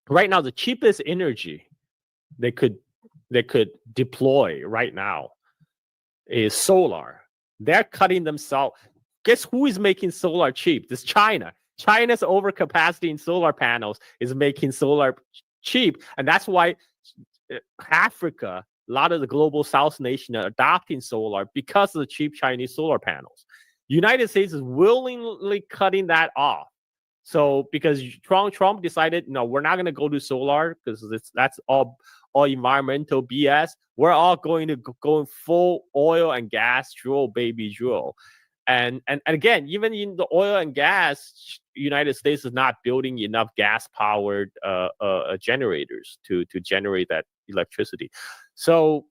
right now the cheapest energy they could deploy right now is solar. They're cutting themselves. Guess who is making solar cheap? This China. China's overcapacity in solar panels is making solar cheap, and that's why Africa, a lot of the global South nations are adopting solar because of the cheap Chinese solar panels. United States is willingly cutting that off. So because Trump decided, no, we're not going to go to solar because that's all environmental BS. We're all going to go in full oil and gas, drill, baby, drill. And again, even in the oil and gas, United States is not building enough gas-powered generators to generate that electricity. So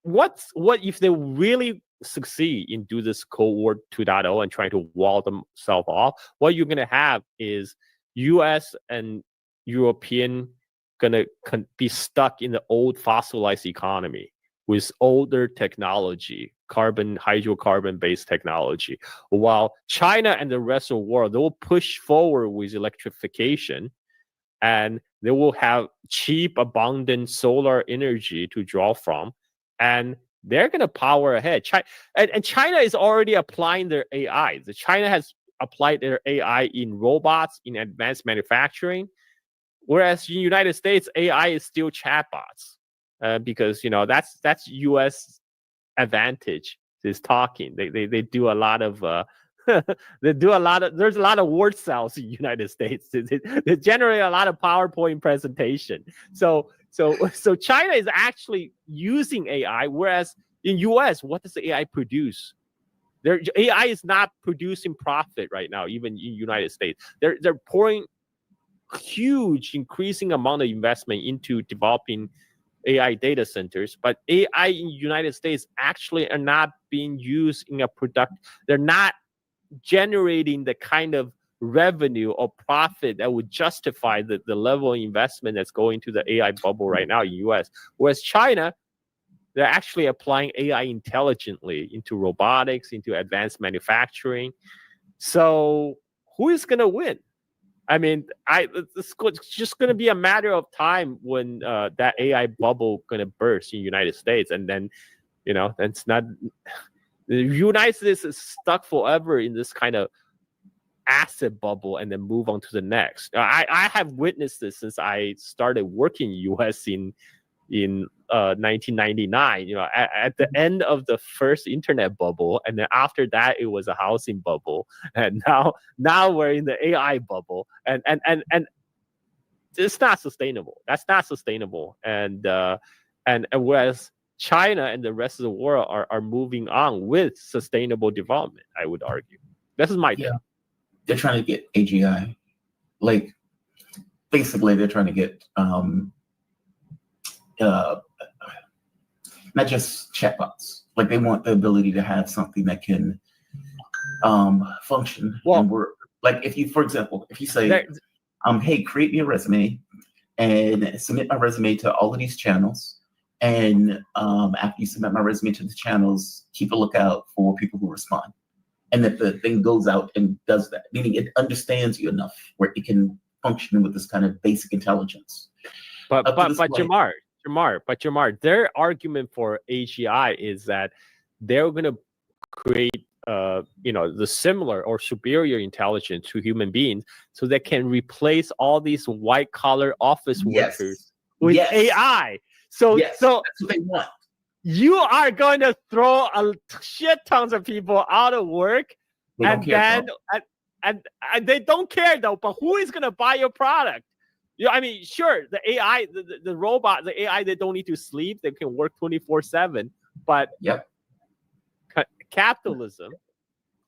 what if they really succeed in do this Cold War 2.0 and trying to wall themselves off? What you're going to have is U.S. and European going to be stuck in the old fossilized economy with older technology, hydrocarbon-based technology, while China and the rest of the world, they will push forward with electrification, and they will have cheap, abundant solar energy to draw from, and they're going to power ahead. And China is already applying their AI. China has applied their AI in robots, in advanced manufacturing, whereas in the United States, AI is still chatbots because that's U.S. advantage is talking. They do a lot of there's a lot of word cells in the United States. They generate a lot of PowerPoint presentation. So China is actually using AI, whereas in US, what does the AI produce? Their AI is not producing profit right now, even in the United States. They're pouring huge, increasing amount of investment into developing AI data centers, but AI in the United States actually are not being used in a product. They're not generating the kind of revenue or profit that would justify the level of investment that's going to the AI bubble right now in the US. Whereas China, they're actually applying AI intelligently into robotics, into advanced manufacturing. So who is going to win? I mean, it's just going to be a matter of time when that AI bubble going to burst in the United States, and then, that's not. The United States is stuck forever in this kind of asset bubble, and then move on to the next. I have witnessed this since I started working in U.S. in 1999. At the end of the first internet bubble, and then after that it was a housing bubble, and now we're in the AI bubble, and it's not sustainable. That's not sustainable. And whereas China and the rest of the world are moving on with sustainable development, I would argue. This is my take. They're trying to get AGI. Like, basically, they're trying to get not just chatbots. Like, they want the ability to have something that can function and work. Like, if you, for example, if you say, hey, create me a resume and submit my resume to all of these channels. And after you submit my resume to the channels, keep a lookout for people who respond. And that the thing goes out and does that, meaning it understands you enough where it can function with this kind of basic intelligence. But Jamar, their argument for AGI is that they're going to create the similar or superior intelligence to human beings, so they can replace all these white collar office workers with AI. So that's what they want. You are going to throw a shit tons of people out of work, and they don't care though. But who is going to buy your product? I mean, sure, the AI, the robot, the AI, they don't need to sleep; they can work 24/7. But capitalism,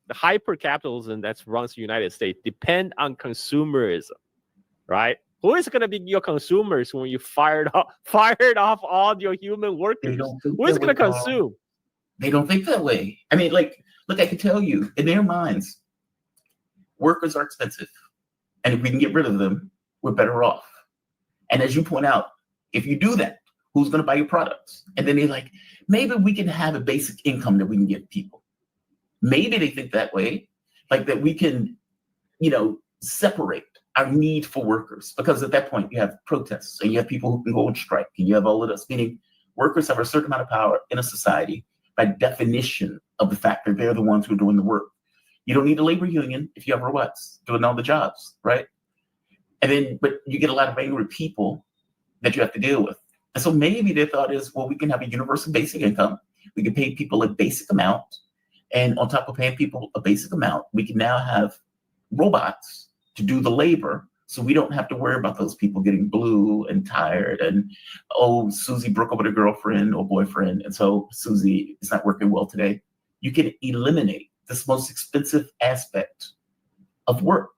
the hyper capitalism that runs the United States, depend on consumerism, right? Who is going to be your consumers when you fired off all your human workers? Who is going to consume? They don't think that way. I mean, look, I can tell you, in their minds, workers are expensive. And if we can get rid of them, we're better off. And as you point out, if you do that, who's going to buy your products? And then they're like, maybe we can have a basic income that we can give people. Maybe they think that way, like that we can, separate our need for workers, because at that point you have protests and you have people who can go on strike and you have all of this, meaning workers have a certain amount of power in a society by definition of the fact that they're the ones who are doing the work. You don't need a labor union if you have robots doing all the jobs, right? And then, but you get a lot of angry people that you have to deal with. And so maybe their thought is, well, we can have a universal basic income. We can pay people a basic amount. And on top of paying people a basic amount, we can now have robots to do the labor, so we don't have to worry about those people getting blue and tired and, oh, Susie broke up with her girlfriend or boyfriend, and so Susie is not working well today. You can eliminate this most expensive aspect of work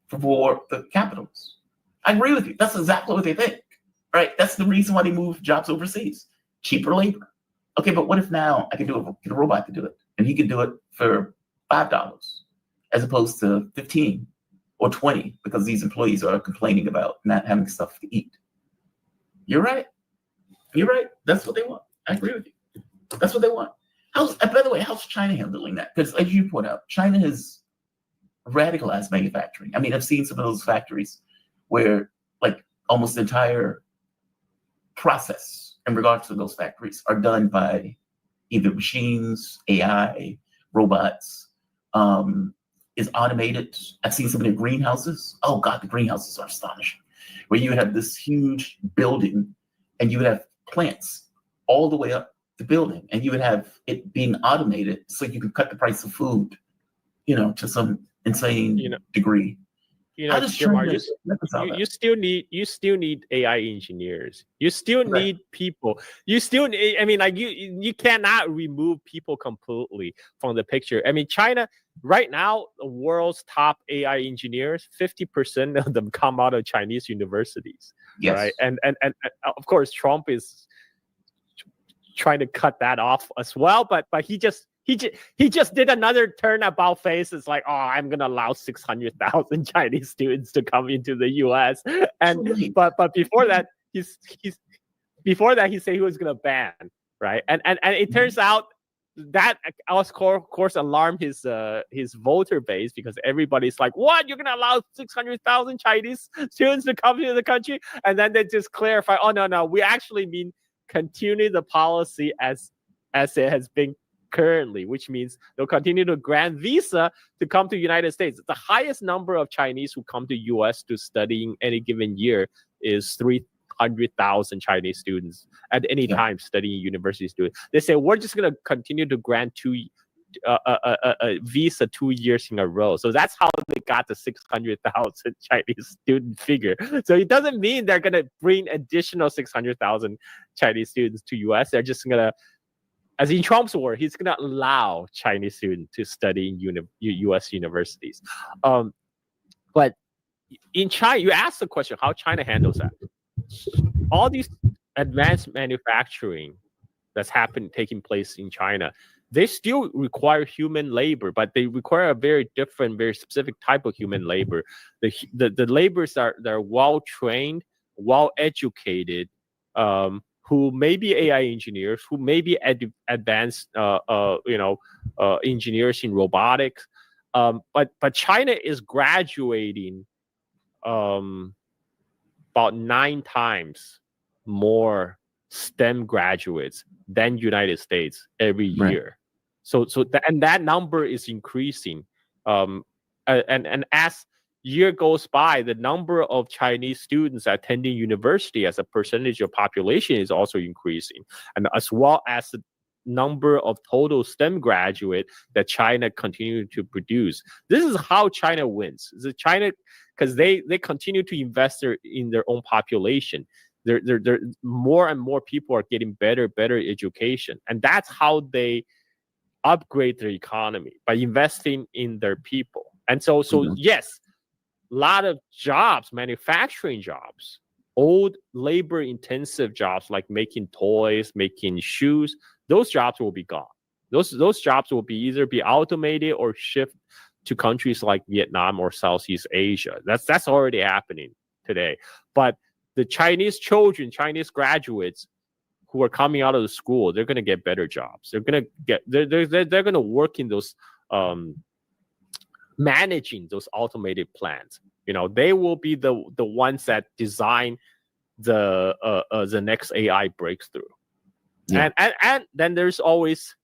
for the capitalists. I agree with you. That's exactly what they think, right? That's the reason why they move jobs overseas. Cheaper labor. Okay, but what if now I can get a robot to do it, and he can do it for $5 as opposed to 15 or 20, because these employees are complaining about not having stuff to eat. You're right. You're right. That's what they want. I agree with you. That's what they want. By the way, how's China handling that? Because as you point out, China has radicalized manufacturing. I mean, I've seen some of those factories where like almost the entire process in regards to those factories are done by either machines, AI, robots, is automated. I've seen some of the greenhouses. Oh God, the greenhouses are astonishing. Where you would have this huge building and you would have plants all the way up the building, and you would have it being automated so you can cut the price of food, to some insane degree. Jamar, you still need AI engineers. You still need people. You still need, you cannot remove people completely from the picture. I mean, China right now, the world's top AI engineers, 50% of them come out of Chinese universities. Yes. Right. And of course, Trump is trying to cut that off as well. But he just did another turnabout face. It's like, oh, I'm gonna allow 600,000 Chinese students to come into the U.S. And but before that, he said he was gonna ban, right? And it turns out that of course alarmed his voter base, because everybody's like, what? You're gonna allow 600,000 Chinese students to come into the country? And then they just clarify, oh no, we actually mean continue the policy as it has been currently, which means they'll continue to grant visa to come to the United States. The highest number of Chinese who come to U.S. to study in any given year is 300,000 Chinese students at any time studying university students. They say, we're just going to continue to grant a visa 2 years in a row. So that's how they got the 600,000 Chinese student figure. So it doesn't mean they're going to bring additional 600,000 Chinese students to U.S. They're just gonna, as in Trump's word, he's gonna allow Chinese students to study in U.S. universities. But in China, you asked the question how China handles that. All these advanced manufacturing that's taking place in China, they still require human labor, but they require a very different, very specific type of human labor. The laborers that are well trained, well educated, who may be AI engineers, who may be advanced, engineers in robotics. But China is graduating about 9 times more STEM graduates than United States every year. So that number is increasing. And as year goes by, the number of Chinese students attending university as a percentage of population is also increasing, and as well as the number of total STEM graduate that China continue to produce. This is how China wins. China, because they continue to invest in their own population. They're more and more people are getting better education, and that's how they upgrade their economy, by investing in their people. And so yes, a lot of jobs, manufacturing jobs, old labor intensive jobs like making toys, making shoes, those jobs will be gone. Those jobs will either be automated or shift to countries like Vietnam or Southeast Asia. That's already happening today. But the Chinese children, Chinese graduates who are coming out of the school, they're going to get better jobs. They're going to work in those managing those automated plants. They will be the ones that design the next AI breakthrough. Yeah. And then there's always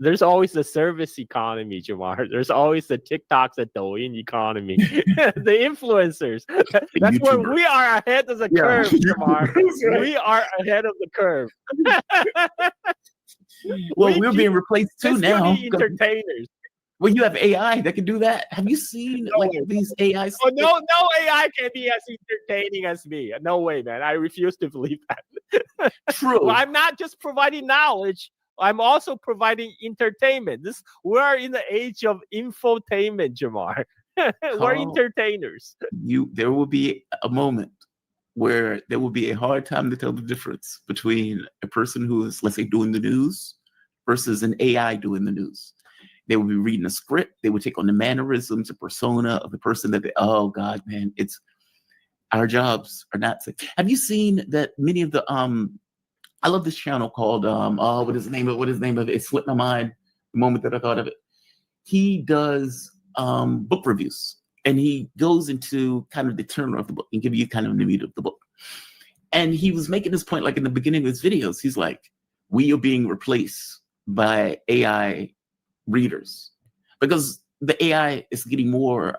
the service economy, Jamar. There's always the TikToks, the Douyin economy, the influencers. That's where we are ahead of the curve, Jamar. Right. We are ahead of the curve. Well, we're being replaced too now. Entertainers. Well, you have AI that can do that. Have you seen these AI? Oh, no AI can be as entertaining as me. No way, man. I refuse to believe that. True. Well, I'm not just providing knowledge. I'm also providing entertainment. We're in the age of infotainment, Jamar. We're entertainers. There will be a moment where there will be a hard time to tell the difference between a person who is, let's say, doing the news versus an AI doing the news. They will be reading a script. They will take on the mannerisms, the persona of the person oh God, man, our jobs are not safe. Have you seen that many of the, I love this channel called, what is the name of it? It slipped my mind the moment that I thought of it. He does book reviews, and he goes into kind of the tenor of the book and give you kind of the meat of the book. And he was making this point, like in the beginning of his videos, he's like, we are being replaced by AI readers, because the AI is getting more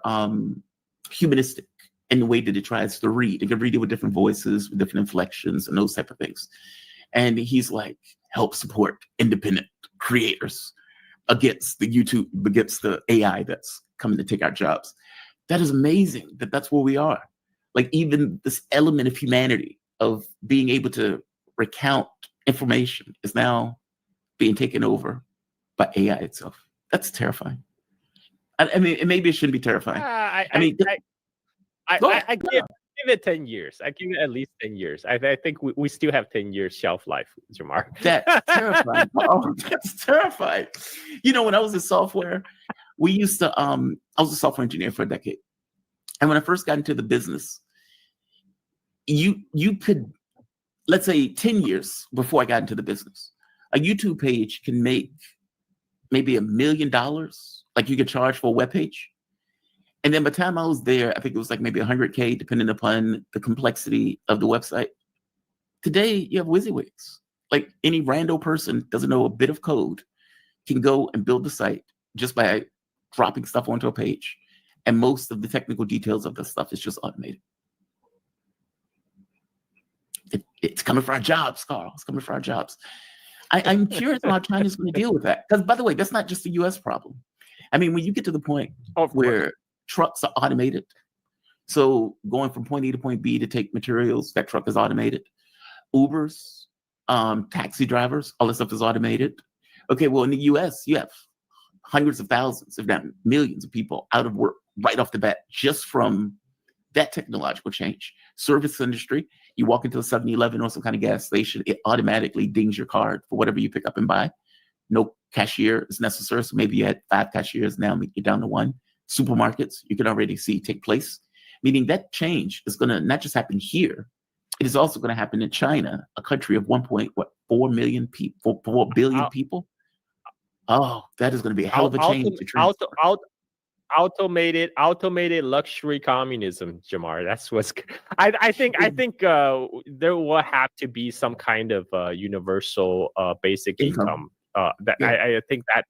humanistic in the way that it tries to read. It can read it with different voices, with different inflections, and those type of things. And he's like, help support independent creators against the AI that's coming to take our jobs. That is amazing that's where we are. Like, even this element of humanity of being able to recount information is now being taken over by AI itself. That's terrifying. I mean, maybe it shouldn't be terrifying. I give it 10 years. I give it at least 10 years. I think we still have 10 years shelf life, Jamar. That's terrifying. Oh, that's terrifying. When I was in software, we used to, I was a software engineer for a decade. And when I first got into the business, you could, let's say 10 years before I got into the business, a YouTube page can make maybe $1 million. Like, you could charge for a web page. And then by the time I was there, I think it was like maybe 100K, depending upon the complexity of the website. Today, you have WYSIWYGs. Like, any random person doesn't know a bit of code can go and build the site just by dropping stuff onto a page. And most of the technical details of the stuff is just automated. It's coming for our jobs, Carl. It's coming for our jobs. I'm curious how China's going to deal with that. Because, by the way, that's not just a U.S. problem. I mean, when you get to the point where trucks are automated, so going from point A to point B to take materials, that truck is automated. Ubers, taxi drivers, all this stuff is automated. Okay, well, in the US, you have hundreds of thousands, if not millions of people out of work right off the bat, just from that technological change. Service industry, you walk into a 7-Eleven or some kind of gas station, it automatically dings your card for whatever you pick up and buy. No cashier is necessary. So maybe you had 5 cashiers, now you're down to 1. Supermarkets, you can already see take place. Meaning that change is going to not just happen here, it is also going to happen in China, a country of 1.4 million people, 4 billion people. Oh, that is going to be a hell of a change to transfer. Automated luxury communism, Jamar. That's what's. I think there will have to be some kind of universal basic income. I think that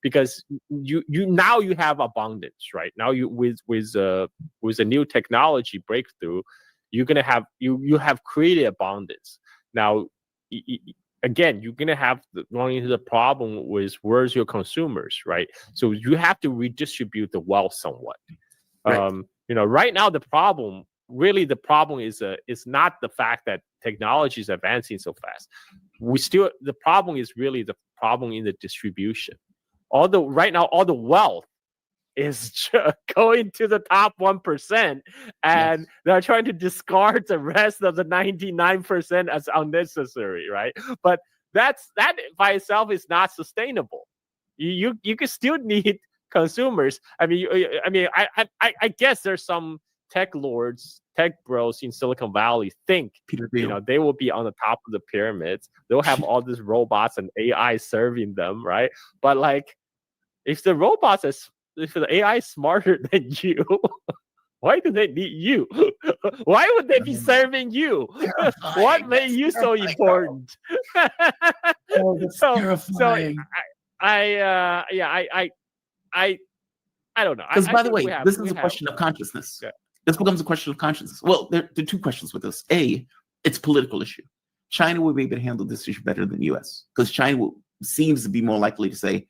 because you now you have abundance, right? Now you with a new technology breakthrough, you're gonna have you have created abundance. Now, again, you're gonna have running into the problem with where's your consumers, right? So you have to redistribute the wealth somewhat. Right. Right now the problem is not the fact that technology is advancing so fast. The problem is really the problem in the distribution. Right now all the wealth is going to the top 1%, and they're trying to discard the rest of the 99% as unnecessary, right? But that by itself is not sustainable. You can still need consumers. I guess there's some tech lords, tech bros in Silicon Valley think they will be on the top of the pyramids. They'll have all these robots and AI serving them, right? But like, if the AI is smarter than you, why do they need you? Why would they be serving you? What made you so important? I don't know. Because by the way, this is a question of consciousness. Yeah. This becomes a question of consciousness. Well, there are 2 questions with this. A, it's a political issue. China will be able to handle this issue better than the US, because China seems to be more likely to say,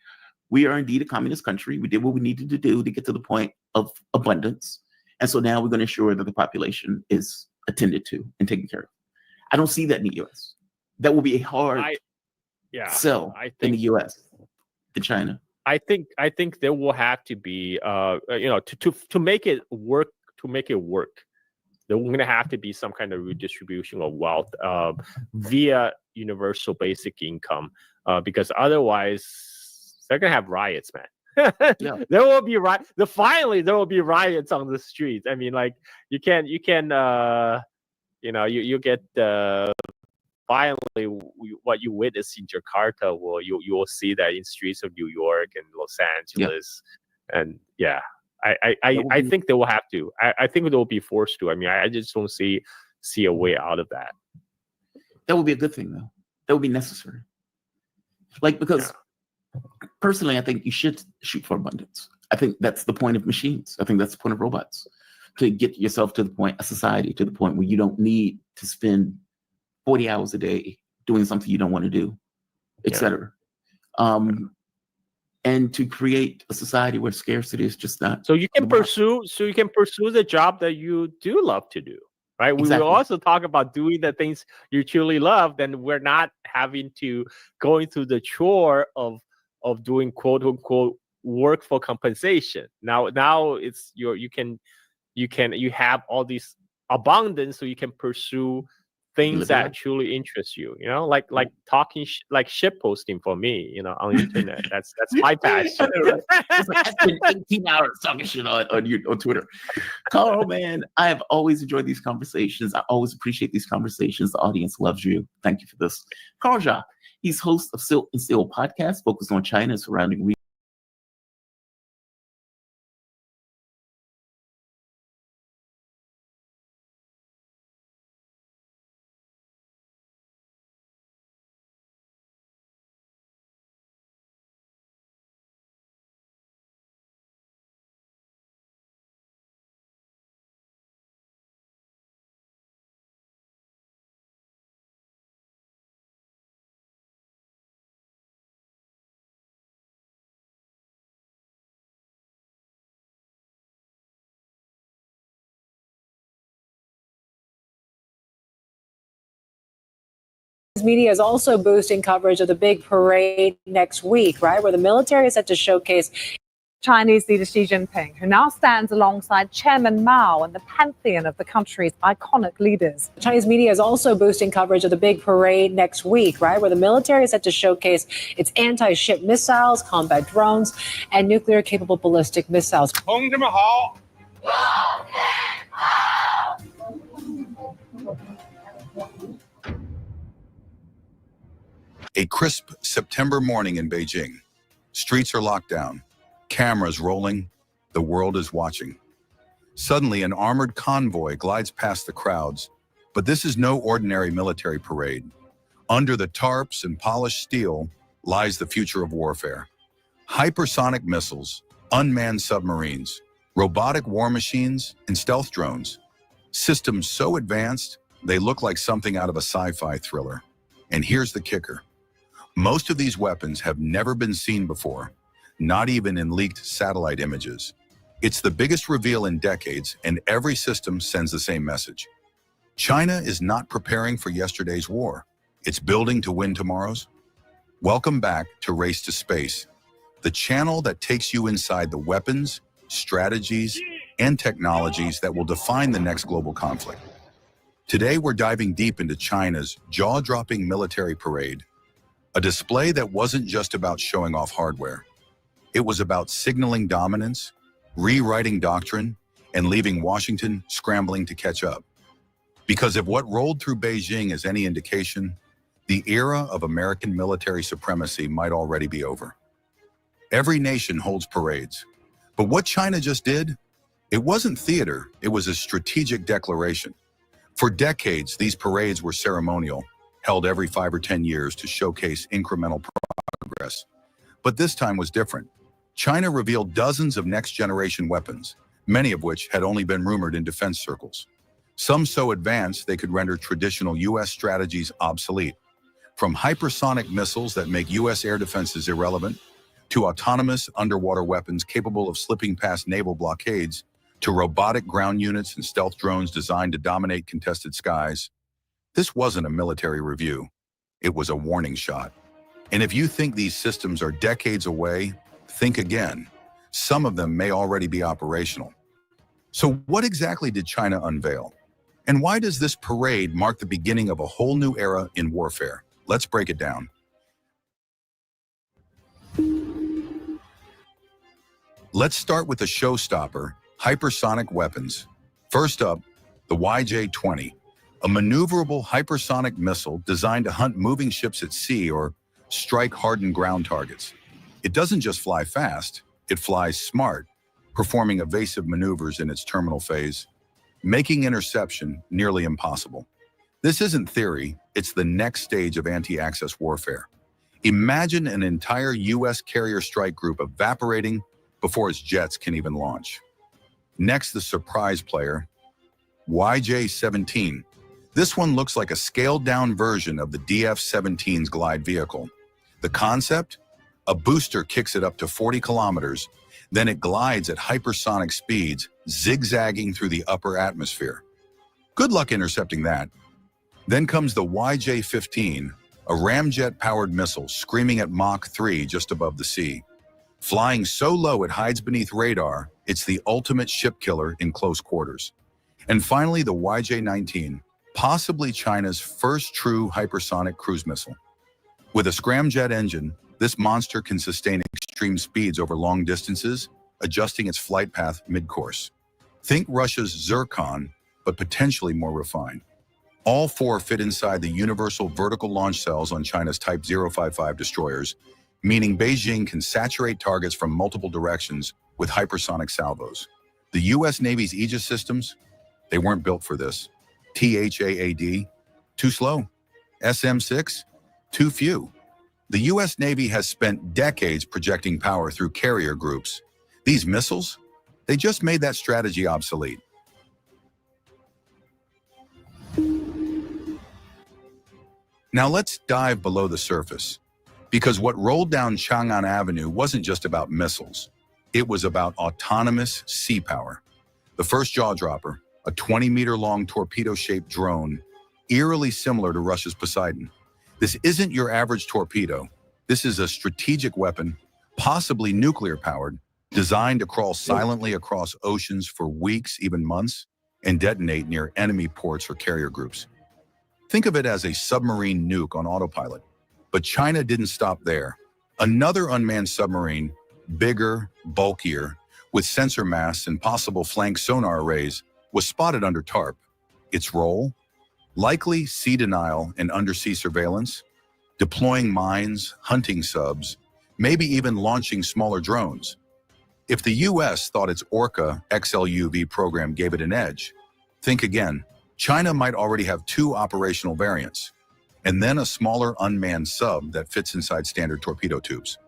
we are indeed a communist country. We did what we needed to do to get to the point of abundance. And so now we're going to ensure that the population is attended to and taken care of. I don't see that in the US. That will be a hard sell in the US to China. I think there will have to be to make it work, there going to have to be some kind of redistribution of wealth via universal basic income, because otherwise they're gonna have riots, man. There will be finally there will be riots on the streets. I mean, like you get finally what you witness in Jakarta you will see that in streets of New York and Los Angeles. And I think they will have to. I think they will be forced to. I mean, I just don't see a way out of that. That would be a good thing, though. That would be necessary. Because personally, I think you should shoot for abundance. I think that's the point of machines. I think that's the point of robots, to get yourself to the point, a society to the point where you don't need to spend 40 hours a day doing something you don't want to do, etc. And to create a society where scarcity is just not. So you can pursue the job that you do love to do, right? We will also talk about doing the things you truly love. Then we're not having to going through the chore of doing quote unquote work for compensation. Now it's you have all these abundance, so you can pursue things that truly interest you, like talking like shit posting for me, on the internet. That's my passion. I spend 18 hours talking shit on Twitter. Carl, man, I have always enjoyed these conversations. I always appreciate these conversations. The audience loves you. Thank you for this. Carl Jacques, he's host of Silk and Steel podcast, focused on China and surrounding regions. Media is also boosting coverage of the big parade next week, right, where the military is set to showcase Chinese leader Xi Jinping, who now stands alongside Chairman Mao in the pantheon of the country's iconic leaders. Chinese media is also boosting coverage of the big parade next week, right, where the military is set to showcase its anti-ship missiles, combat drones, and nuclear-capable ballistic missiles. A crisp September morning in Beijing. Streets are locked down. Cameras rolling. The world is watching. Suddenly, an armored convoy glides past the crowds, but this is no ordinary military parade. Under the tarps and polished steel lies the future of warfare. Hypersonic missiles, unmanned submarines, robotic war machines, and stealth drones. Systems so advanced, they look like something out of a sci-fi thriller. And here's the kicker. Most of these weapons have never been seen before, not even in leaked satellite images. It's the biggest reveal in decades, and every system sends the same message. China is not preparing for yesterday's war. It's building to win tomorrow's. Welcome back to Race to Space, the channel that takes you inside the weapons, strategies, and technologies that will define the next global conflict. Today, we're diving deep into China's jaw-dropping military parade, a display that wasn't just about showing off hardware. It was about signaling dominance, rewriting doctrine, and leaving Washington scrambling to catch up. Because if what rolled through Beijing is any indication, the era of American military supremacy might already be over. Every nation holds parades. But what China just did, it wasn't theater, it was a strategic declaration. For decades, these parades were ceremonial, held every 5 or 10 years to showcase incremental progress. But this time was different. China revealed dozens of next-generation weapons, many of which had only been rumored in defense circles. Some so advanced they could render traditional U.S. strategies obsolete. From hypersonic missiles that make U.S. air defenses irrelevant, to autonomous underwater weapons capable of slipping past naval blockades, to robotic ground units and stealth drones designed to dominate contested skies. This wasn't a military review. It was a warning shot. And if you think these systems are decades away, think again. Some of them may already be operational. So what exactly did China unveil? And why does this parade mark the beginning of a whole new era in warfare? Let's break it down. Let's start with the showstopper, hypersonic weapons. First up, the YJ-20, a maneuverable hypersonic missile designed to hunt moving ships at sea or strike hardened ground targets. It doesn't just fly fast, it flies smart, performing evasive maneuvers in its terminal phase, making interception nearly impossible. This isn't theory, it's the next stage of anti-access warfare. Imagine an entire U.S. carrier strike group evaporating before its jets can even launch. Next, the surprise player, YJ-17. This one looks like a scaled-down version of the DF-17's glide vehicle. The concept? A booster kicks it up to 40 kilometers, then it glides at hypersonic speeds, zigzagging through the upper atmosphere. Good luck intercepting that. Then comes the YJ-15, a ramjet-powered missile screaming at Mach 3 just above the sea. Flying so low it hides beneath radar, it's the ultimate ship killer in close quarters. And finally, the YJ-19, possibly China's first true hypersonic cruise missile. With a scramjet engine, this monster can sustain extreme speeds over long distances, adjusting its flight path mid-course. Think Russia's Zircon, but potentially more refined. All four fit inside the universal vertical launch cells on China's Type 055 destroyers, meaning Beijing can saturate targets from multiple directions with hypersonic salvos. The U.S. Navy's Aegis systems, they weren't built for this. THAAD, too slow. SM-6, too few. The U.S. Navy has spent decades projecting power through carrier groups. These missiles, they just made that strategy obsolete. Now let's dive below the surface, because what rolled down Chang'an Avenue wasn't just about missiles. It was about autonomous sea power. The first jaw-dropper, a 20-meter-long torpedo-shaped drone, eerily similar to Russia's Poseidon. This isn't your average torpedo. This is a strategic weapon, possibly nuclear-powered, designed to crawl silently across oceans for weeks, even months, and detonate near enemy ports or carrier groups. Think of it as a submarine nuke on autopilot. But China didn't stop there. Another unmanned submarine, bigger, bulkier, with sensor masts and possible flank sonar arrays, was spotted under TARP. Its role? Likely sea denial and undersea surveillance, deploying mines, hunting subs, maybe even launching smaller drones. If the US thought its Orca XLUV program gave it an edge, think again. China might already have 2 operational variants, and then a smaller unmanned sub that fits inside standard torpedo tubes.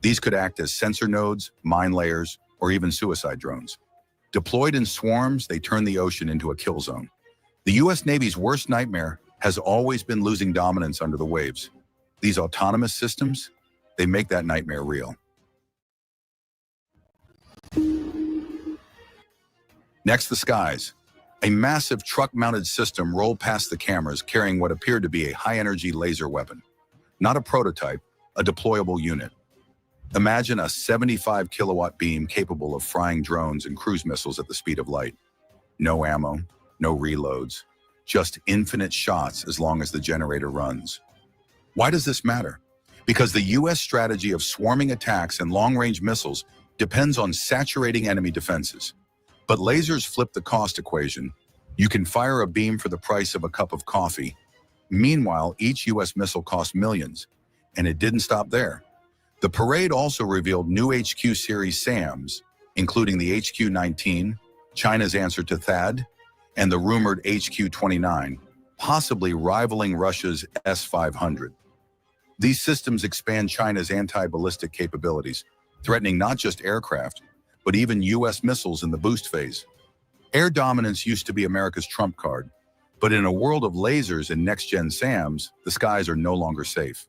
These could act as sensor nodes, mine layers, or even suicide drones. Deployed in swarms, they turn the ocean into a kill zone. The US Navy's worst nightmare has always been losing dominance under the waves. These autonomous systems, they make that nightmare real. Next, the skies. A massive truck-mounted system rolled past the cameras carrying what appeared to be a high-energy laser weapon. Not a prototype, a deployable unit. Imagine a 75-kilowatt beam capable of frying drones and cruise missiles at the speed of light. No ammo, no reloads, just infinite shots as long as the generator runs. Why does this matter? Because the US strategy of swarming attacks and long-range missiles depends on saturating enemy defenses. But lasers flip the cost equation. You can fire a beam for the price of a cup of coffee. Meanwhile, each US missile costs millions. And it didn't stop there. The parade also revealed new HQ series SAMs, including the HQ-19, China's answer to THAAD, and the rumored HQ-29, possibly rivaling Russia's S-500. These systems expand China's anti-ballistic capabilities, threatening not just aircraft, but even US missiles in the boost phase. Air dominance used to be America's trump card, but in a world of lasers and next-gen SAMs, the skies are no longer safe.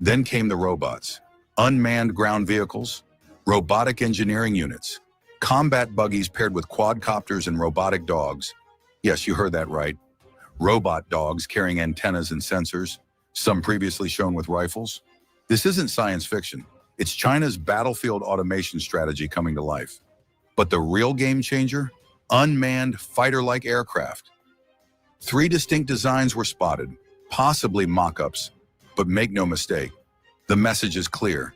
Then came the robots, unmanned ground vehicles, robotic engineering units, combat buggies paired with quadcopters and robotic dogs. Yes, you heard that right. Robot dogs carrying antennas and sensors, some previously shown with rifles. This isn't science fiction. It's China's battlefield automation strategy coming to life. But the real game changer? Unmanned fighter-like aircraft. 3 distinct designs were spotted, possibly mock-ups, but make no mistake, the message is clear.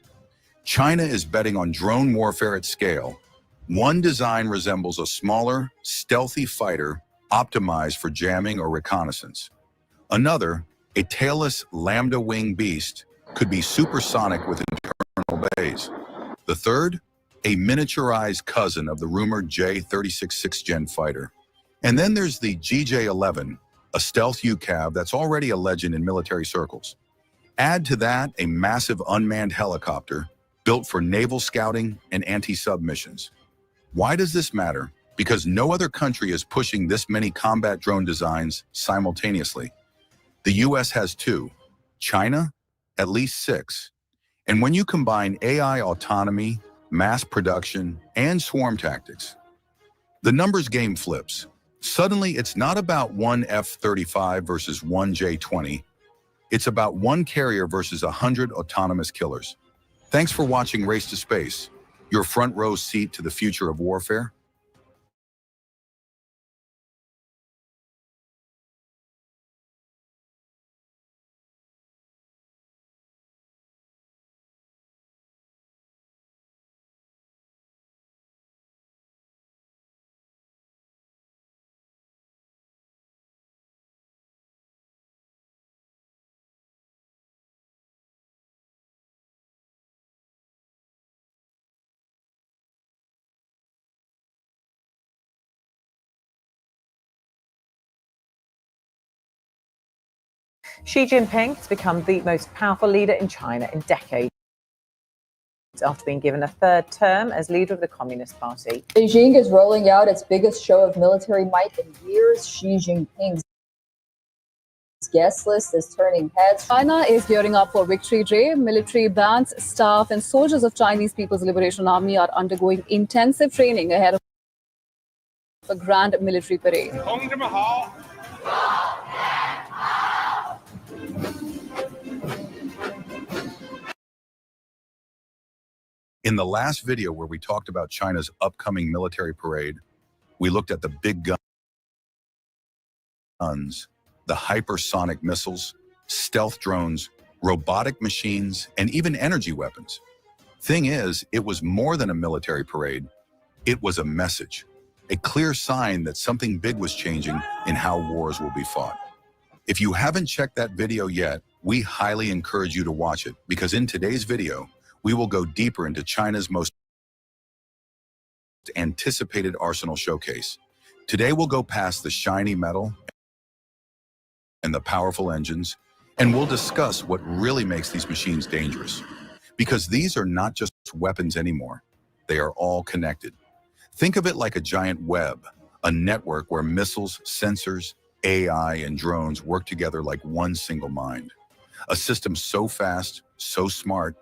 China is betting on drone warfare at scale. One design resembles a smaller, stealthy fighter optimized for jamming or reconnaissance. Another, a tailless lambda wing beast, could be supersonic with internal bays. The third, a miniaturized cousin of the rumored J-36 6th-gen fighter. And then there's the GJ-11, a stealth UCAV that's already a legend in military circles. Add to that a massive unmanned helicopter built for naval scouting and anti-sub missions. Why does this matter? Because no other country is pushing this many combat drone designs simultaneously. The US has 2, China, at least 6. And when you combine AI autonomy, mass production, and swarm tactics, the numbers game flips. Suddenly, it's not about one F-35 versus one J-20. It's about one carrier versus 100 autonomous killers. Thanks for watching Race to Space, your front row seat to the future of warfare. Xi Jinping has become the most powerful leader in China in decades after being given a 3rd term as leader of the Communist Party. Beijing is rolling out its biggest show of military might in years. Xi Jinping's guest list is turning heads. China is gearing up for Victory Day. Military bands, staff, and soldiers of Chinese People's Liberation Army are undergoing intensive training ahead of for grand military parade. In the last video where we talked about China's upcoming military parade, we looked at the big guns, the hypersonic missiles, stealth drones, robotic machines, and even energy weapons. Thing is, it was more than a military parade. It was a message, a clear sign that something big was changing in how wars will be fought. If you haven't checked that video yet, we highly encourage you to watch it, because in today's video, we will go deeper into China's most anticipated arsenal showcase. Today, we'll go past the shiny metal and the powerful engines, and we'll discuss what really makes these machines dangerous. Because these are not just weapons anymore. They are all connected. Think of it like a giant web, a network where missiles, sensors, AI, and drones work together like one single mind. A system so fast, so smart,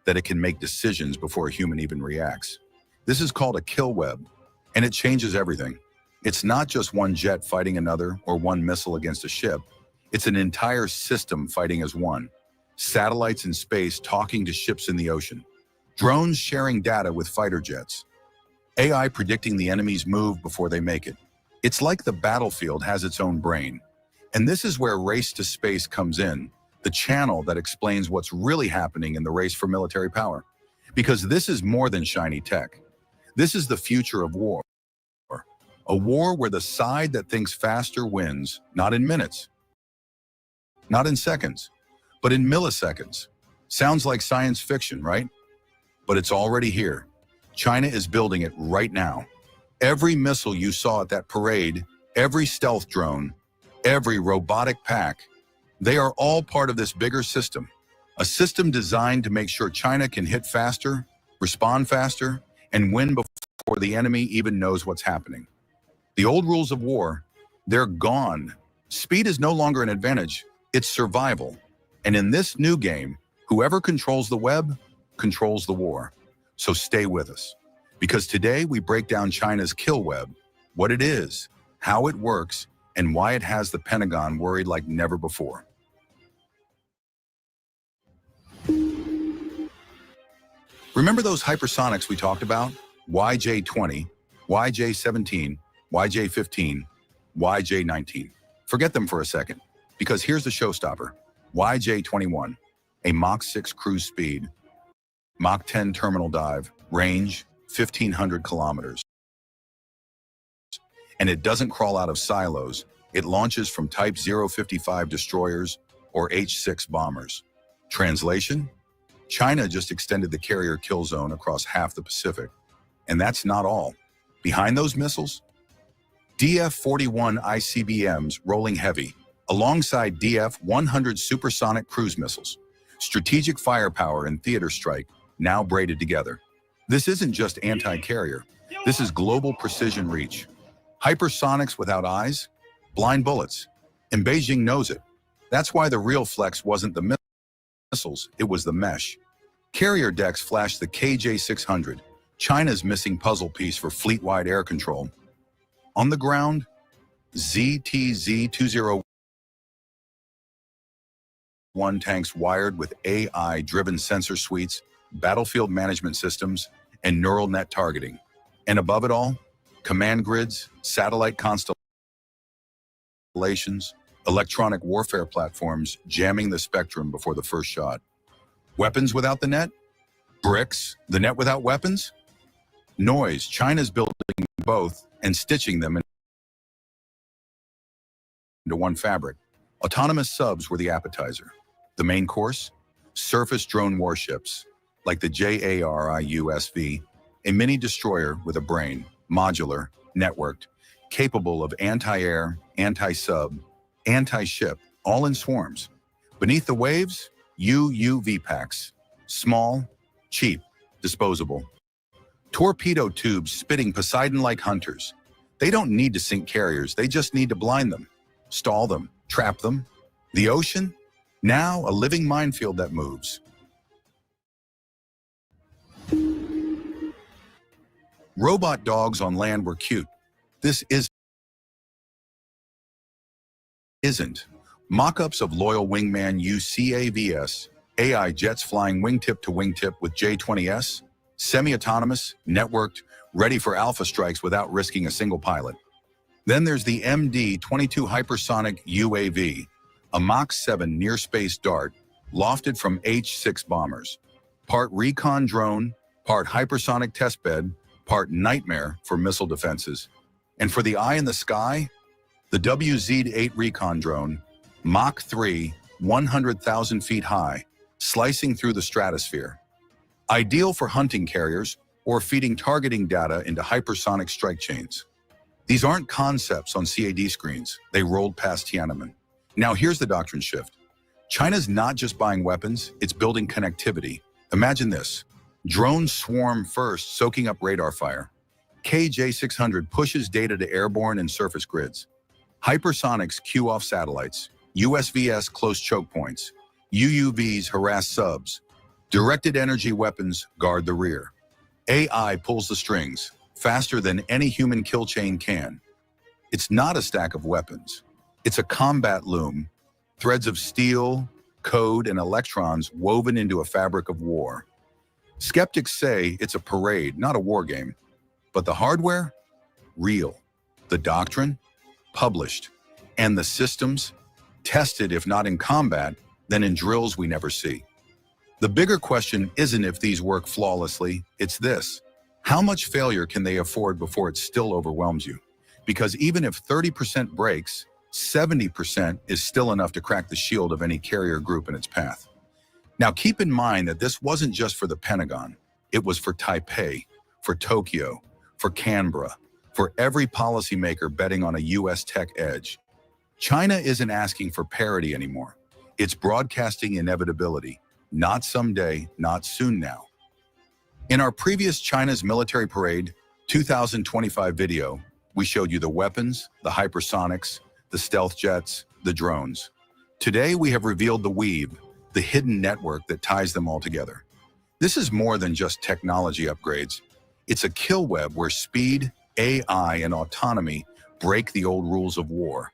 that it can make decisions before a human even reacts. This is called a kill web, and it changes everything. It's not just one jet fighting another or one missile against a ship. It's an entire system fighting as one. Satellites in space talking to ships in the ocean. Drones sharing data with fighter jets. AI predicting the enemy's move before they make it. It's like the battlefield has its own brain. And this is where Race to Space comes in, the channel that explains what's really happening in the race for military power. Because this is more than shiny tech. This is the future of war. A war where the side that thinks faster wins, not in minutes, not in seconds, but in milliseconds. Sounds like science fiction, right? But it's already here. China is building it right now. Every missile you saw at that parade, every stealth drone, every robotic pack, they are all part of this bigger system. A system designed to make sure China can hit faster, respond faster, and win before the enemy even knows what's happening. The old rules of war, they're gone. Speed is no longer an advantage, it's survival. And in this new game, whoever controls the web, controls the war. So stay with us. Because today we break down China's kill web, what it is, how it works, and why it has the Pentagon worried like never before. Remember those hypersonics we talked about? YJ-20, YJ-17, YJ-15, YJ-19. Forget them for a second, because here's the showstopper. YJ-21, a Mach 6 cruise speed, Mach 10 terminal dive, range 1,500 kilometers. And it doesn't crawl out of silos. It launches from Type 055 destroyers or H-6 bombers. Translation? China just extended the carrier kill zone across half the Pacific. And that's not all. Behind those missiles, DF-41 ICBMs rolling heavy, alongside DF-100 supersonic cruise missiles. Strategic firepower and theater strike, now braided together. This isn't just anti-carrier. This is global precision reach. Hypersonics without eyes, blind bullets. And Beijing knows it. That's why the real flex wasn't the missiles, it was the mesh. Carrier decks flashed the KJ-600, China's missing puzzle piece for fleet-wide air control. On the ground, ZTZ-201 tanks wired with AI-driven sensor suites, battlefield management systems, and neural net targeting. And above it all, command grids, satellite constellations, electronic warfare platforms jamming the spectrum before the first shot. Weapons without the net? Bricks, the net without weapons? Noise, China's building both and stitching them into one fabric. Autonomous subs were the appetizer. The main course? Surface drone warships, like the JARIUSV, a mini destroyer with a brain, modular, networked, capable of anti-air, anti-sub, anti-ship, all in swarms. Beneath the waves, UUV packs, small, cheap, disposable. Torpedo tubes spitting Poseidon-like hunters. They don't need to sink carriers, they just need to blind them, stall them, trap them. The ocean? Now a living minefield that moves. Robot dogs on land were cute. this isn't. Mock-ups of loyal wingman UCAVS, AI jets flying wingtip to wingtip with J-20S, semi-autonomous, networked, ready for alpha strikes without risking a single pilot. Then there's the MD-22 hypersonic UAV, a Mach 7 near-space dart, lofted from H-6 bombers. Part recon drone, part hypersonic testbed, part nightmare for missile defenses. And for the eye in the sky, the WZ-8 recon drone, Mach 3, 100,000 feet high, slicing through the stratosphere. Ideal for hunting carriers or feeding targeting data into hypersonic strike chains. These aren't concepts on CAD screens. They rolled past Tiananmen. Now here's the doctrine shift. China's not just buying weapons, it's building connectivity. Imagine this. Drones swarm first, soaking up radar fire. KJ-600 pushes data to airborne and surface grids. Hypersonics queue off satellites. USVS close choke points. UUVs harass subs. Directed energy weapons guard the rear. AI pulls the strings, faster than any human kill chain can. It's not a stack of weapons. It's a combat loom, threads of steel, code, and electrons woven into a fabric of war. Skeptics say it's a parade, not a war game. But the hardware? Real. The doctrine? Published. And the systems? Tested, if not in combat, then in drills we never see. The bigger question isn't if these work flawlessly, it's this. How much failure can they afford before it still overwhelms you? Because even if 30% breaks, 70% is still enough to crack the shield of any carrier group in its path. Now keep in mind that this wasn't just for the Pentagon. It was for Taipei, for Tokyo, for Canberra, for every policymaker betting on a US tech edge. China isn't asking for parity anymore. It's broadcasting inevitability. Not someday, not soon now. In our previous China's Military Parade 2025 video, we showed you the weapons, the hypersonics, the stealth jets, the drones. Today, we have revealed the weave, the hidden network that ties them all together. This is more than just technology upgrades. It's a kill web where speed, AI, and autonomy break the old rules of war.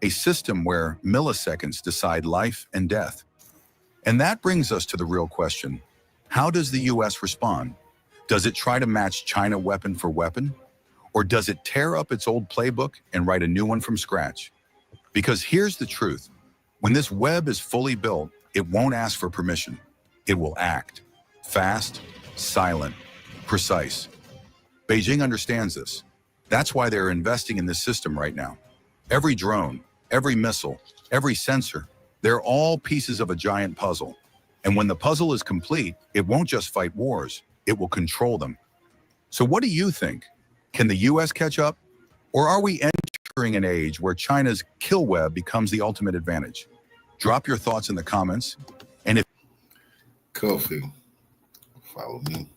A system where milliseconds decide life and death. And that brings us to the real question. How does the US respond? Does it try to match China weapon for weapon? Or does it tear up its old playbook and write a new one from scratch? Because here's the truth. When this web is fully built, it won't ask for permission. It will act. Fast, silent, precise. Beijing understands this. That's why they're investing in this system right now. Every drone, every missile, every sensor, they're all pieces of a giant puzzle. And when the puzzle is complete, it won't just fight wars, it will control them. So what do you think? Can the US catch up? Or are we entering an age where China's kill web becomes the ultimate advantage? Drop your thoughts in the comments. And if Coffin, follow me.